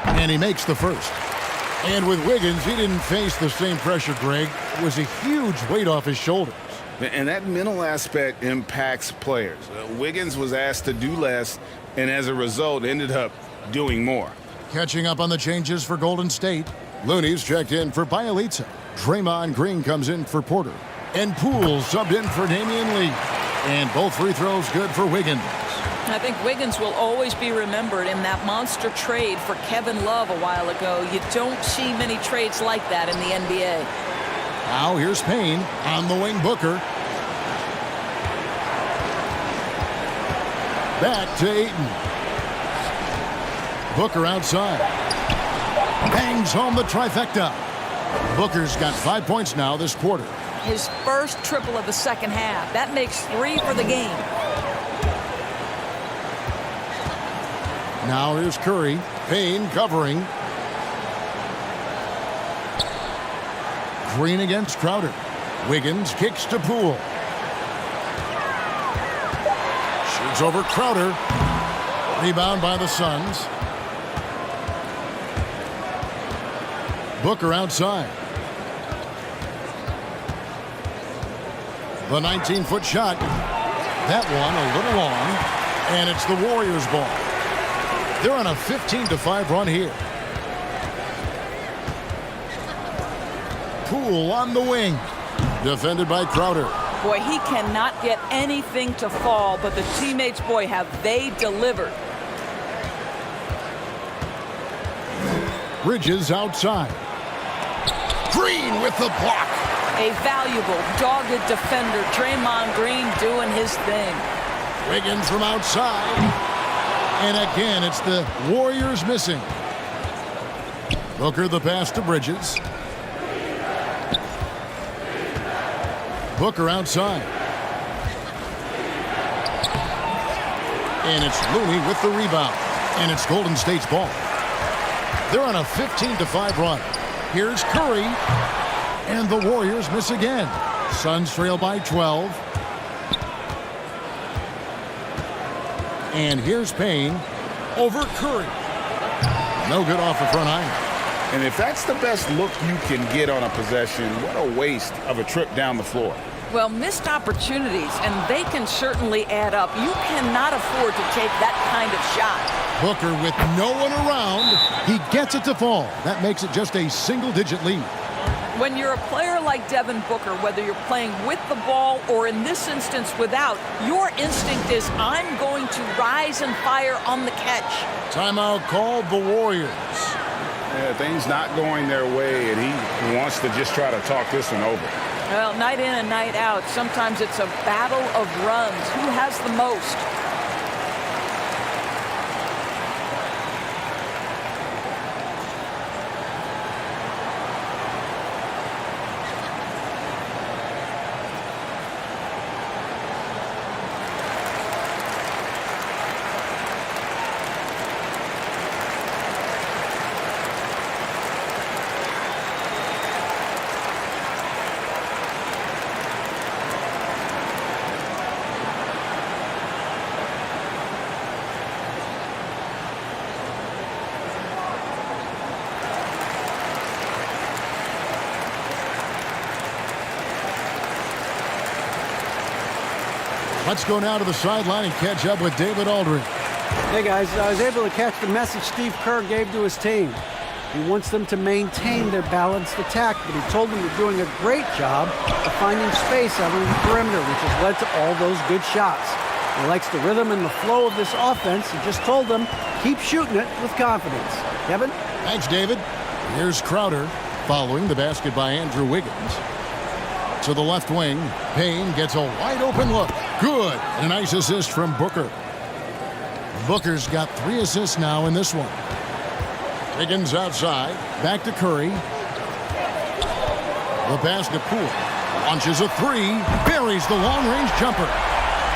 And he makes the first. And with Wiggins, he didn't face the same pressure, Greg. It was a huge weight off his shoulders. And that mental aspect impacts players. Wiggins was asked to do less, and as a result, ended up doing more. Catching up on the changes for Golden State. Looney's checked in for Bielitsa. Draymond Green comes in for Porter. And Poole subbed in for Damian Lee. And both free throws good for Wiggins. I think Wiggins will always be remembered in that monster trade for Kevin Love a while ago. You don't see many trades like that in the NBA. Now here's Payne on the wing. Booker. Back to Ayton. Booker outside. Bangs home the trifecta. Booker's got 5 points now this quarter. His first triple of the second half. That makes 3 for the game. Now here's Curry. Payne covering. Green against Crowder. Wiggins kicks to Poole. Shoots over Crowder. Rebound by the Suns. Booker outside. The 19-foot shot. That one a little long. And it's the Warriors' ball. They're on a 15-5 run here. Poole on the wing. Defended by Crowder. Boy, he cannot get anything to fall, but the teammates, boy, have they delivered. Bridges outside. Green with the block. A valuable, dogged defender. Draymond Green doing his thing. Wiggins from outside. And again, it's the Warriors missing. Booker the pass to Bridges. Booker outside. And it's Looney with the rebound. And it's Golden State's ball. They're on a 15-5 run. Here's Curry. And the Warriors miss again. Suns trail by 12. And here's Payne over Curry. No good off the front iron. And if that's the best look you can get on a possession, what a waste of a trip down the floor. Well, missed opportunities, and they can certainly add up. You cannot afford to take that kind of shot. Booker with no one around. He gets it to fall. That makes it just a single-digit lead. When you're a player like Devin Booker, whether you're playing with the ball or in this instance without, your instinct is, I'm going to rise and fire on the catch. Timeout called the Warriors. Yeah, things not going their way, and he wants to just try to talk this one over. Well, night in and night out, sometimes it's a battle of runs. Who has the most? Let's go now to the sideline and catch up with David Aldridge. Hey guys, I was able to catch the message Steve Kerr gave to his team. He wants them to maintain their balanced attack, but he told them they're doing a great job of finding space out on the perimeter, which has led to all those good shots. He likes the rhythm and the flow of this offense. He just told them, keep shooting it with confidence. Kevin? Thanks, David. Here's Crowder following the basket by Andrew Wiggins. To the left wing, Payne gets a wide-open look. Good. And a nice assist from Booker. Booker's got 3 assists now in this one. Wiggins outside. Back to Curry. The pass to Poole. Launches a 3. Buries the long-range jumper.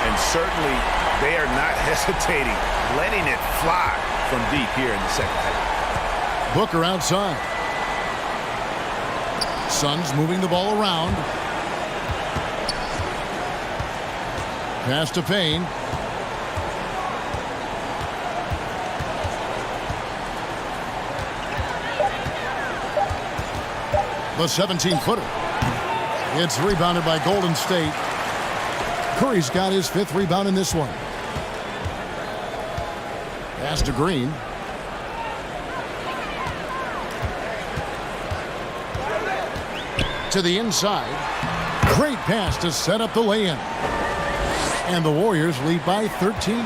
And certainly, they are not hesitating, letting it fly from deep here in the second half. Booker outside. Suns moving the ball around. Pass to Payne. The 17-footer. It's rebounded by Golden State. Curry's got his 5th rebound in this one. Pass to Green. To the inside. Great pass to set up the lay-in. And the Warriors lead by 13.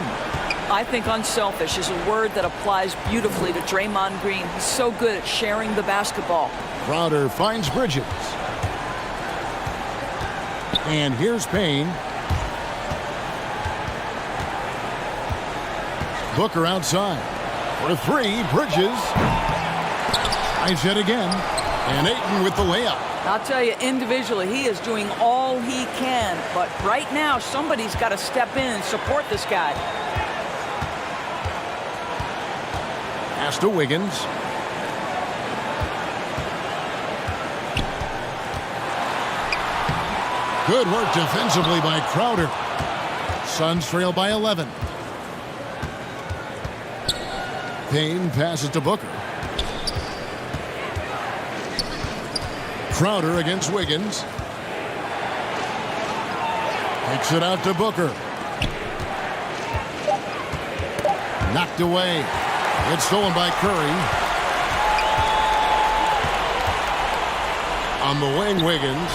I think unselfish is a word that applies beautifully to Draymond Green. He's so good at sharing the basketball. Crowder finds Bridges. And here's Payne. Booker outside. For 3, Bridges. Tries it again. And Ayton with the layup. I'll tell you, individually, he is doing all he can. But right now, somebody's got to step in and support this guy. Pass to Wiggins. Good work defensively by Crowder. Suns trail by 11. Payne passes to Booker. Crowder against Wiggins. Takes it out to Booker. Knocked away. It's stolen by Curry. On the wing, Wiggins.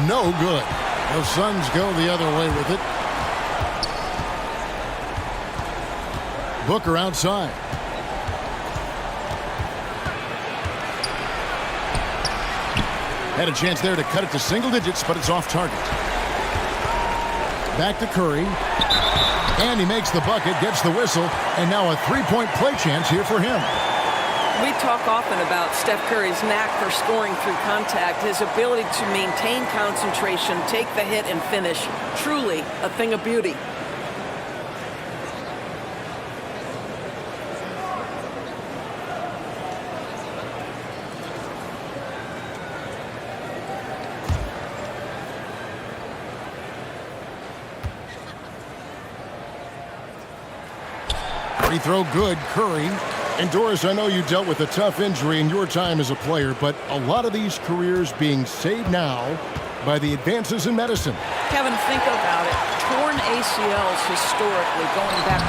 No good. The Suns go the other way with it. Booker outside. Had a chance there to cut it to single digits, but it's off target. Back to Curry. And he makes the bucket, gets the whistle, and now a 3-point play chance here for him. We talk often about Steph Curry's knack for scoring through contact, his ability to maintain concentration, take the hit, and finish. Truly a thing of beauty. Free throw good, Curry. And Doris, I know you dealt with a tough injury in your time as a player, but a lot of these careers being saved now by the advances in medicine. Kevin, think about it. Torn ACLs historically, going back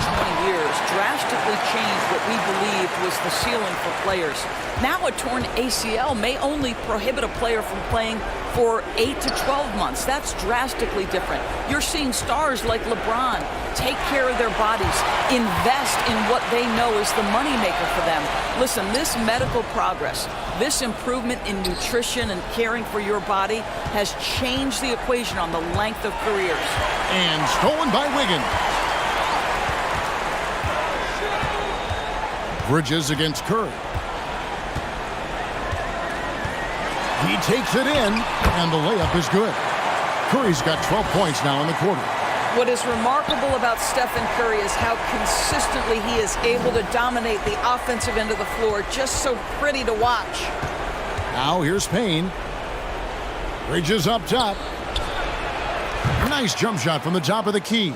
20 years, drastically changed what we believed was the ceiling for players. Now a torn ACL may only prohibit a player from playing for 8 to 12 months. That's drastically different. You're seeing stars like LeBron take care of their bodies, invest in what they know is the moneymaker for them. Listen, this medical progress, this improvement in nutrition and caring for your body has changed the equation on the length of careers. And stolen by Wiggins. Bridges against Curry. He takes it in, and the layup is good. Curry's got 12 points now in the quarter. What is remarkable about Stephen Curry is how consistently he is able to dominate the offensive end of the floor. Just so pretty to watch. Now here's Payne. Bridges up top. Nice jump shot from the top of the key.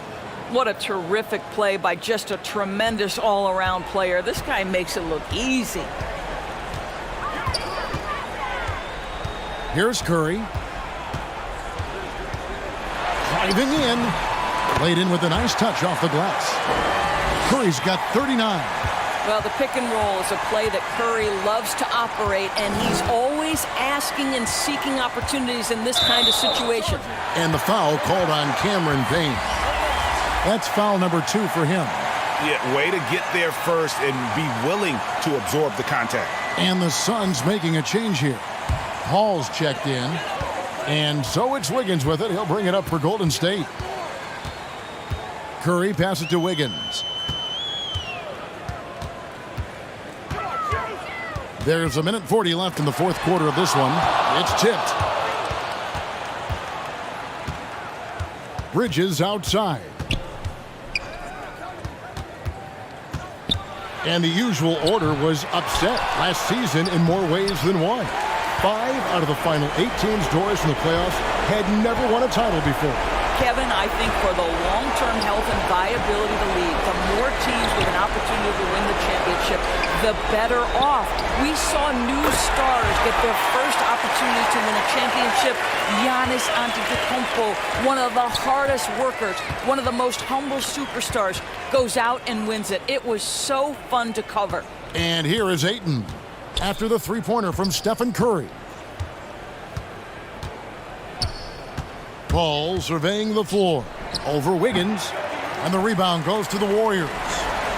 What a terrific play by just a tremendous all-around player. This guy makes it look easy. Here's Curry. Driving in. Laid in with a nice touch off the glass. Curry's got 39. Well, the pick and roll is a play that Curry loves to operate, and he's always asking and seeking opportunities in this kind of situation. And the foul called on Cameron Payne. That's foul number 2 for him. Yeah, way to get there first and be willing to absorb the contact. And the Suns making a change here. Paul's checked in. And so it's Wiggins with it. He'll bring it up for Golden State. Curry passes to Wiggins. There's 1:40 left in the fourth quarter of this one. It's tipped. Bridges outside. And the usual order was upset last season in more ways than one. 5 out of the final 8 teams Doris in the playoffs had never won a title before. Kevin, I think for the long-term health and viability of the league, the more teams with an opportunity to win the championship, the better off. We saw new stars get their first opportunity to win a championship. Giannis Antetokounmpo, one of the hardest workers, one of the most humble superstars, goes out and wins it. It was so fun to cover. And here is Ayton after the three-pointer from Stephen Curry. Paul surveying the floor over Wiggins, and the rebound goes to the Warriors.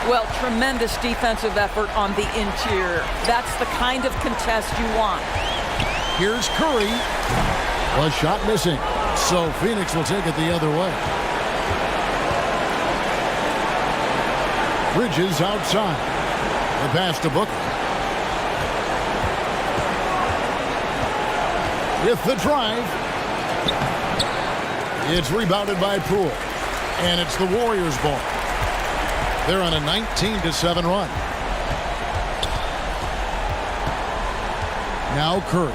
Well, tremendous defensive effort on the interior. That's the kind of contest you want. Here's Curry. A shot missing, so Phoenix will take it the other way. Bridges outside. The pass to Booker. With the drive. It's rebounded by Poole. And it's the Warriors' ball. They're on a 19-7 run. Now Curry.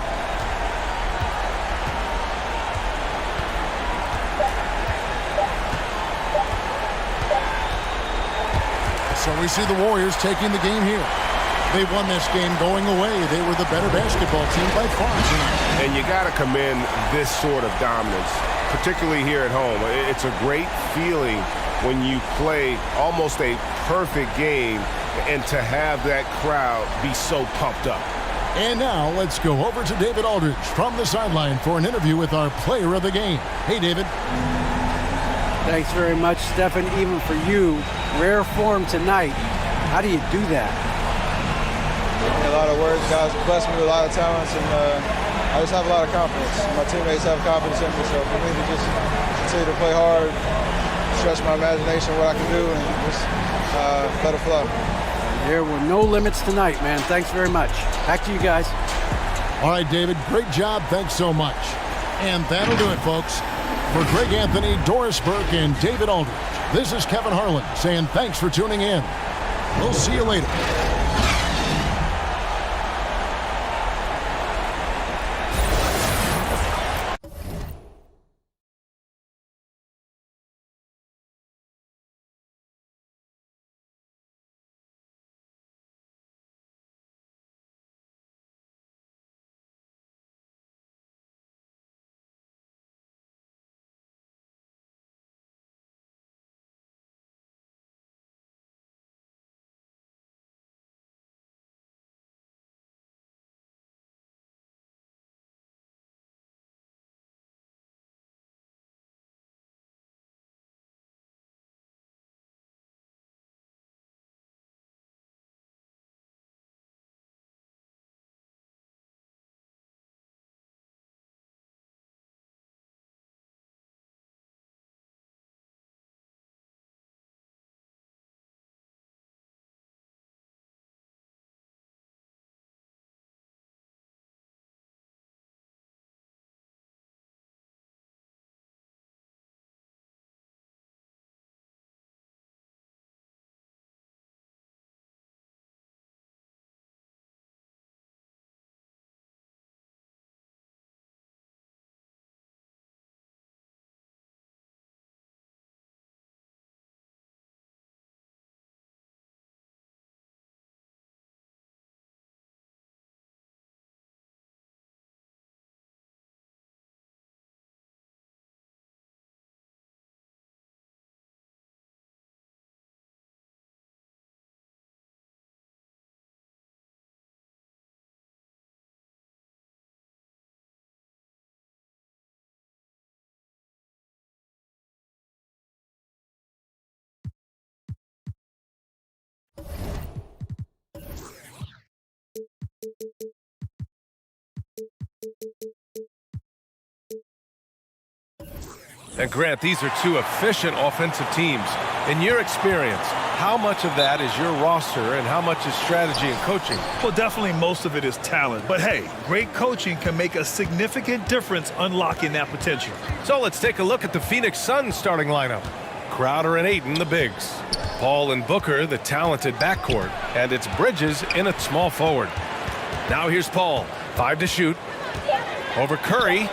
So we see the Warriors taking the game here. They won this game going away. They were the better basketball team by far tonight. And you got to commend this sort of dominance, particularly here at home. It's a great feeling when you play almost a perfect game and to have that crowd be so pumped up. And now let's go over to David Aldridge from the sideline for an interview with our player of the game. Hey, David. Thanks very much, Stephen. Even for you, rare form tonight. How do you do that? A lot of work. Guys blessed me with a lot of talents, and I just have a lot of confidence. My teammates have confidence in me, so for me to just continue to play hard, stretch my imagination, what I can do, and just let it flow. There were no limits tonight, man. Thanks very much. Back to you guys. All right, David, great job. Thanks so much. And that'll do it, folks. For Greg Anthony, Doris Burke, and David Aldridge, this is Kevin Harlan saying thanks for tuning in. We'll see you later. And Grant, these are two efficient offensive teams. In your experience, how much of that is your roster and how much is strategy and coaching? Well, definitely most of it is talent. But hey, great coaching can make a significant difference unlocking that potential. So let's take a look at the Phoenix Suns starting lineup. Crowder and Ayton, the bigs. Paul and Booker, the talented backcourt. And it's Bridges in at small forward. Now here's Paul. 5 to shoot. Over Curry.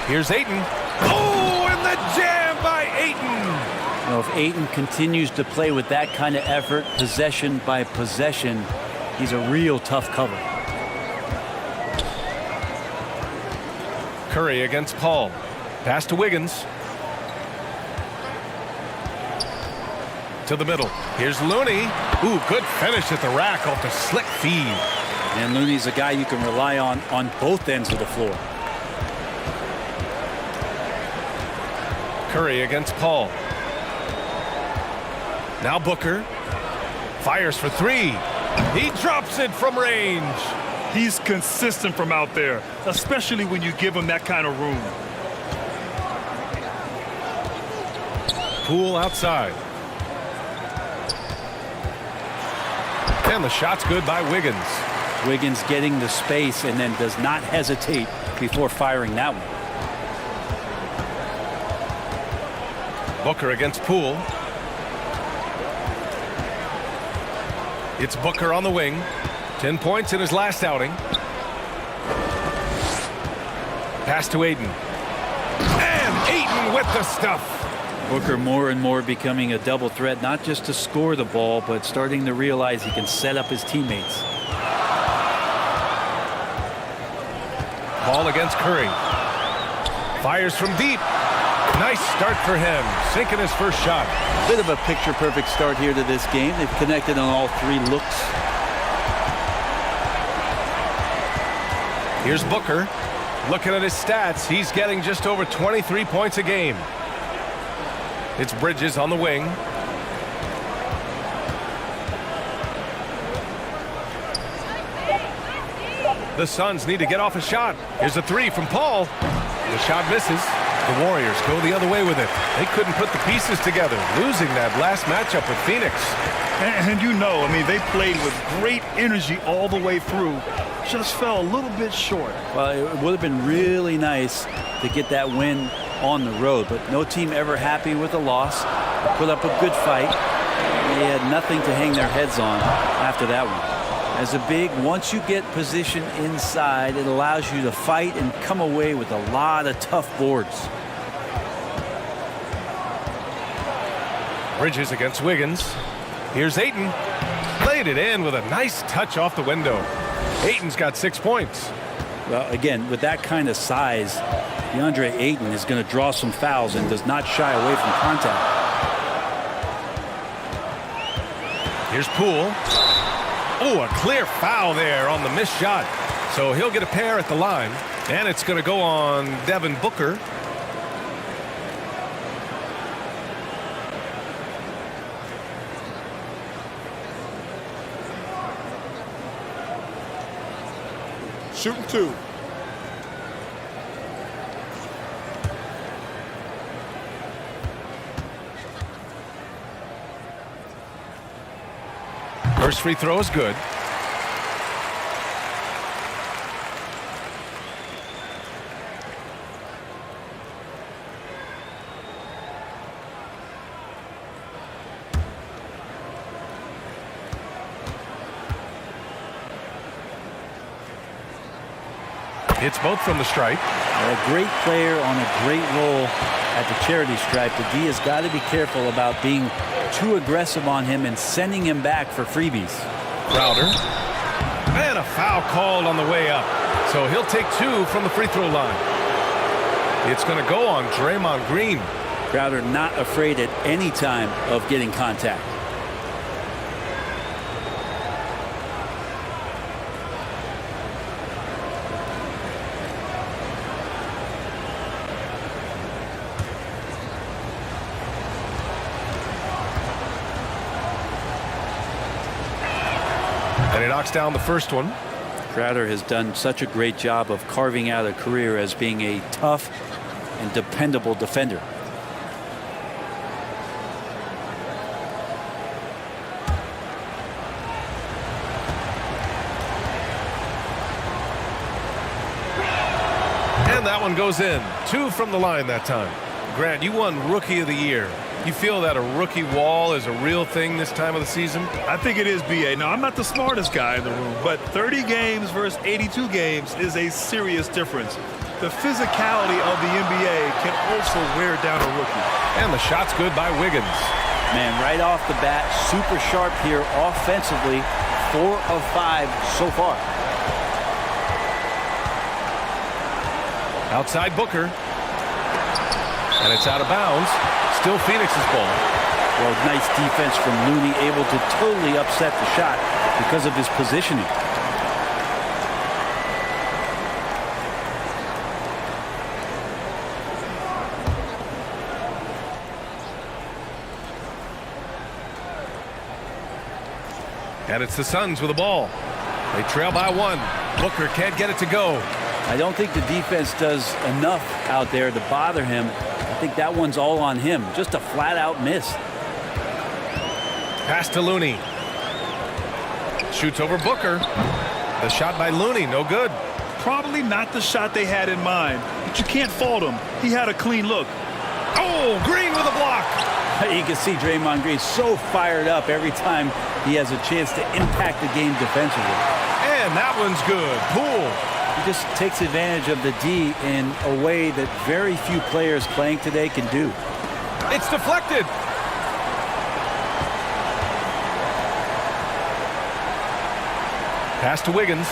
Here's Ayton. Oh, and the jam by Ayton. You know, if Ayton continues to play with that kind of effort, possession by possession, he's a real tough cover. Curry against Paul. Pass to Wiggins. To the middle. Here's Looney. Ooh, good finish at the rack off the slick feed. And Looney's a guy you can rely on both ends of the floor. Curry against Paul. Now Booker. Fires for 3. He drops it from range. He's consistent from out there, especially when you give him that kind of room. Poole outside. And the shot's good by Wiggins. Wiggins getting the space and then does not hesitate before firing that one. Booker against Poole. It's Booker on the wing. 10 points in his last outing. Pass to Ayton. And Ayton with the stuff. Booker more and more becoming a double threat, not just to score the ball, but starting to realize he can set up his teammates. Paul against Curry. Fires from deep. Nice start for him, sinking his first shot. Bit of a picture-perfect start here to this game. They've connected on all 3 looks. Here's Booker. Looking at his stats, he's getting just over 23 points a game. It's Bridges on the wing. The Suns need to get off a shot. Here's a 3 from Paul. The shot misses. The Warriors go the other way with it. They couldn't put the pieces together, losing that last matchup with Phoenix. And you know, I mean, they played with great energy all the way through. Just fell a little bit short. Well, it would have been really nice to get that win on the road, but no team ever happy with a loss. They put up a good fight. They had nothing to hang their heads on after that one. As a big, once you get position inside, it allows you to fight and come away with a lot of tough boards. Bridges against Wiggins. Here's Ayton. Played it in with a nice touch off the window. Ayton's got 6 points. Well, again, with that kind of size, DeAndre Ayton is going to draw some fouls and does not shy away from contact. Here's Poole. Oh, a clear foul there on the missed shot. So he'll get a pair at the line. And it's going to go on Devin Booker. Shooting 2. First free throw is good. It's both from the stripe. A great player on a great role at the charity stripe. The D has got to be careful about being too aggressive on him and sending him back for freebies. Crowder. And a foul called on the way up. So he'll take 2 from the free throw line. It's going to go on Draymond Green. Crowder not afraid at any time of getting contact. And he knocks down the first one. Crowder has done such a great job of carving out a career as being a tough, and dependable defender. And that one goes in. 2 from the line that time. Grant, you won Rookie of the Year. You feel that a rookie wall is a real thing this time of the season? I think it is, B.A. Now, I'm not the smartest guy in the room, but 30 games versus 82 games is a serious difference. The physicality of the NBA can also wear down a rookie. And the shot's good by Wiggins. Man, right off the bat, super sharp here offensively. 4 of 5 so far. Outside Booker. And it's out of bounds. Still Phoenix's ball. Well, nice defense from Looney, able to totally upset the shot because of his positioning. And it's the Suns with the ball. They trail by 1. Booker can't get it to go. I don't think the defense does enough out there to bother him. I think that one's all on him. Just a flat-out miss. Pass to Looney. Shoots over Booker. The shot by Looney, no good. Probably not the shot they had in mind, but you can't fault him. He had a clean look. Oh, Green with a block. You can see Draymond Green so fired up every time he has a chance to impact the game defensively. And that one's good. Poole. He just takes advantage of the D in a way that very few players playing today can do. It's deflected. Pass to Wiggins.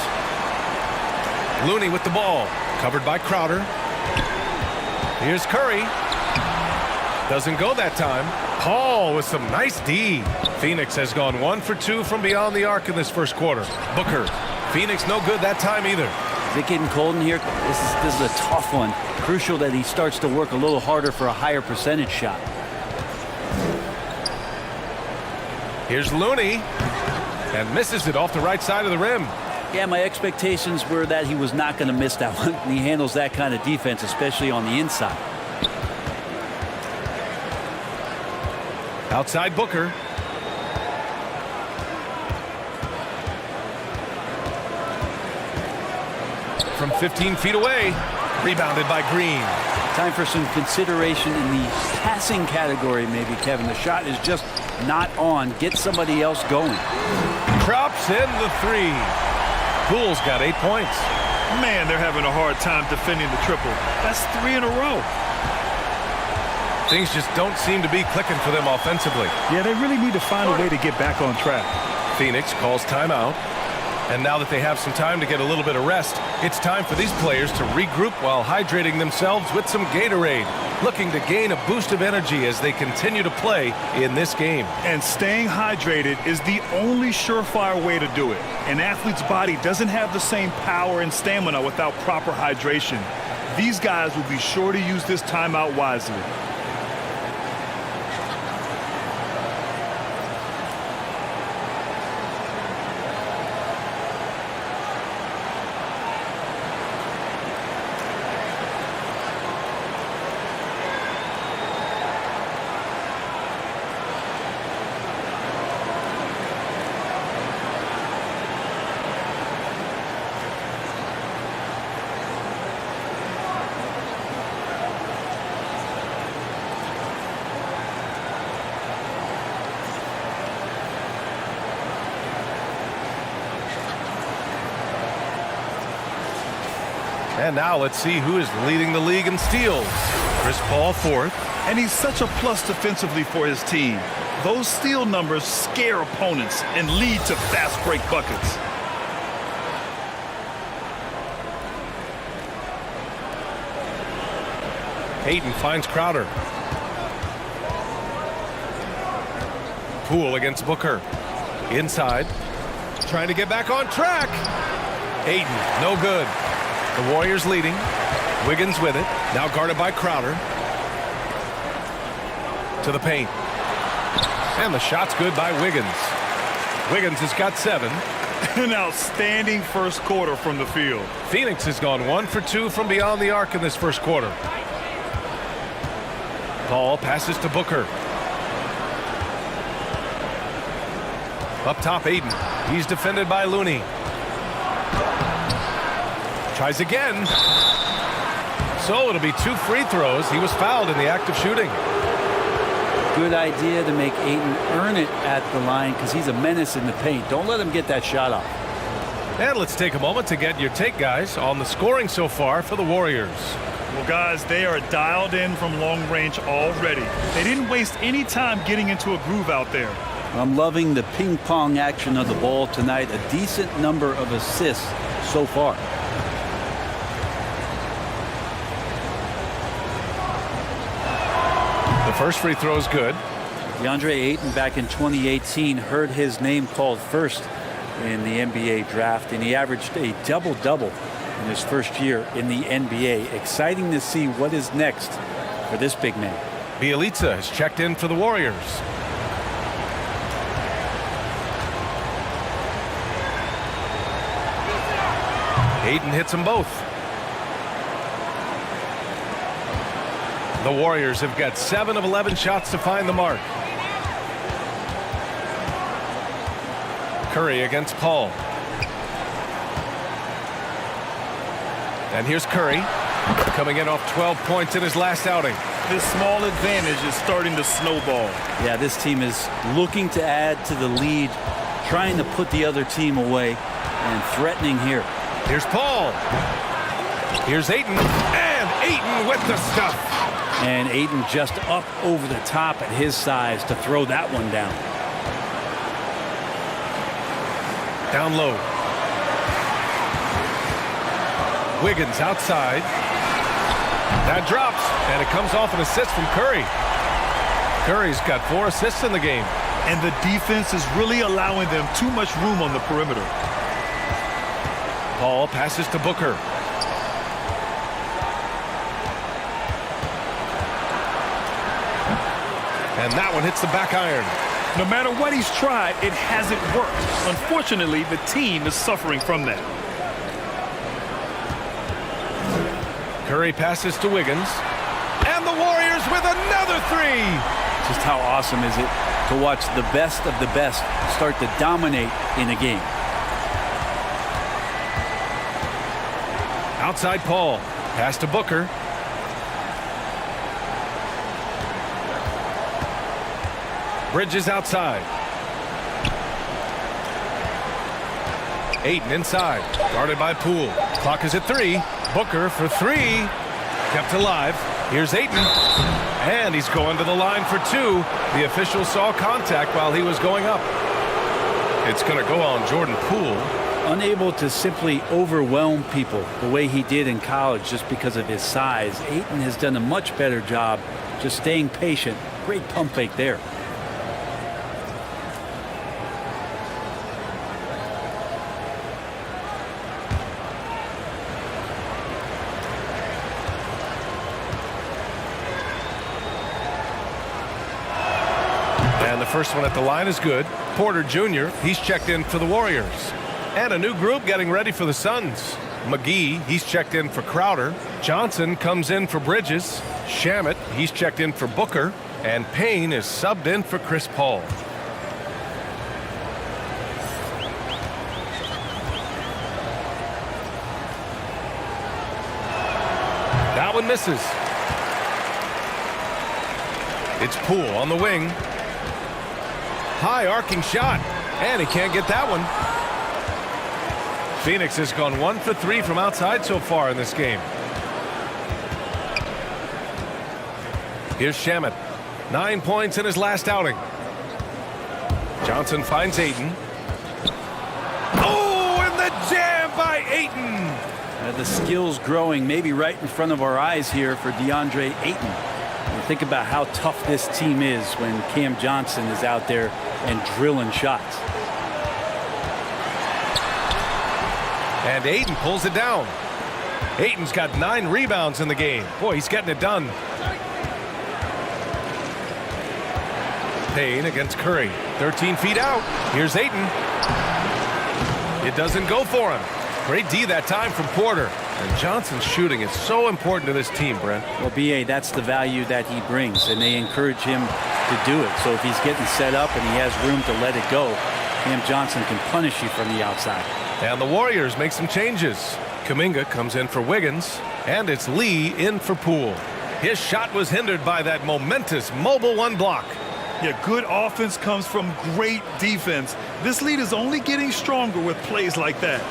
Looney with the ball. Covered by Crowder. Here's Curry. Doesn't go that time. Paul with some nice D. Phoenix has gone 1 for 2 from beyond the arc in this first quarter. Booker. Phoenix no good that time either. Is it getting cold in here? This is a tough one. Crucial that he starts to work a little harder for a higher percentage shot. Here's Looney. And misses it off the right side of the rim. Yeah, my expectations were that he was not going to miss that one. And he handles that kind of defense, especially on the inside. Outside Booker. From 15 feet away. Rebounded by Green. Time for some consideration in the passing category, maybe, Kevin. The shot is just not on. Get somebody else going. Drops in the 3. Poole's got 8 points. Man, they're having a hard time defending the triple. That's 3 in a row. Things just don't seem to be clicking for them offensively. Yeah, they really need to find a way to get back on track. Phoenix calls timeout. And now that they have some time to get a little bit of rest, it's time for these players to regroup while hydrating themselves with some Gatorade, looking to gain a boost of energy as they continue to play in this game. And staying hydrated is the only surefire way to do it. An athlete's body doesn't have the same power and stamina without proper hydration. These guys will be sure to use this timeout wisely. And now let's see who is leading the league in steals. Chris Paul 4th. And he's such a plus defensively for his team. Those steal numbers scare opponents and lead to fast break buckets. Hayden finds Crowder. Poole against Booker. Inside. Trying to get back on track. Hayden, no good. The Warriors leading. Wiggins with it. Now guarded by Crowder. To the paint. And the shot's good by Wiggins. Wiggins has got 7. An outstanding first quarter from the field. Phoenix has gone 1 for 2 from beyond the arc in this first quarter. Paul passes to Booker. Up top, Aiden. He's defended by Looney. Tries again. So it'll be 2 free throws. He was fouled in the act of shooting. Good idea to make Ayton earn it at the line because he's a menace in the paint. Don't let him get that shot off. And let's take a moment to get your take, guys, on the scoring so far for the Warriors. Well, guys, they are dialed in from long range already. They didn't waste any time getting into a groove out there. I'm loving the ping pong action of the ball tonight. A decent number of assists so far. The first free throw is good. DeAndre Ayton back in 2018 heard his name called first in the NBA draft, and he averaged a double-double in his first year in the NBA. Exciting to see what is next for this big man. Bielitsa has checked in for the Warriors. Ayton hits them both. The Warriors have got 7 of 11 shots to find the mark. Curry against Paul. And here's Curry, coming in off 12 points in his last outing. This small advantage is starting to snowball. Yeah, this team is looking to add to the lead, trying to put the other team away, and threatening here. Here's Paul. Here's Ayton. And Ayton with the stuff. And Ayton just up over the top at his size to throw that one down. Down low. Wiggins outside. That drops, and it comes off an assist from Curry. Curry's got 4 assists in the game. And the defense is really allowing them too much room on the perimeter. Paul passes to Booker. And that one hits the back iron. No matter what he's tried, it hasn't worked. Unfortunately, the team is suffering from that. Curry passes to Wiggins. And the Warriors with another 3. Just how awesome is it to watch the best of the best start to dominate in a game. Outside Paul. Pass to Booker. Bridges outside. Ayton inside. Guarded by Poole. Clock is at 3. Booker for 3. Kept alive. Here's Ayton. And he's going to the line for 2. The official saw contact while he was going up. It's going to go on Jordan Poole. Unable to simply overwhelm people the way he did in college just because of his size. Ayton has done a much better job just staying patient. Great pump fake there. And the first one at the line is good. Porter Jr., he's checked in for the Warriors. And a new group getting ready for the Suns. McGee, he's checked in for Crowder. Johnson comes in for Bridges. Shamet, he's checked in for Booker. And Payne is subbed in for Chris Paul. That one misses. It's Poole on the wing. High arcing shot. And he can't get that one. Phoenix has gone 1 for 3 from outside so far in this game. Here's Shamet. 9 points in his last outing. Johnson finds Ayton. Oh, and the jam by Ayton. The skills growing maybe right in front of our eyes here for DeAndre Ayton. And think about how tough this team is when Cam Johnson is out there and drilling shots. And Ayton pulls it down. Ayton's got 9 rebounds in the game. Boy, he's getting it done. Payne against Curry. 13 feet out. Here's Ayton. It doesn't go for him. Great D that time from Porter. And Johnson's shooting is so important to this team, Brent. Well, B.A., that's the value that he brings, and they encourage him to do it. So if he's getting set up and he has room to let it go, Cam Johnson can punish you from the outside. And the Warriors make some changes. Kuminga comes in for Wiggins, and it's Lee in for Poole. His shot was hindered by that momentous mobile one block. Yeah, good offense comes from great defense. This lead is only getting stronger with plays like that.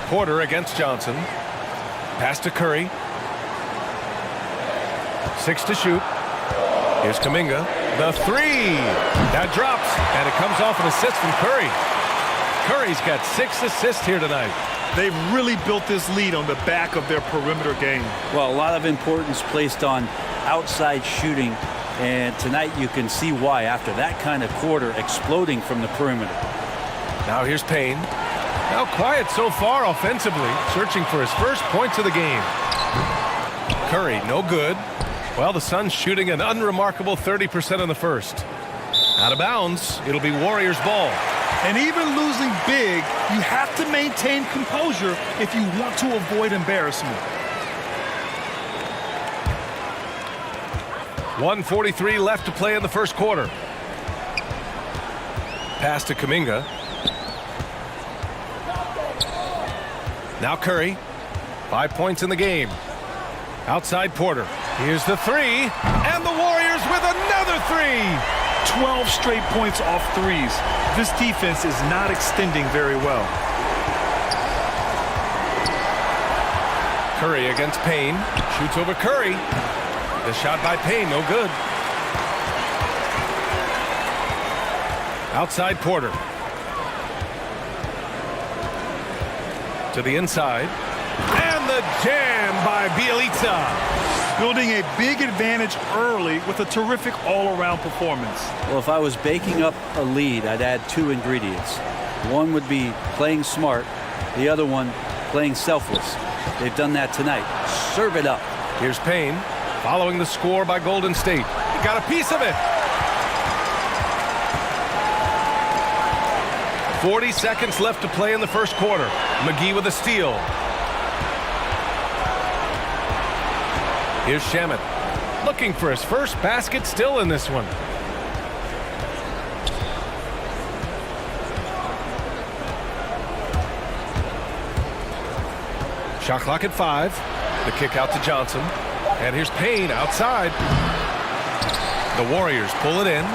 Porter against Johnson. Pass to Curry. 6 to shoot. Here's Kuminga. The three. That drops, and it comes off an assist from Curry. Curry's got 6 assists here tonight. They've really built this lead on the back of their perimeter game. Well, a lot of importance placed on outside shooting, and tonight you can see why after that kind of quarter exploding from the perimeter. Now here's Payne. Now quiet so far offensively, searching for his first points of the game. Curry, no good. Well, the Suns shooting an unremarkable 30% in the first. Out of bounds, it'll be Warriors ball. And even losing big, you have to maintain composure if you want to avoid embarrassment. 1:43 left to play in the first quarter. Pass to Kuminga. Now Curry. 5 points in the game. Outside Porter. Here's the three. And the Warriors with another three. 12 straight points off threes. This defense is not extending very well. Curry against Payne. Shoots over Curry. The shot by Payne, no good. Outside Porter. To the inside. And the jam by Bjelica. Building a big advantage early with a terrific all-around performance. Well, if I was baking up a lead, I'd add 2 ingredients. One would be playing smart. The other one, playing selfless. They've done that tonight. Serve it up. Here's Payne. Following the score by Golden State. He got a piece of it. 40 seconds left to play in the first quarter. McGee with a steal. Here's Shamet. Looking for his first basket still in this one. Shot clock at 5. The kick out to Johnson. And here's Payne outside. The Warriors pull it in.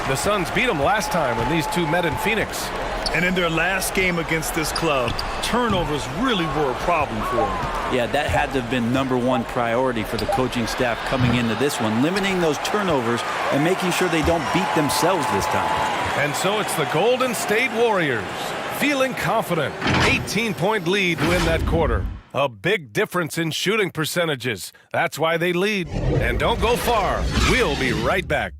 The Suns beat them last time when these two met in Phoenix. And in their last game against this club, turnovers really were a problem for them. Yeah, that had to have been #1 priority for the coaching staff coming into this one, limiting those turnovers and making sure they don't beat themselves this time. And so it's the Golden State Warriors feeling confident. 18-point lead to win that quarter. A big difference in shooting percentages. That's why they lead. And don't go far. We'll be right back.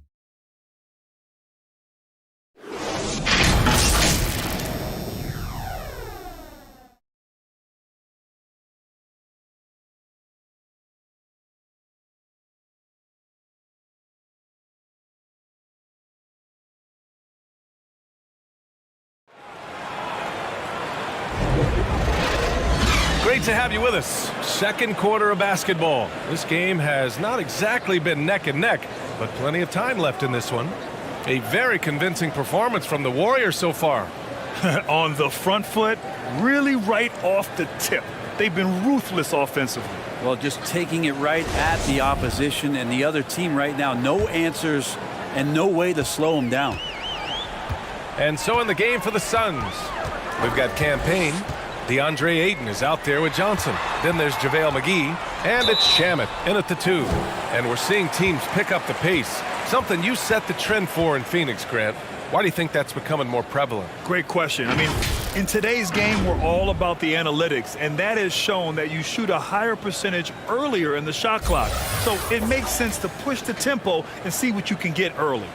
Great to have you with us. Second quarter of basketball. This game has not exactly been neck and neck, but plenty of time left in this one. A very convincing performance from the Warriors so far. On the front foot, really right off the tip. They've been ruthless offensively. Well, just taking it right at the opposition and the other team right now. No answers and no way to slow them down. And so in the game for the Suns, we've got Cam Payne. DeAndre Ayton is out there with Johnson. Then there's JaVale McGee. And it's Shamet in at the 2. And we're seeing teams pick up the pace. Something you set the trend for in Phoenix, Grant. Why do you think that's becoming more prevalent? Great question. I mean, in today's game, we're all about the analytics, and that has shown that you shoot a higher percentage earlier in the shot clock. So it makes sense to push the tempo and see what you can get early.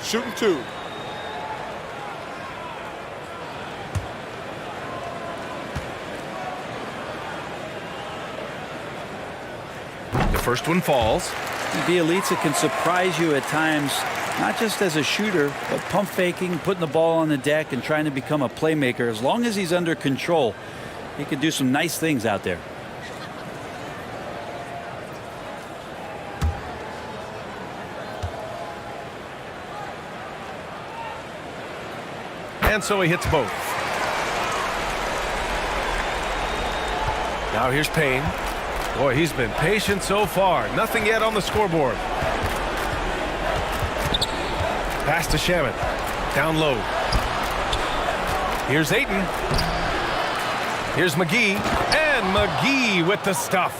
Shooting 2. The first one falls. Bielitsa can surprise you at times, not just as a shooter, but pump faking, putting the ball on the deck, and trying to become a playmaker. As long as he's under control, he can do some nice things out there. And so he hits both. Now here's Payne. Boy, he's been patient so far. Nothing yet on the scoreboard. Pass to Shamet. Down low. Here's Ayton. Here's McGee. And McGee with the stuff.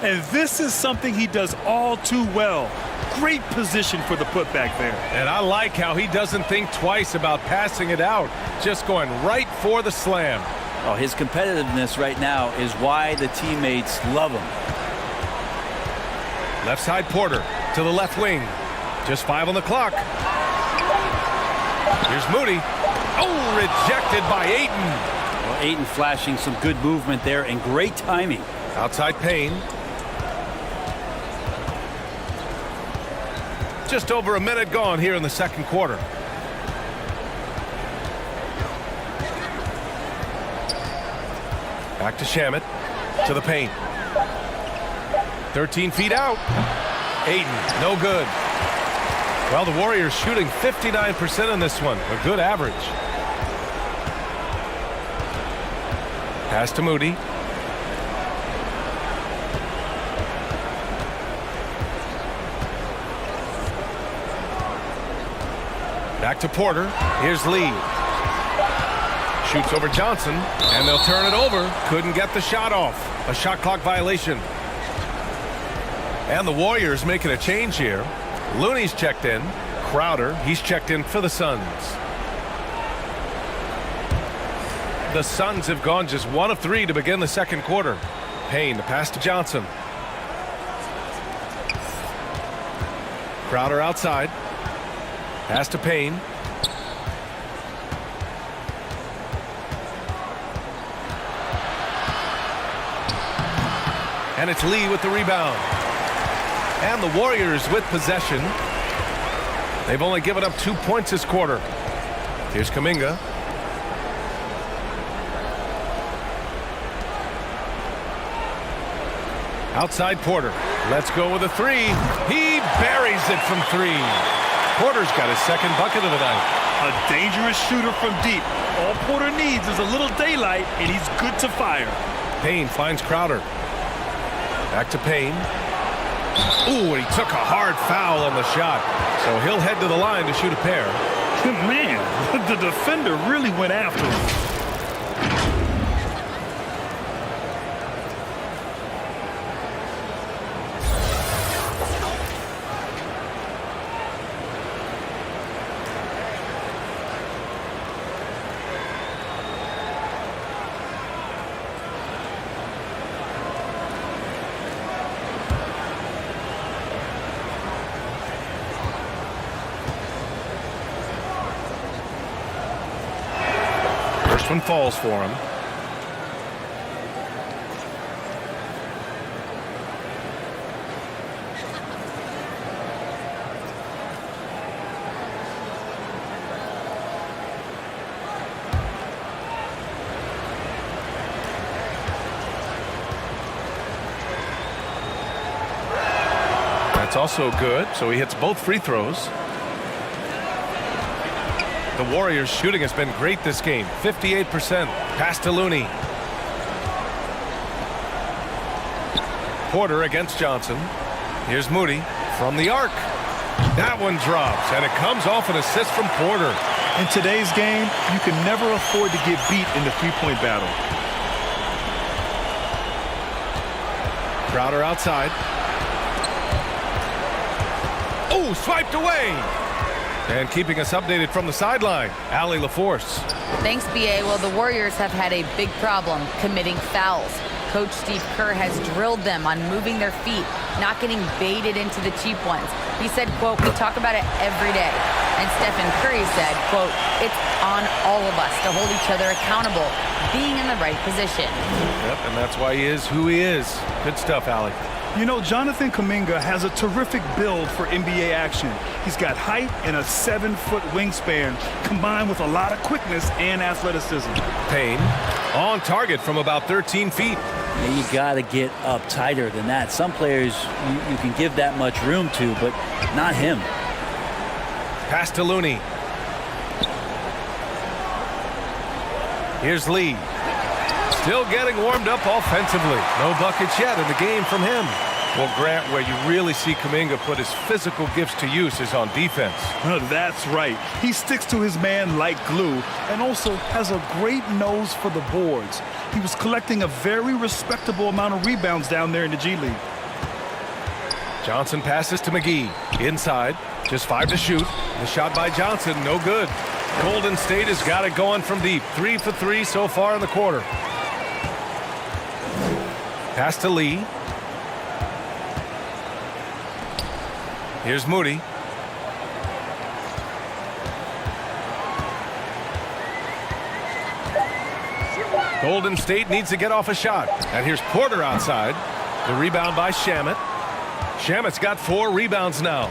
And this is something he does all too well. Great position for the putback there. And I like how he doesn't think twice about passing it out. Just going right for the slam. Oh, his competitiveness right now is why the teammates love him. Left side Porter to the left wing. Just 5 on the clock. Here's Moody. Oh, rejected by Ayton. Well, Ayton flashing some good movement there and great timing. Outside Payne. Just over a minute gone here in the second quarter. Back to Shamet. To the paint. 13 feet out. Ayton, no good. Well, the Warriors shooting 59% in this one. A good average. Pass to Moody. Back to Porter. Here's Lee. Shoots over Johnson, and they'll turn it over. Couldn't get the shot off. A shot clock violation. And the Warriors making a change here. Looney's checked in. Crowder, he's checked in for the Suns. The Suns have gone just 1 of 3 to begin the second quarter. Payne, the pass to Johnson. Crowder outside. Pass to Payne. And it's Lee with the rebound. And the Warriors with possession. They've only given up 2 points this quarter. Here's Kuminga. Outside Porter. Let's go with a 3. He buries it from 3. Porter's got his second bucket of the night. A dangerous shooter from deep. All Porter needs is a little daylight, and he's good to fire. Payne finds Crowder. Back to Payne. Ooh, and he took a hard foul on the shot. So he'll head to the line to shoot a pair. Man, the defender really went after him. One falls for him. That's also good, so he hits both free throws. The Warriors' shooting has been great this game. 58%. Pass to Looney. Porter against Johnson. Here's Moody from the arc. That one drops, and it comes off an assist from Porter. In today's game, you can never afford to get beat in the three-point battle. Crowder outside. Oh, swiped away. And keeping us updated from the sideline, Allie LaForce. Thanks, BA. Well, the Warriors have had a big problem committing fouls. Coach Steve Kerr has drilled them on moving their feet, not getting baited into the cheap ones. He said, quote, "We talk about it every day." And Stephen Curry said, quote, "It's on all of us to hold each other accountable, being in the right position." Yep, and that's why he is who he is. Good stuff, Alec. You know, Jonathan Kuminga has a terrific build for NBA action. He's got height and a 7-foot wingspan, combined with a lot of quickness and athleticism. Payne on target from about 13 feet. Yeah, you got to get up tighter than that. Some players you can give that much room to, but not him. Pass to Looney. Here's Lee. Still getting warmed up offensively. No buckets yet in the game from him. Well, Grant, where you really see Kuminga put his physical gifts to use is on defense. That's right. He sticks to his man like glue and also has a great nose for the boards. He was collecting a very respectable amount of rebounds down there in the G League. Johnson passes to McGee. Inside. Just 5 to shoot. The shot by Johnson, no good. Golden State has got it going from deep. 3 for 3 so far in the quarter. Pass to Lee. Here's Moody. Golden State needs to get off a shot. And here's Porter outside. The rebound by Shamet. Shamet's got 4 rebounds now.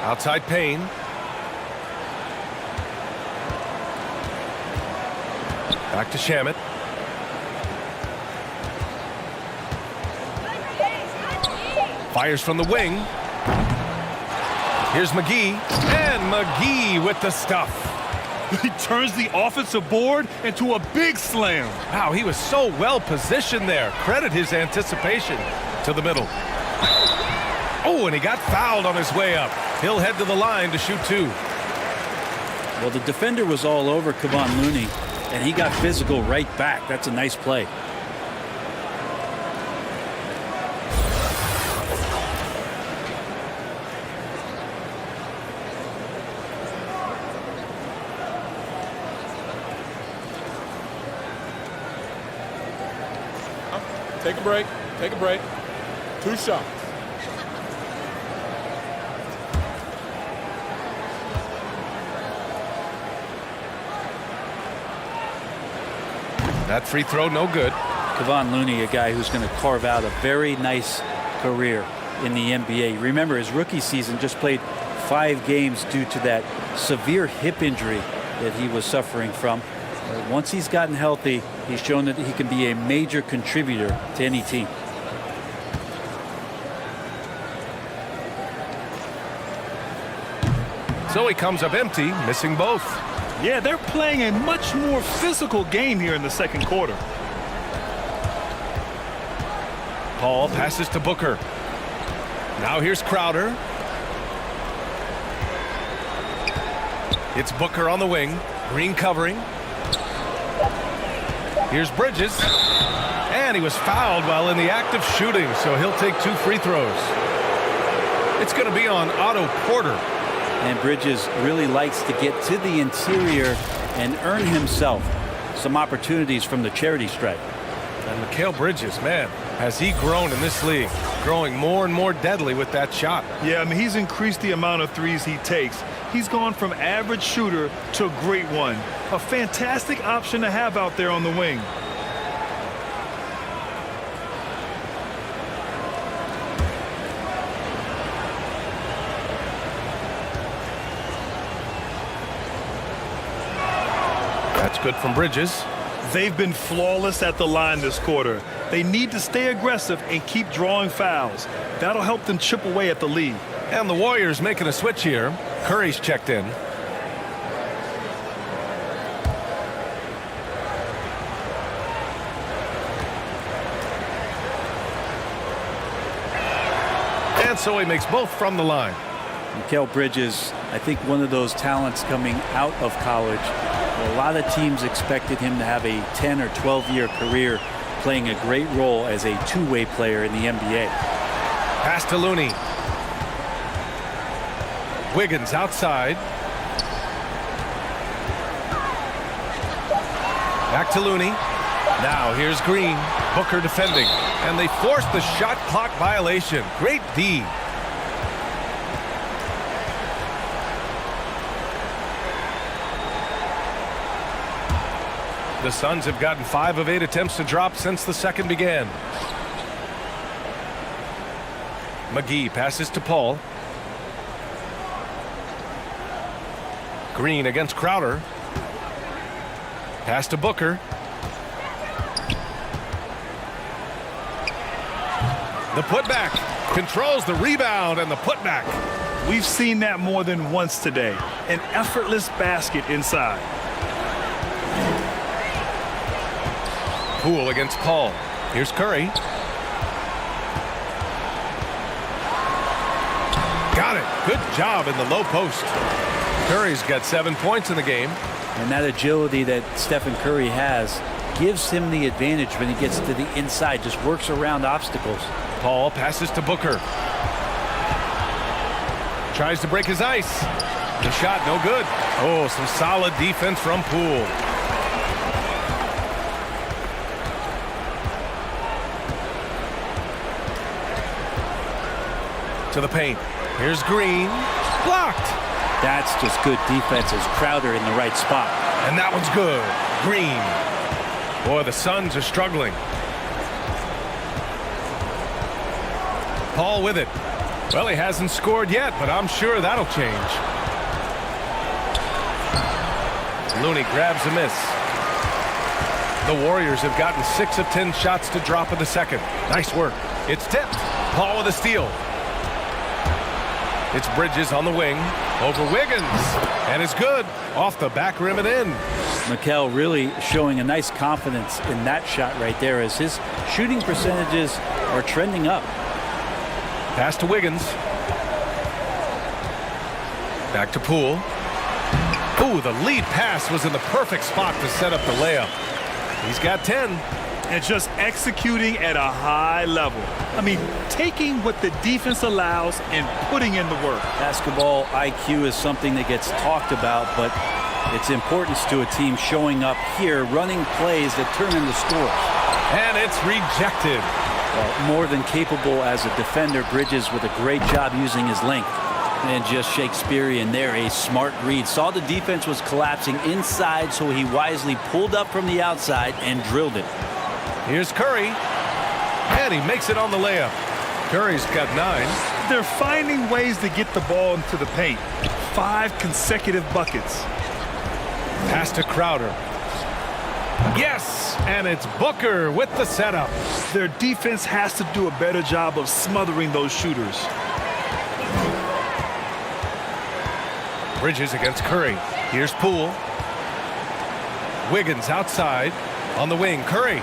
Outside Payne. Back to Shamet. Fires from the wing. Here's McGee. And McGee with the stuff. He turns the offensive board into a big slam. Wow, he was so well positioned there. Credit his anticipation. To the middle. Oh, and he got fouled on his way up. He'll head to the line to shoot 2. Well, the defender was all over Kevon Looney, and he got physical right back. That's a nice play. Take a break. Take a break. 2 shots. That free throw, no good. Kevon Looney, a guy who's going to carve out a very nice career in the NBA. Remember, his rookie season just played 5 games due to that severe hip injury that he was suffering from. Once he's gotten healthy, he's shown that he can be a major contributor to any team. So he comes up empty, missing both. Yeah, they're playing a much more physical game here in the second quarter. Paul passes to Booker. Now here's Crowder. It's Booker on the wing. Green covering. Here's Bridges. And he was fouled while in the act of shooting, so he'll take 2 free throws. It's going to be on Otto Porter. And Bridges really likes to get to the interior and earn himself some opportunities from the charity stripe. And Mikal Bridges, man, has he grown in this league, growing more and more deadly with that shot. Yeah, I mean, he's increased the amount of threes he takes. He's gone from average shooter to a great one. A fantastic option to have out there on the wing. That's good from Bridges. They've been flawless at the line this quarter. They need to stay aggressive and keep drawing fouls. That'll help them chip away at the lead. And the Warriors making a switch here. Curry's checked in. And so he makes both from the line. Mikal Bridges, I think one of those talents coming out of college. A lot of teams expected him to have a 10 or 12-year career playing a great role as a two-way player in the NBA. Pass to Looney. Wiggins outside. Back to Looney. Now here's Green. Booker defending. And they force the shot clock violation. Great D. The Suns have gotten 5 of 8 attempts to drop since the second began. McGee passes to Paul. Green against Crowder. Pass to Booker. The putback. Controls the rebound and the putback. We've seen that more than once today. An effortless basket inside. Poole against Paul. Here's Curry. Got it. Good job in the low post. Curry's got 7 points in the game. And that agility that Stephen Curry has gives him the advantage when he gets to the inside, just works around obstacles. Paul passes to Booker. Tries to break his ice. The shot no good. Oh, some solid defense from Poole. To the paint. Here's Green. Blocked. That's just good defense as Crowder in the right spot. And that one's good. Green. Boy, the Suns are struggling. Paul with it. Well, he hasn't scored yet, but I'm sure that'll change. Looney grabs a miss. The Warriors have gotten 6 of 10 shots to drop in the second. Nice work. It's tipped. Paul with a steal. It's Bridges on the wing. Over Wiggins. And it's good. Off the back rim and in. Mikal really showing a nice confidence in that shot right there as his shooting percentages are trending up. Pass to Wiggins. Back to Poole. Ooh, the lead pass was in the perfect spot to set up the layup. He's got 10. And just executing at a high level. I mean, taking what the defense allows and putting in the work. Basketball IQ is something that gets talked about, but its importance to a team showing up here, running plays that turn into scores. And it's rejected. Well, more than capable as a defender, Bridges with a great job using his length. And just Shakespearean there, a smart read. Saw the defense was collapsing inside, so he wisely pulled up from the outside and drilled it. Here's Curry. And he makes it on the layup. Curry's got 9. They're finding ways to get the ball into the paint. 5 consecutive buckets. Pass to Crowder. Yes, and it's Booker with the setup. Their defense has to do a better job of smothering those shooters. Bridges against Curry. Here's Poole. Wiggins outside on the wing. Curry.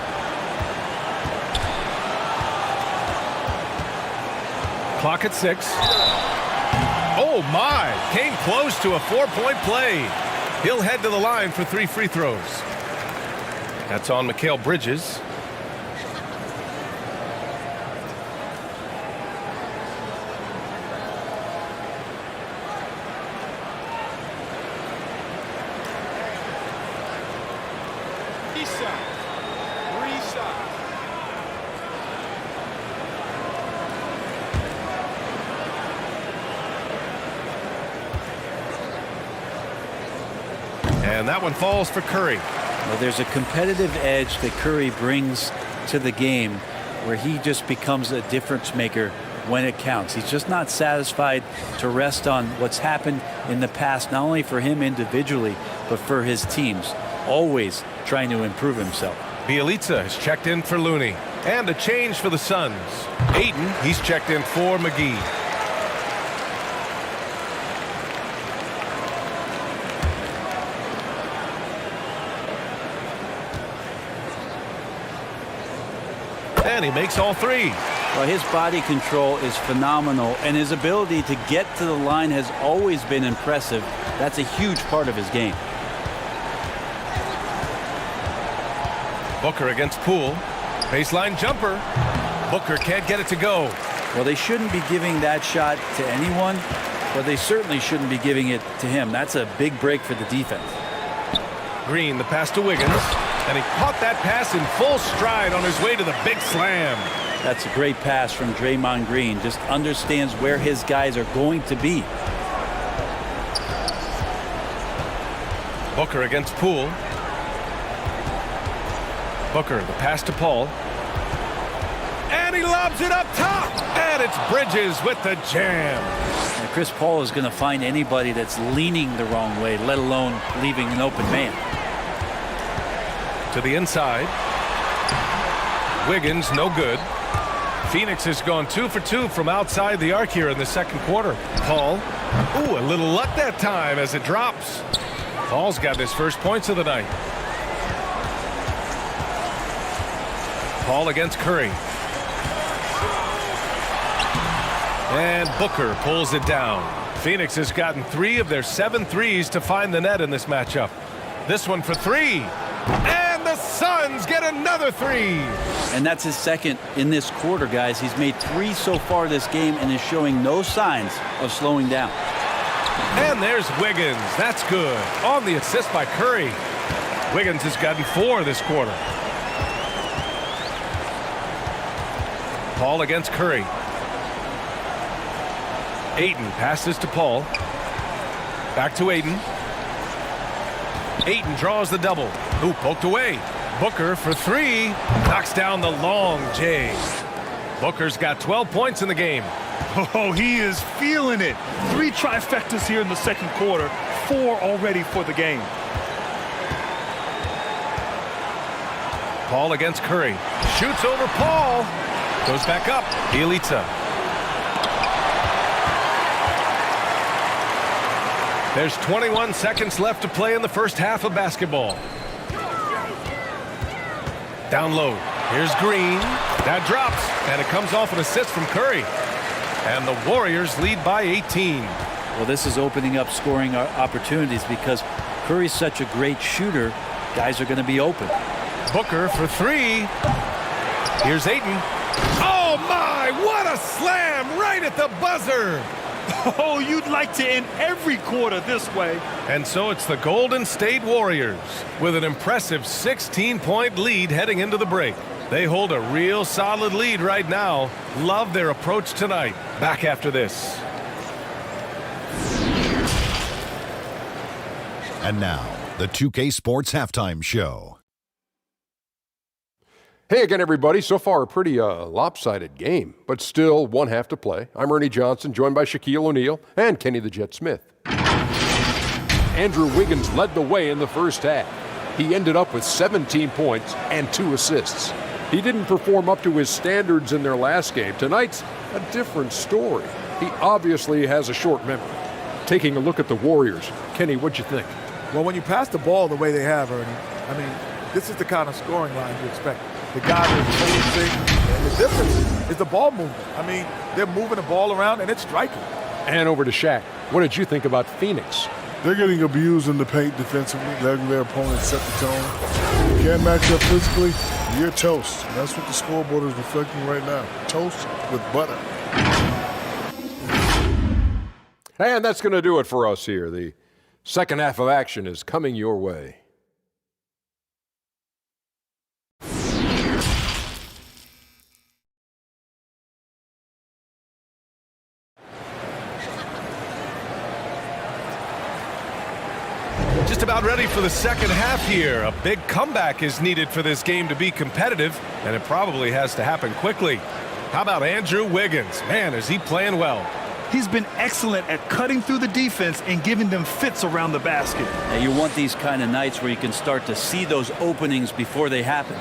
Clock at 6. Oh my, came close to a 4-point play. He'll head to the line for 3 free throws. That's on Mikal Bridges. And that one falls for Curry. Well, there's a competitive edge that Curry brings to the game where he just becomes a difference maker when it counts. He's just not satisfied to rest on what's happened in the past, not only for him individually, but for his teams. Always trying to improve himself. Bielitsa has checked in for Looney. And a change for the Suns. Ayton, he's checked in for McGee. And he makes all 3. Well, his body control is phenomenal, and his ability to get to the line has always been impressive. That's a huge part of his game. Booker against Poole. Baseline jumper. Booker can't get it to go. Well, they shouldn't be giving that shot to anyone, but they certainly shouldn't be giving it to him. That's a big break for the defense. Green, the pass to Wiggins. And he caught that pass in full stride on his way to the big slam. That's a great pass from Draymond Green. Just understands where his guys are going to be. Booker against Poole. Booker, the pass to Paul. And he lobs it up top. And it's Bridges with the jam. And Chris Paul is going to find anybody that's leaning the wrong way, let alone leaving an open man. To the inside. Wiggins, no good. Phoenix has gone 2 for 2 from outside the arc here in the second quarter. Paul. Ooh, a little luck that time as it drops. Paul's got his first points of the night. Paul against Curry. And Booker pulls it down. Phoenix has gotten 3 of their 7 threes to find the net in this matchup. This one for 3. And the Suns get another 3. And that's his second in this quarter, guys. He's made 3 so far this game and is showing no signs of slowing down. And there's Wiggins. That's good. On the assist by Curry. Wiggins has gotten 4 this quarter. Paul against Curry. Ayton passes to Paul. Back to Ayton. Ayton draws the double. Ooh, poked away. Booker for 3. Knocks down the long J. Booker's got 12 points in the game. Oh, he is feeling it. 3 trifectas here in the second quarter. 4 already for the game. Paul against Curry. Shoots over Paul. Goes back up. Bielitsa. There's 21 seconds left to play in the first half of basketball. Down low. Here's Green. That drops. And it comes off an assist from Curry. And the Warriors lead by 18. Well, this is opening up scoring opportunities because Curry's such a great shooter. Guys are going to be open. Booker for 3. Here's Ayton. Oh, my! What a slam right at the buzzer! Oh, you'd like to end every quarter this way. And so it's the Golden State Warriors with an impressive 16-point lead heading into the break. They hold a real solid lead right now. Love their approach tonight. Back after this. And now, the 2K Sports Halftime Show. Hey again, everybody. So far, a pretty lopsided game, but still 1 half to play. I'm Ernie Johnson, joined by Shaquille O'Neal and Kenny the Jet Smith. Andrew Wiggins led the way in the first half. He ended up with 17 points and 2 assists. He didn't perform up to his standards in their last game. Tonight's a different story. He obviously has a short memory. Taking a look at the Warriors, Kenny, what'd you think? Well, when you pass the ball the way they have, Ernie, I mean, this is the kind of scoring line you expect. The guys are focusing, and the difference is the ball movement. I mean, they're moving the ball around, and it's striking. And over to Shaq. What did you think about Phoenix? They're getting abused in the paint defensively, letting their opponents set the tone. If you can't match up physically, you're toast. And that's what the scoreboard is reflecting right now. Toast with butter. And that's going to do it for us here. The second half of action is coming your way. Just about ready for the second half here. A big comeback is needed for this game to be competitive, and it probably has to happen quickly. How about Andrew Wiggins? Man, is he playing well. He's been excellent at cutting through the defense and giving them fits around the basket. Now, you want these kind of nights where you can start to see those openings before they happen.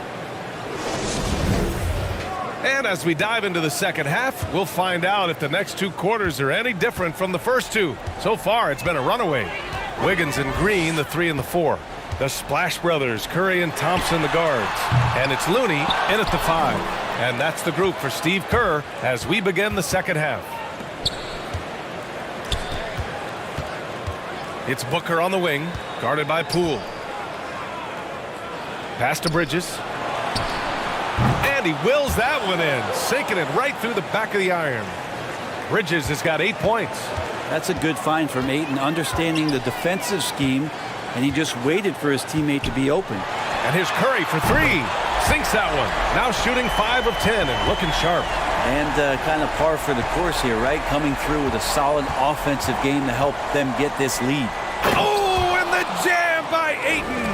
And as we dive into the second half, we'll find out if the next 2 quarters are any different from the first 2. So far, it's been a runaway. Wiggins and Green, the 3 and the 4. The Splash Brothers, Curry and Thompson, the guards. And it's Looney in at the 5. And that's the group for Steve Kerr as we begin the second half. It's Booker on the wing, guarded by Poole. Pass to Bridges. And he wills that one in, sinking it right through the back of the iron. Bridges has got 8 points. That's a good find from Ayton, understanding the defensive scheme, and he just waited for his teammate to be open. And here's Curry for three. Sinks that one. Now shooting 5 of 10 and looking sharp. And kind of par for the course here, right? Coming through with a solid offensive game to help them get this lead. Oh, and the jam by Ayton.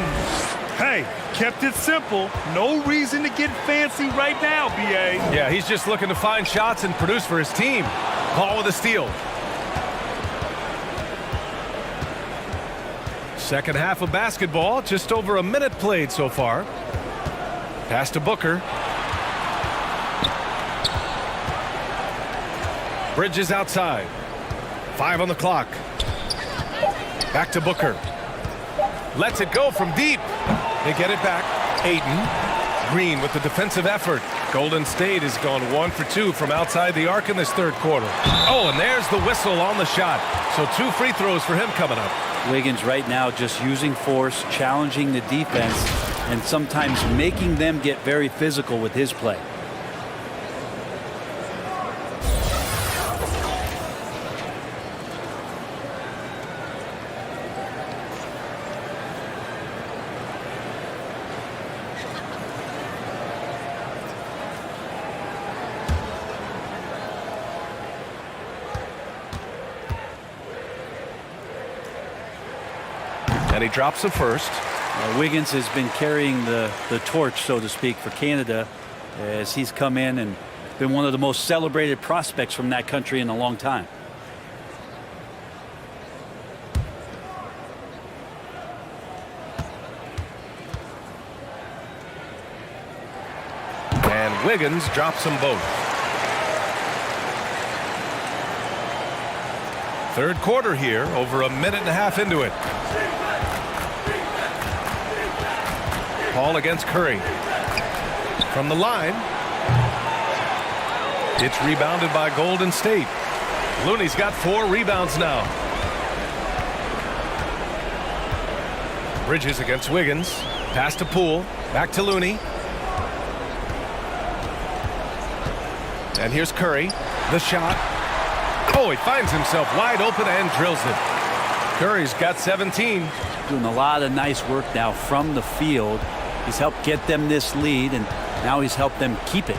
Hey, kept it simple. No reason to get fancy right now, B.A. Yeah, he's just looking to find shots and produce for his team. Paul with a steal. Second half of basketball, just over a minute played so far. Pass to Booker. Bridges outside. 5 on the clock. Back to Booker. Lets it go from deep. They get it back. Ayton. Green with the defensive effort. Golden State has gone 1 for 2 from outside the arc in this third quarter. Oh, and there's the whistle on the shot. So 2 free throws for him coming up. Wiggins right now just using force, challenging the defense, and sometimes making them get very physical with his play. And he drops the first. Wiggins has been carrying the torch, so to speak, for Canada as he's come in and been one of the most celebrated prospects from that country in a long time. And Wiggins drops them both. Third quarter here, over a minute and a half into it. Paul against Curry. From the line. It's rebounded by Golden State. Looney's got 4 rebounds now. Bridges against Wiggins. Pass to Poole. Back to Looney. And here's Curry. The shot. Oh, he finds himself wide open and drills it. Curry's got 17. Doing a lot of nice work now from the field. He's helped get them this lead, and now he's helped them keep it.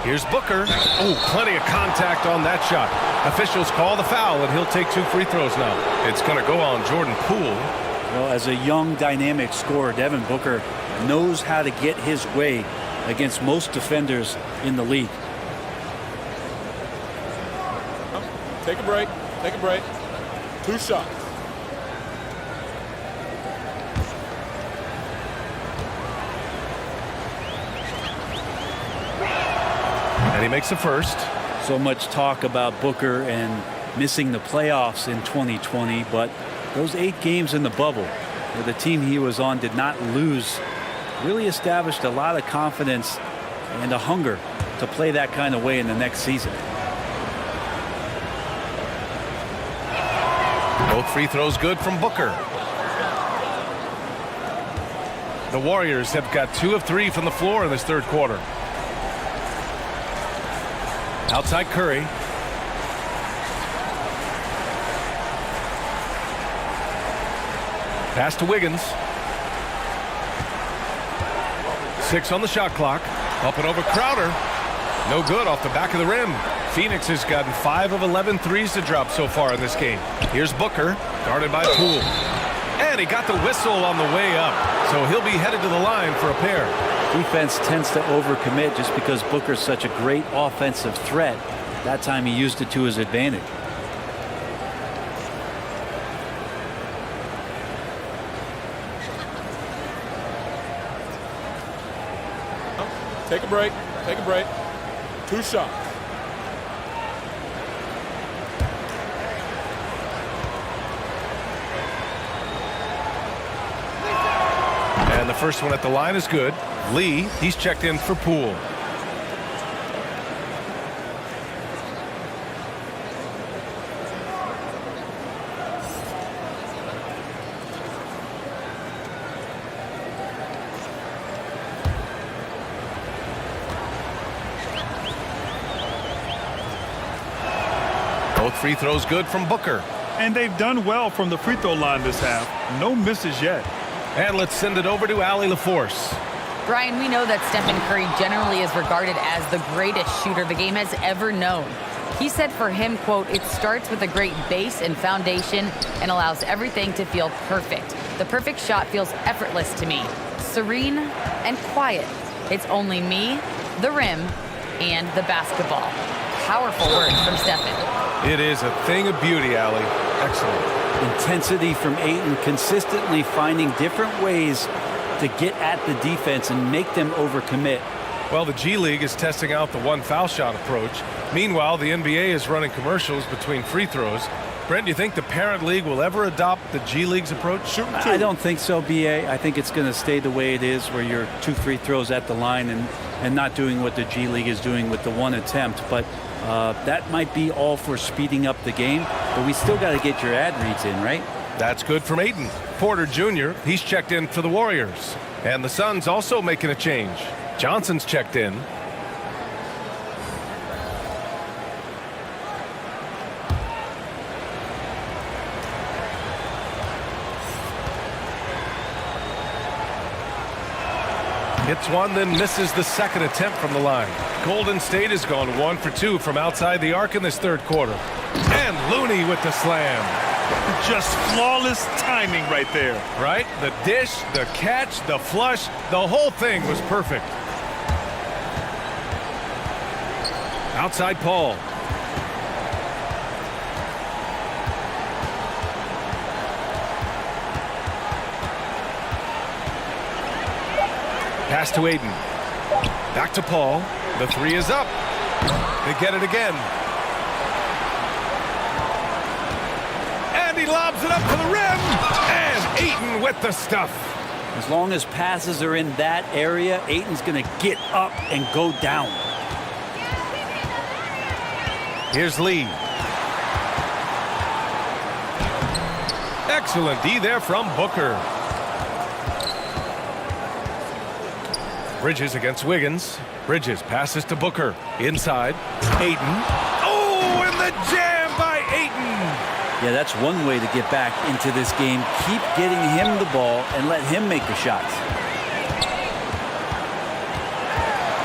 Here's Booker. Oh, plenty of contact on that shot. Officials call the foul, and he'll take 2 free throws now. It's going to go on Jordan Poole. Well, as a young, dynamic scorer, Devin Booker knows how to get his way against most defenders in the league. Take a break. Take a break. 2 shots. And he makes the first. So much talk about Booker and missing the playoffs in 2020, but those 8 games in the bubble where the team he was on did not lose really established a lot of confidence and a hunger to play that kind of way in the next season. Both free throws good from Booker. The Warriors have got 2 of 3 from the floor in this third quarter. Outside Curry. Pass to Wiggins. 6 on the shot clock. Up and over Crowder. No good off the back of the rim. Phoenix has gotten 5 of 11 threes to drop so far in this game. Here's Booker, guarded by Poole. And he got the whistle on the way up, so he'll be headed to the line for a pair. Defense tends to overcommit just because Booker's such a great offensive threat. That time he used it to his advantage. Take a break. Take a break. 2 shots. And the first one at the line is good. Lee, he's checked in for Poole. Both free throws good from Booker. And they've done well from the free throw line this half. No misses yet. And let's send it over to Allie LaForce. Brian, we know that Stephen Curry generally is regarded as the greatest shooter the game has ever known. He said for him, quote, it starts with a great base and foundation and allows everything to feel perfect. The perfect shot feels effortless to me, serene and quiet. It's only me, the rim, and the basketball. Powerful words from Stephen. It is a thing of beauty, Allie. Excellent. Intensity from Ayton, consistently finding different ways to get at the defense and make them overcommit. Well, the G League is testing out the one foul shot approach. Meanwhile, the NBA is running commercials between free throws. Brent, do you think the parent league will ever adopt the G League's approach? I don't think so, BA. I think it's going to stay the way it is, where you're 2 free throws at the line and not doing what the G League is doing with the one attempt. But that might be all for speeding up the game. But we still got to get your ad reads in, right? That's good from Ayton. Porter Jr., he's checked in for the Warriors. And the Suns also making a change. Johnson's checked in. Hits one, then misses the second attempt from the line. Golden State has gone 1 for 2 from outside the arc in this third quarter. And Looney with the slam. Just flawless timing right there. Right? The dish, the catch, the flush, the whole thing was perfect. Outside Paul. Pass to Ayton. Back to Paul. The three is up. They get it again. And he lobs it up to the rim. And Ayton with the stuff. As long as passes are in that area, Ayton's going to get up and go down. Here's Lee. Excellent D there from Booker. Bridges against Wiggins. Bridges passes to Booker. Inside. Ayton. Oh, and the jam by Ayton. Yeah, that's one way to get back into this game. Keep getting him the ball and let him make the shots.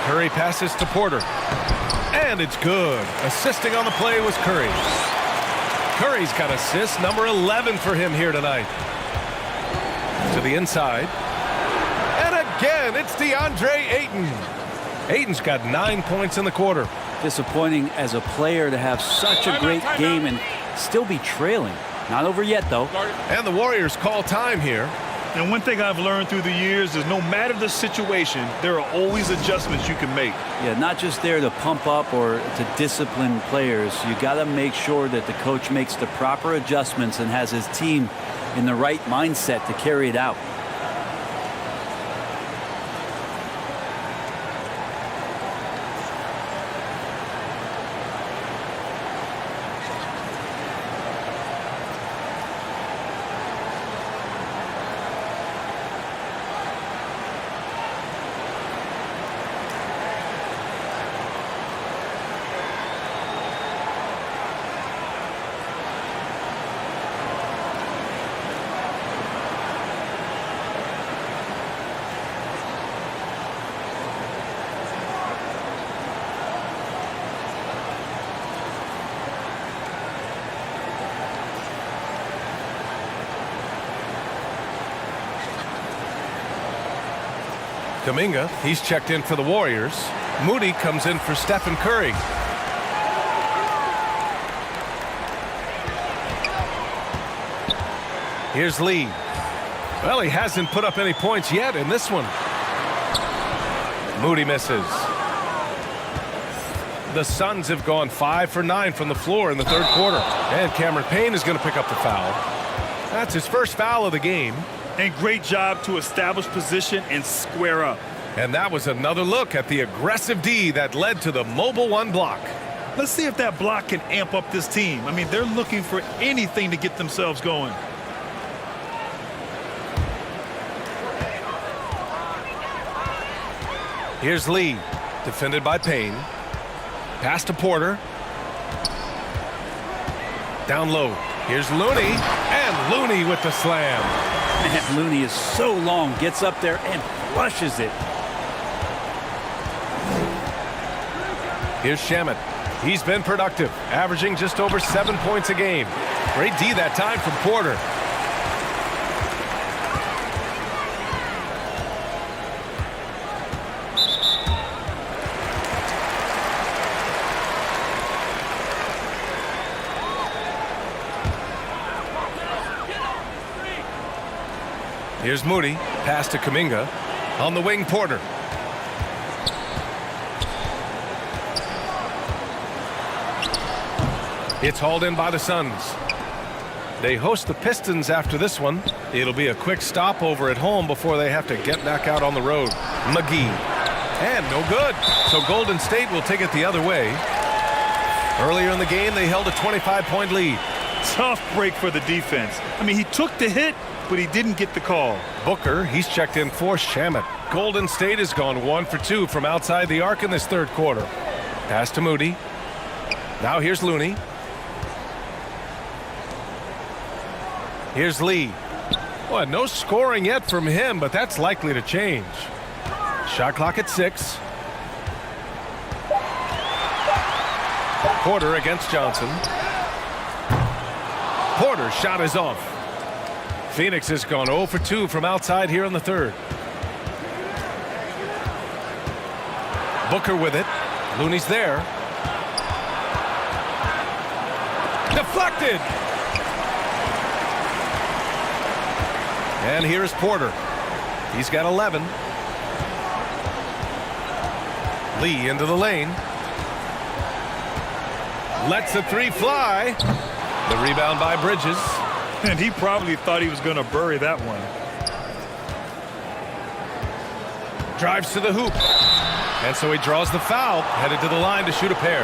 Curry passes to Porter. And it's good. Assisting on the play was Curry. Curry's got assist number 11 for him here tonight. To the inside. And again, it's DeAndre Ayton. Ayton's got 9 points in the quarter. Disappointing as a player to have such a great game and still be trailing. Not over yet, though. And the Warriors call time here. And one thing I've learned through the years is no matter the situation, there are always adjustments you can make. Yeah, not just there to pump up or to discipline players. You got to make sure that the coach makes the proper adjustments and has his team in the right mindset to carry it out. Kuminga, he's checked in for the Warriors. Moody comes in for Stephen Curry. Here's Lee. Well, he hasn't put up any points yet in this one. Moody misses. The Suns have gone 5 for 9 from the floor in the third quarter. And Cameron Payne is going to pick up the foul. That's his first foul of the game. And great job to establish position and square up. And that was another look at the aggressive D that led to the mobile one block. Let's see if that block can amp up this team. I mean, they're looking for anything to get themselves going. Here's Lee, defended by Payne. Pass to Porter. Down low. Here's Looney, and Looney with the slam. Man, Looney is so long, gets up there and flushes it. Here's Shamet. He's been productive, averaging just over 7 points a game. Great D that time from Porter. Here's Moody, pass to Kuminga. On the wing, Porter. It's hauled in by the Suns. They host the Pistons after this one. It'll be a quick stopover at home before they have to get back out on the road. McGee. And no good. So Golden State will take it the other way. Earlier in the game, they held a 25-point lead. Tough break for the defense. I mean, he took the hit, but he didn't get the call. Booker, he's checked in for Shamet. Golden State has gone 1 for 2 from outside the arc in this third quarter. Pass to Moody. Now here's Looney. Here's Lee. Well, no scoring yet from him, but that's likely to change. Shot clock at 6. Porter against Johnson. Porter's shot is off. Phoenix has gone 0 for 2 from outside here in the third. Booker with it. Looney's there. Deflected. And here's Porter. He's got 11. Lee into the lane. Lets the three fly. The rebound by Bridges. And he probably thought he was going to bury that one. Drives to the hoop. And so he draws the foul, headed to the line to shoot a pair.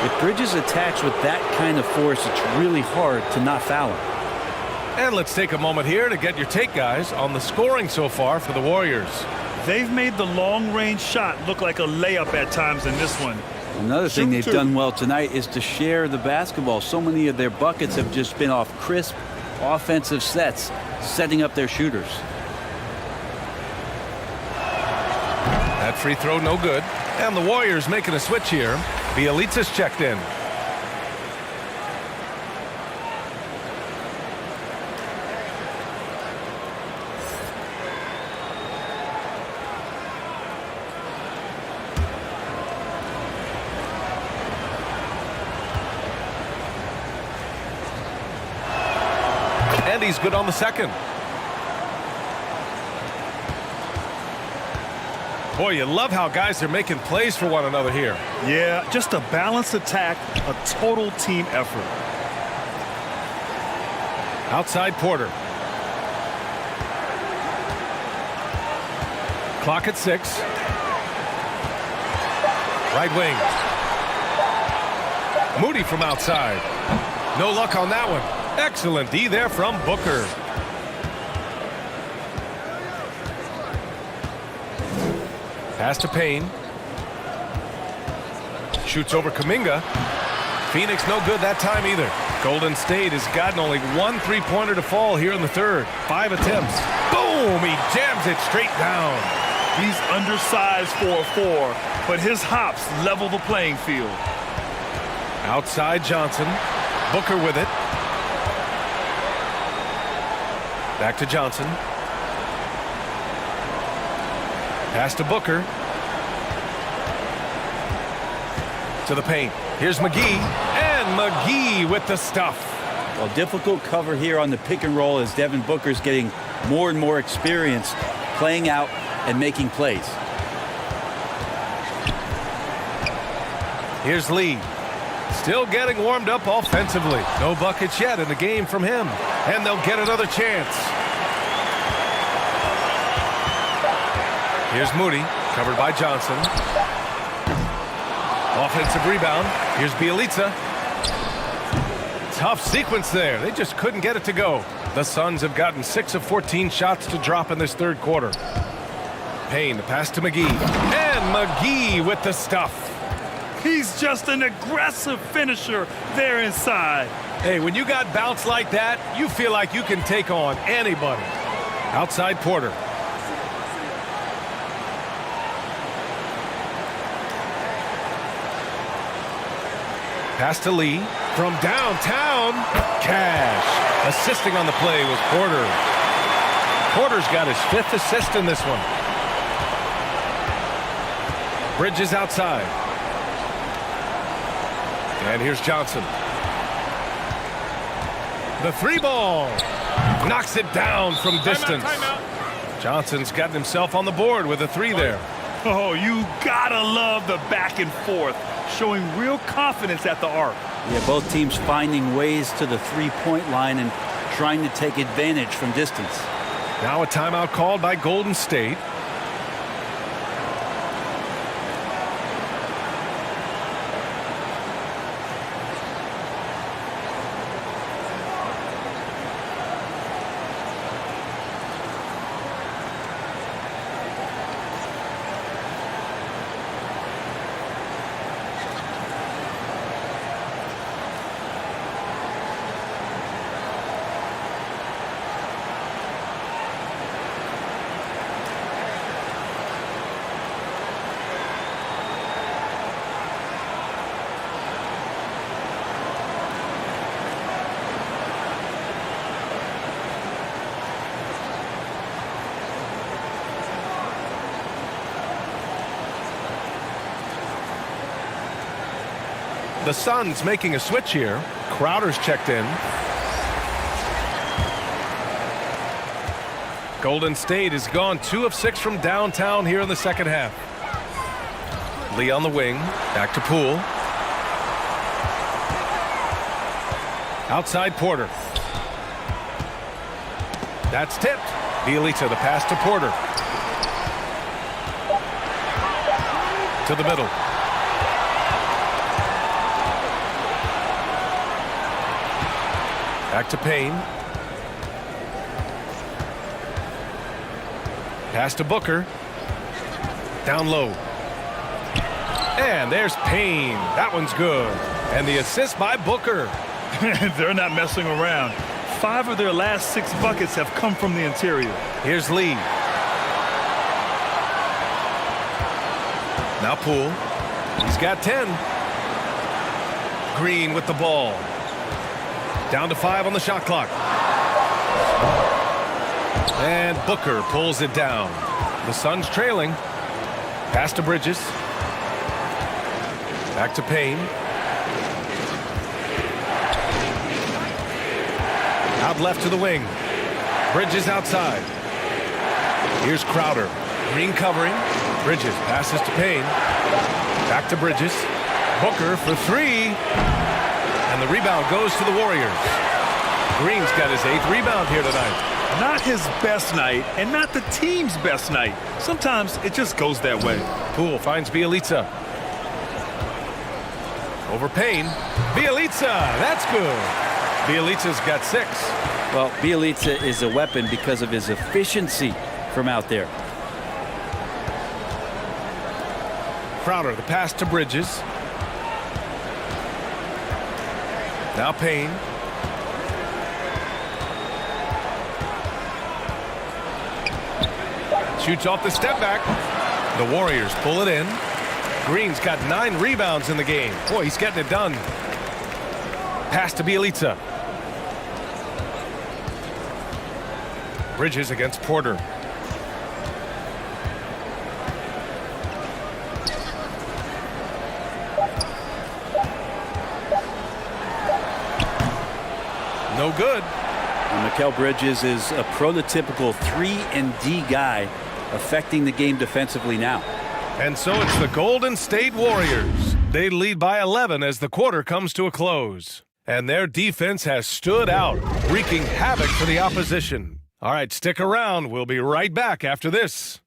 If Bridges attacks with that kind of force, it's really hard to not foul him. And let's take a moment here to get your take, guys, on the scoring so far for the Warriors. They've made the long-range shot look like a layup at times in this one. Another thing they've done well tonight is to share the basketball. So many of their buckets have just been off crisp offensive sets, setting up their shooters. That free throw no good. And the Warriors making a switch here. Bielitsa's checked in. And he's good on the second. Boy, you love how guys are making plays for one another here. Yeah, just a balanced attack, a total team effort. Outside Porter. Clock at 6. Right wing. Moody from outside. No luck on that one. Excellent D there from Booker. Pass to Payne. Shoots over Kuminga. Phoenix no good that time either. Golden State has gotten only 1 3-pointer to fall here in the third. 5 attempts. Boom! He jams it straight down. He's undersized for a 4, but his hops level the playing field. Outside Johnson. Booker with it. Back to Johnson. Pass to Booker. To the paint. Here's McGee. And McGee with the stuff. Well, difficult cover here on the pick and roll as Devin Booker's getting more and more experience playing out and making plays. Here's Lee. Still getting warmed up offensively. No buckets yet in the game from him. And they'll get another chance. Here's Moody, covered by Johnson. Offensive rebound. Here's Bielitsa. Tough sequence there. They just couldn't get it to go. The Suns have gotten 6 of 14 shots to drop in this third quarter. Payne, the pass to McGee. And McGee with the stuff. He's just an aggressive finisher there inside. Hey, when you got bounce like that, you feel like you can take on anybody. Outside Porter. Pass to Lee. From downtown, Cash. Assisting on the play was Porter. Porter's got his 5th assist in this one. Bridges outside. And here's Johnson. The 3-ball. Knocks it down from distance. Timeout. Johnson's gotten himself on the board with a 3 there. Oh, you gotta love the back and forth, showing real confidence at the arc. Yeah, both teams finding ways to the 3-point line and trying to take advantage from distance. Now a timeout called by Golden State. The Suns making a switch here. Crowder's checked in. Golden State has gone 2 of 6 from downtown here in the second half. Lee on the wing. Back to Poole. Outside Porter. That's tipped. Bielitsa the pass to Porter. To the middle. Back to Payne. Pass to Booker. Down low. And there's Payne. That one's good. And the assist by Booker. They're not messing around. 5 of their last 6 buckets have come from the interior. Here's Lee. Now Poole. He's got 10. Green with the ball. Down to 5 on the shot clock. And Booker pulls it down. The Suns trailing. Pass to Bridges. Back to Payne. Out left to the wing. Bridges outside. Here's Crowder. Green covering. Bridges passes to Payne. Back to Bridges. Booker for 3. And the rebound goes to the Warriors. Green's got his 8th rebound here tonight. Not his best night, and not the team's best night. Sometimes it just goes that way. Poole finds Bielitsa. Over Payne. Bielitsa, that's good. Bielitsa's got 6. Well, Bielitsa is a weapon because of his efficiency from out there. Crowder, the pass to Bridges. Now Payne. Shoots off the step back. The Warriors pull it in. Green's got 9 rebounds in the game. Boy, he's getting it done. Pass to Bielitsa. Bridges against Porter. No good. And Mikal Bridges is a prototypical 3-and-D guy, affecting the game defensively now. And so it's the Golden State Warriors. They lead by 11 as the quarter comes to a close. And their defense has stood out, wreaking havoc for the opposition. All right, stick around. We'll be right back after this.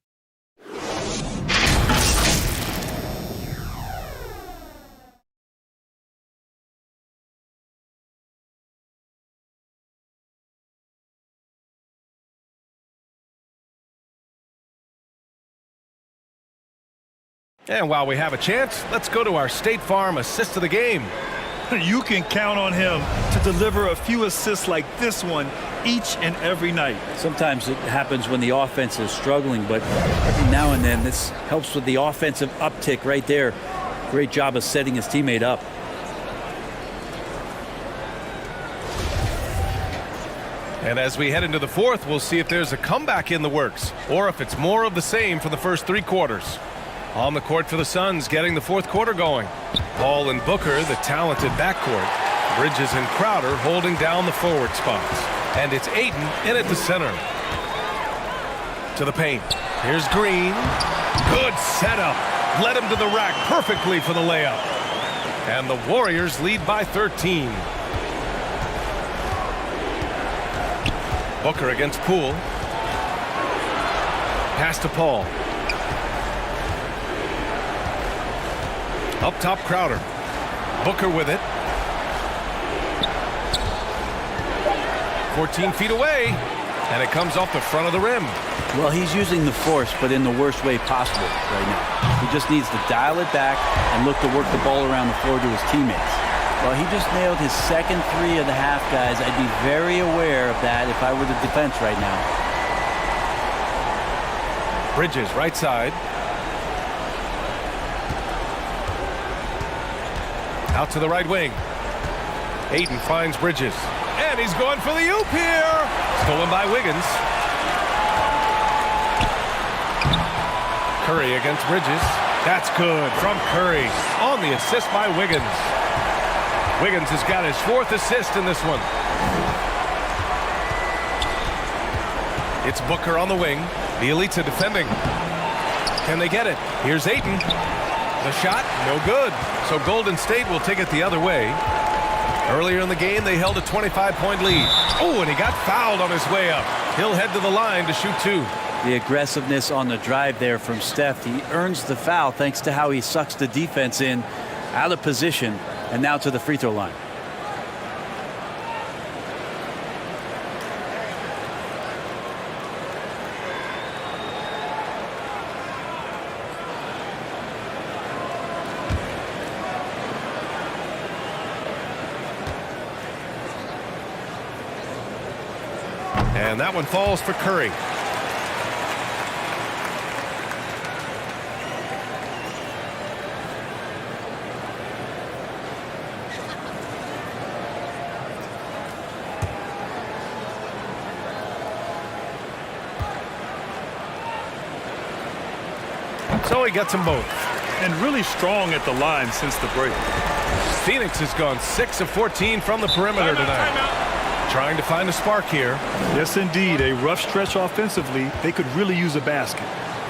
And while we have a chance, let's go to our State Farm assist of the game. You can count on him to deliver a few assists like this one each and every night. Sometimes it happens when the offense is struggling, but every now and then this helps with the offensive uptick right there. Great job of setting his teammate up. And as we head into the fourth, we'll see if there's a comeback in the works or if it's more of the same for the first 3 quarters. On the court for the Suns, getting the fourth quarter going. Paul and Booker, the talented backcourt. Bridges and Crowder holding down the forward spots. And it's Ayton in at the center. To the paint. Here's Green. Good setup. Led him to the rack perfectly for the layup. And the Warriors lead by 13. Booker against Poole. Pass to Paul. Up top, Crowder. Booker with it. 14 feet away. And it comes off the front of the rim. Well, he's using the force, but in the worst way possible right now. He just needs to dial it back and look to work the ball around the floor to his teammates. Well, he just nailed his second 3 of the half, guys. I'd be very aware of that if I were the defense right now. Bridges, right side. Out to the right wing. Ayton finds Bridges. And he's going for the oop here. Stolen by Wiggins. Curry against Bridges. That's good from Curry on the assist by Wiggins. Wiggins has got his 4th assist in this one. It's Booker on the wing. The Elite defending. Can they get it? Here's Ayton. The shot, no good. So Golden State will take it the other way. Earlier in the game, they held a 25-point lead. Oh, and he got fouled on his way up. He'll head to the line to shoot 2. The aggressiveness on the drive there from Steph. He earns the foul thanks to how he sucks the defense in, out of position, and now to the free throw line. And that one falls for Curry. So he gets them both. And really strong at the line since the break. Phoenix has gone 6 of 14 from the perimeter tonight. Trying to find a spark here. Yes, indeed. A rough stretch offensively. They could really use a basket.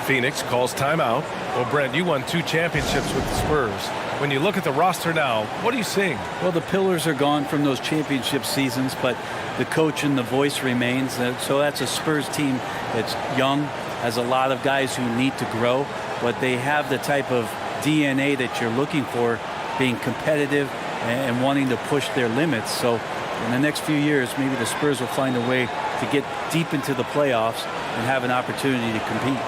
Phoenix calls timeout. Well, Brent, you won 2 championships with the Spurs. When you look at the roster now, what are you seeing? Well, the pillars are gone from those championship seasons, but the coach and the voice remains. So that's a Spurs team that's young, has a lot of guys who need to grow, but they have the type of DNA that you're looking for, being competitive and wanting to push their limits. So in the next few years, maybe the Spurs will find a way to get deep into the playoffs and have an opportunity to compete.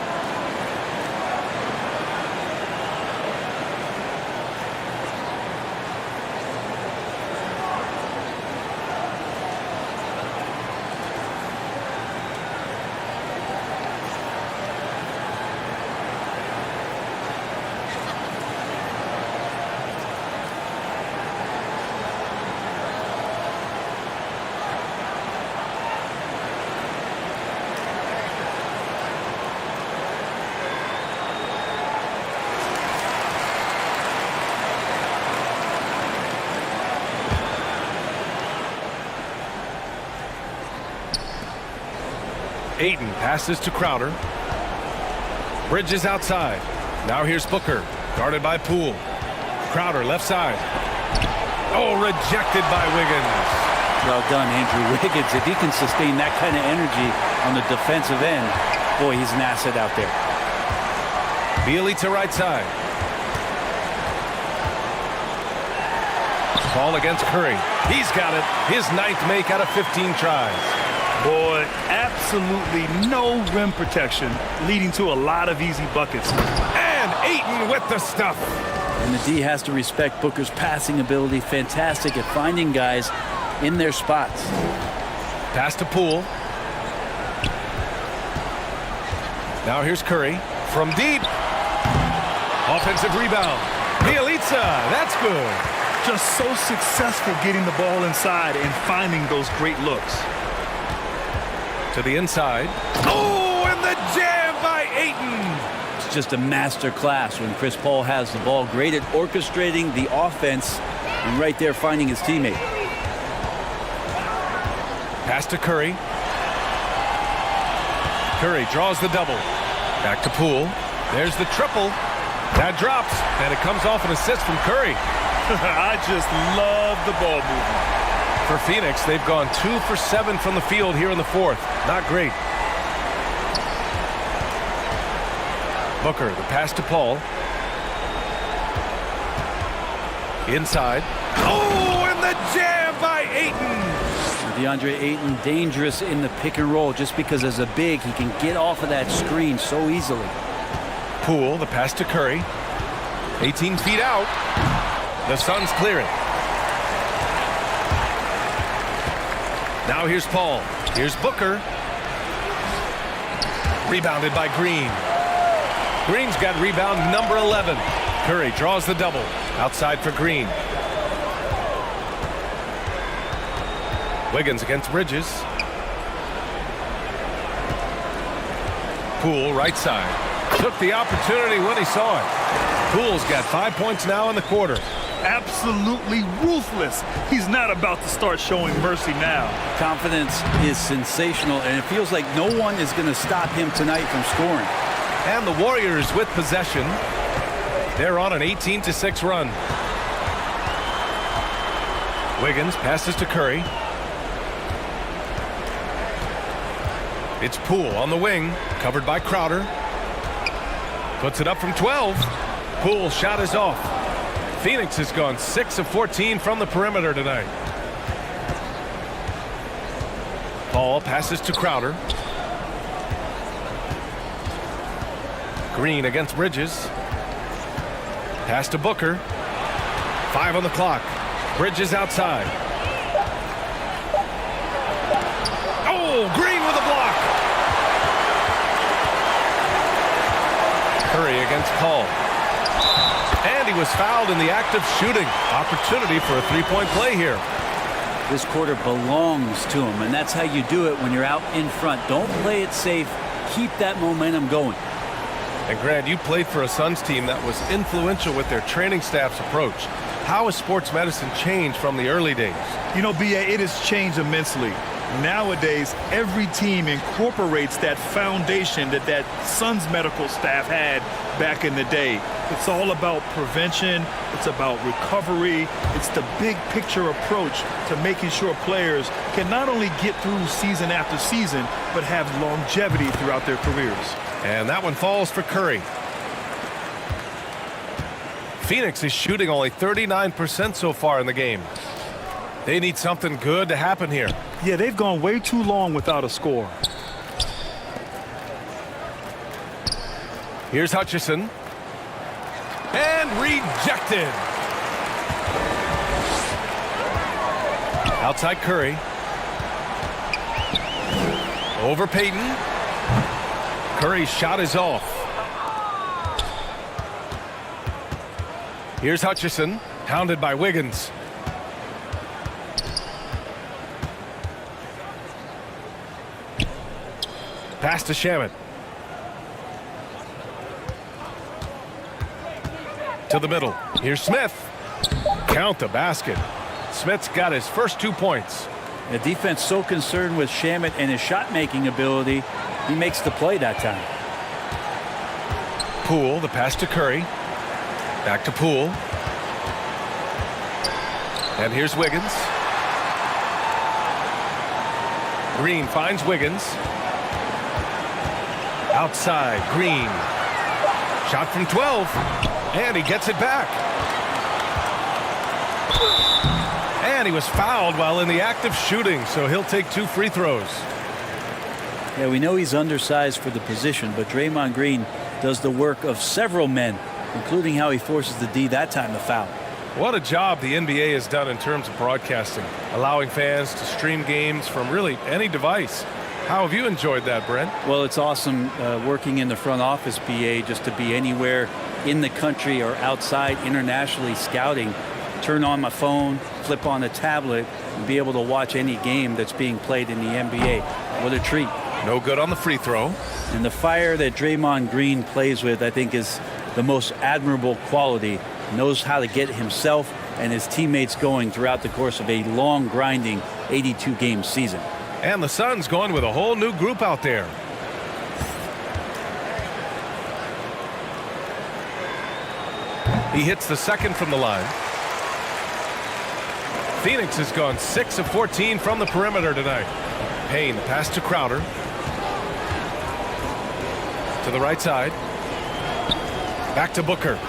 Ayton passes to Crowder. Bridges outside. Now here's Booker, guarded by Poole. Crowder left side. Oh, rejected by Wiggins. Well done, Andrew Wiggins. If he can sustain that kind of energy on the defensive end, boy, he's an asset out there. Beasley to right side. Ball against Curry. He's got it. His 9th make out of 15 tries. Boy, absolutely no rim protection, leading to a lot of easy buckets. And Ayton with the stuff. And the D has to respect Booker's passing ability. Fantastic at finding guys in their spots. Pass to Poole. Now here's Curry from deep. Offensive rebound. Bielitsa, that's good. Just so successful getting the ball inside and finding those great looks. To the inside. Oh, and the jam by Ayton. It's just a master class when Chris Paul has the ball. Great at orchestrating the offense and right there finding his teammate. Pass to Curry. Curry draws the double. Back to Poole. There's the triple. That drops, and it comes off an assist from Curry. I just love the ball movement. For Phoenix, they've gone 2 for 7 from the field here in the fourth. Not great. Booker, the pass to Paul. Inside. Oh, and the jam by Ayton. DeAndre Ayton dangerous in the pick and roll just because as a big he can get off of that screen so easily. Poole, the pass to Curry. 18 feet out. The Suns clear it. Now here's Paul. Here's Booker. Rebounded by Green. Green's got rebound number 11. Curry draws the double. Outside for Green. Wiggins against Bridges. Poole, right side. Took the opportunity when he saw it. Poole's got 5 points now in the quarter. Absolutely ruthless. He's not about to start showing mercy now. Confidence is sensational, and it feels like no one is going to stop him tonight from scoring. And the Warriors with possession. They're on an 18-6 run. Wiggins passes to Curry. It's Poole on the wing, covered by Crowder. Puts it up from 12. Poole's shot is off. Phoenix has gone 6 of 14 from the perimeter tonight. Paul passes to Crowder. Green against Bridges. Pass to Booker. 5 on the clock. Bridges outside. Oh, Green with a block. Curry against Paul. And he was fouled in the act of shooting. Opportunity for a three-point play here. This quarter belongs to him, and that's how you do it when you're out in front. Don't play it safe. Keep that momentum going. And Grant, you played for a Suns team that was influential with their training staff's approach. How has sports medicine changed from the early days? You know, B.A., it has changed immensely. Nowadays, every team incorporates that foundation that Suns medical staff had back in the day. It's all about prevention. It's about recovery. It's the big picture approach to making sure players can not only get through season after season, but have longevity throughout their careers. And that one falls for Curry. Phoenix is shooting only 39% so far in the game. They need something good to happen here. Yeah, they've gone way too long without a score. Here's Hutchison. And rejected. Outside Curry. Over Payton. Curry's shot is off. Here's Hutchison, hounded by Wiggins. Pass to Shamet. To the middle. Here's Smith. Count the basket. Smith's got his first 2 points. The defense so concerned with Shamet and his shot-making ability, he makes the play that time. Poole, the pass to Curry. Back to Poole. And here's Wiggins. Green finds Wiggins. Outside, Green. Shot from 12. And he gets it back. And he was fouled while in the act of shooting, so he'll take 2 free throws. Yeah, we know he's undersized for the position, but Draymond Green does the work of several men, including how he forces the D that time to foul. What a job the NBA has done in terms of broadcasting, allowing fans to stream games from really any device. How have you enjoyed that, Brent? Well, it's awesome working in the front office, BA, just to be anywhere in the country or outside internationally scouting. Turn on my phone, flip on a tablet, and be able to watch any game that's being played in the NBA. What a treat. No good on the free throw. And the fire that Draymond Green plays with, I think, is the most admirable quality. Knows how to get himself and his teammates going throughout the course of a long, grinding 82-game season. And the Suns going with a whole new group out there. He hits the second from the line. Phoenix has gone 6 of 14 from the perimeter tonight. Payne pass to Crowder. To the right side. Back to Booker.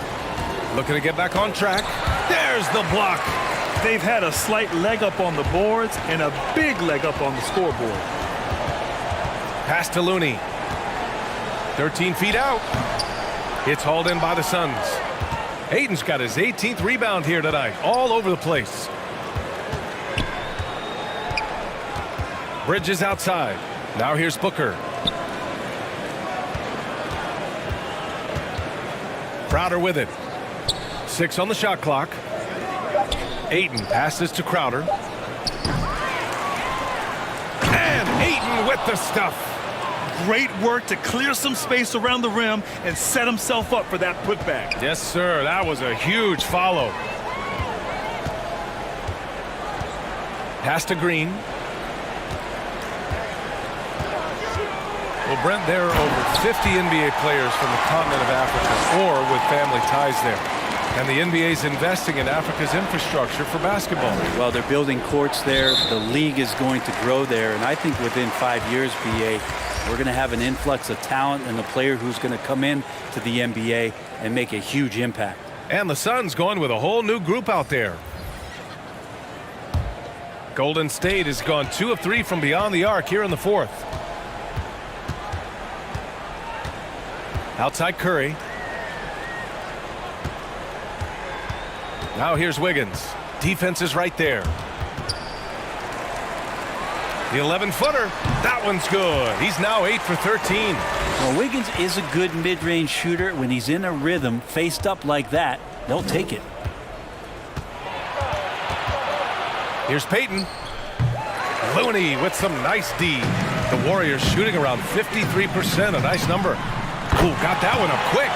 Looking to get back on track. There's the block. They've had a slight leg up on the boards and a big leg up on the scoreboard. Pass to Looney. 13 feet out. It's hauled in by the Suns. Ayton's got his 18th rebound here tonight. All over the place. Bridges outside. Now here's Booker. Crowder with it. 6 on the shot clock. Ayton passes to Crowder. And Ayton with the stuff. Great work to clear some space around the rim and set himself up for that putback. Yes, sir. That was a huge follow. Pass to Green. Well, Brent, there are over 50 NBA players from the continent of Africa or with family ties there. And the NBA's investing in Africa's infrastructure for basketball. Well, they're building courts there. The league is going to grow there. And I think within 5 years, BA, we're going to have an influx of talent and a player who's going to come in to the NBA and make a huge impact. And the Suns going with a whole new group out there. Golden State has gone 2 of 3 from beyond the arc here in the fourth. Outside Curry. Now here's Wiggins. Defense is right there. The 11-footer. That one's good. He's now 8 for 13. Well, Wiggins is a good mid-range shooter. When he's in a rhythm, faced up like that, they'll take it. Here's Payton. Looney with some nice D. The Warriors shooting around 53%. A nice number. Ooh, got that one up quick.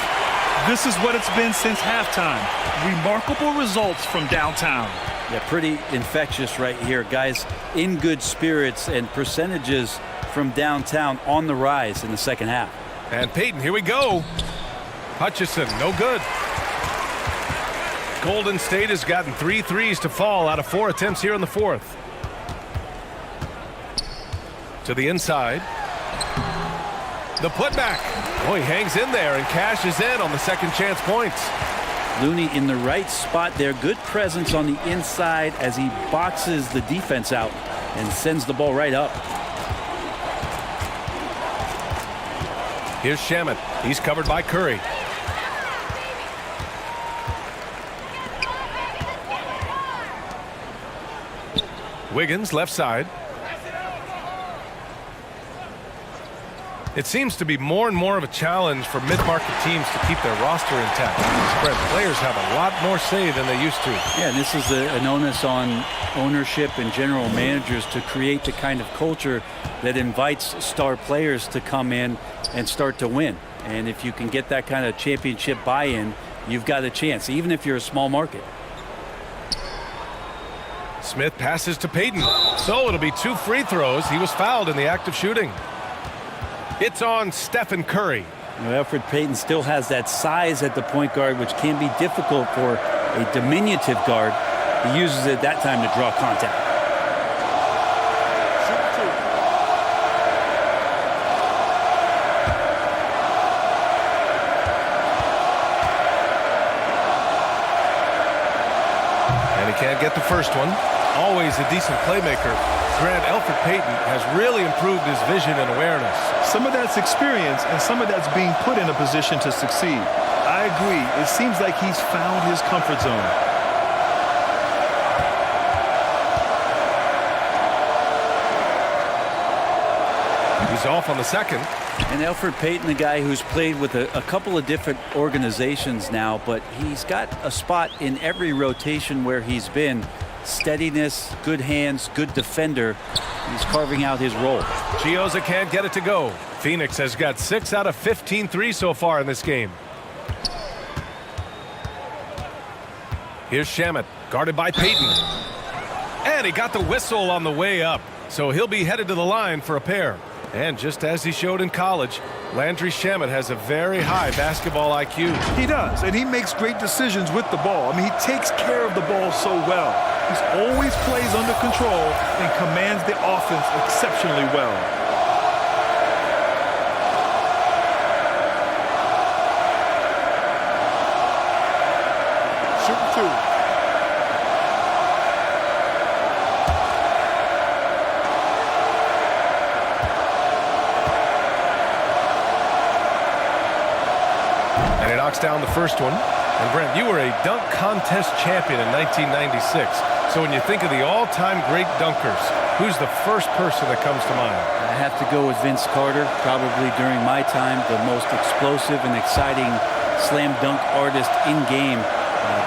This is what it's been since halftime. Remarkable results from downtown. Yeah, pretty infectious right here. Guys in good spirits and percentages from downtown on the rise in the second half. And Payton, here we go. Hutchison, no good. Golden State has gotten 3 threes to fall out of 4 attempts here in the fourth. To the inside. The putback. Oh, he hangs in there and cashes in on the second chance points. Looney in the right spot there. Good presence on the inside as he boxes the defense out and sends the ball right up. Here's Shamet. He's covered by Curry. Wiggins left side. It seems to be more and more of a challenge for mid-market teams to keep their roster intact. Spread players have a lot more say than they used to. Yeah, and this is an onus on ownership and general managers to create the kind of culture that invites star players to come in and start to win. And if you can get that kind of championship buy-in, you've got a chance, even if you're a small market. Smith passes to Payton. So it'll be 2 free throws. He was fouled in the act of shooting. It's on Stephen Curry. Elfrid Payton still has that size at the point guard, which can be difficult for a diminutive guard. He uses it that time to draw contact. And he can't get the first one. Always a decent playmaker. Grant, Elfrid Payton has really improved his vision and awareness. Some of that's experience and some of that's being put in a position to succeed. I agree. It seems like he's found his comfort zone. is off on the second. And Elfrid Payton, a guy who's played with a couple of different organizations now, but he's got a spot in every rotation where he's been. Steadiness, good hands, good defender. He's carving out his role. Chiozza can't get it to go. Phoenix has got 6 out of 15 threes so far in this game. Here's Shamet, guarded by Payton. And he got the whistle on the way up. So he'll be headed to the line for a pair. And just as he showed in college, Landry Shamet has a very high basketball IQ. He does, and he makes great decisions with the ball. I mean, he takes care of the ball so well. He always plays under control and commands the offense exceptionally well. Shooting 2. Down the first one. And Brent, you were a dunk contest champion in 1996. So when you think of the all-time great dunkers, who's the first person that comes to mind? I have to go with Vince Carter, probably during my time the most explosive and exciting slam dunk artist in game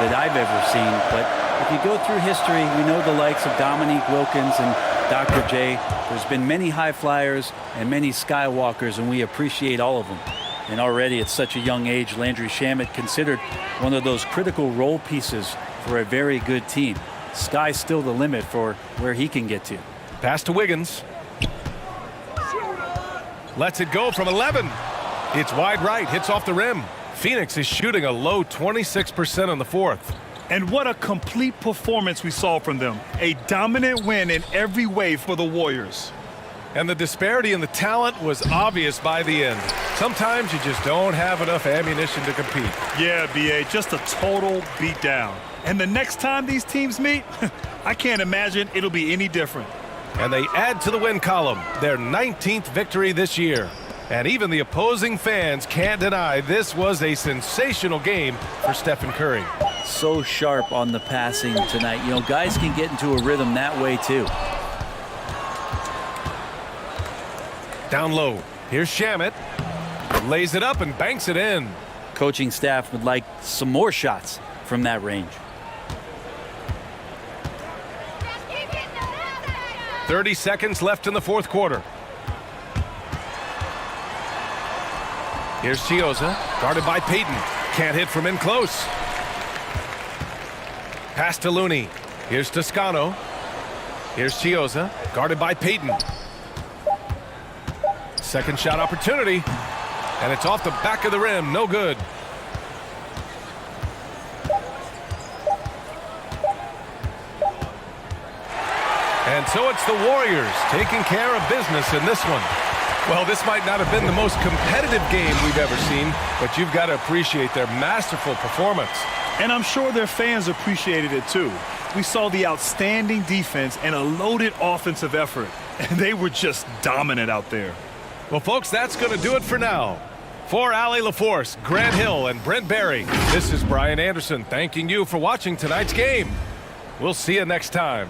that I've ever seen. But if you go through history, we know the likes of Dominique Wilkins and Dr. J. There's been many high flyers and many skywalkers, and we appreciate all of them. And already at such a young age, Landry Shamet considered one of those critical role pieces for a very good team. Sky's still the limit for where he can get to. Pass to Wiggins. Lets it go from 11. It's wide right, hits off the rim. Phoenix is shooting a low 26% in the fourth. And what a complete performance we saw from them. A dominant win in every way for the Warriors. And the disparity in the talent was obvious by the end. Sometimes you just don't have enough ammunition to compete. Yeah, B.A., just a total beatdown. And the next time these teams meet, I can't imagine it'll be any different. And they add to the win column, their 19th victory this year. And even the opposing fans can't deny this was a sensational game for Stephen Curry. So sharp on the passing tonight. You know, guys can get into a rhythm that way too. Down low. Here's Shamet. Lays it up and banks it in. Coaching staff would like some more shots from that range. 30 seconds left in the fourth quarter. Here's Chiozza, guarded by Payton. Can't hit from in close. Pass to Looney. Here's Toscano. Here's Chiozza, guarded by Payton. Second shot opportunity, and it's off the back of the rim. No good. And so it's the Warriors taking care of business in this one. Well, this might not have been the most competitive game we've ever seen, but you've got to appreciate their masterful performance. And I'm sure their fans appreciated it too. We saw the outstanding defense and a loaded offensive effort, and they were just dominant out there. Well, folks, that's going to do it for now. For Allie LaForce, Grant Hill, and Brent Barry, this is Brian Anderson thanking you for watching tonight's game. We'll see you next time.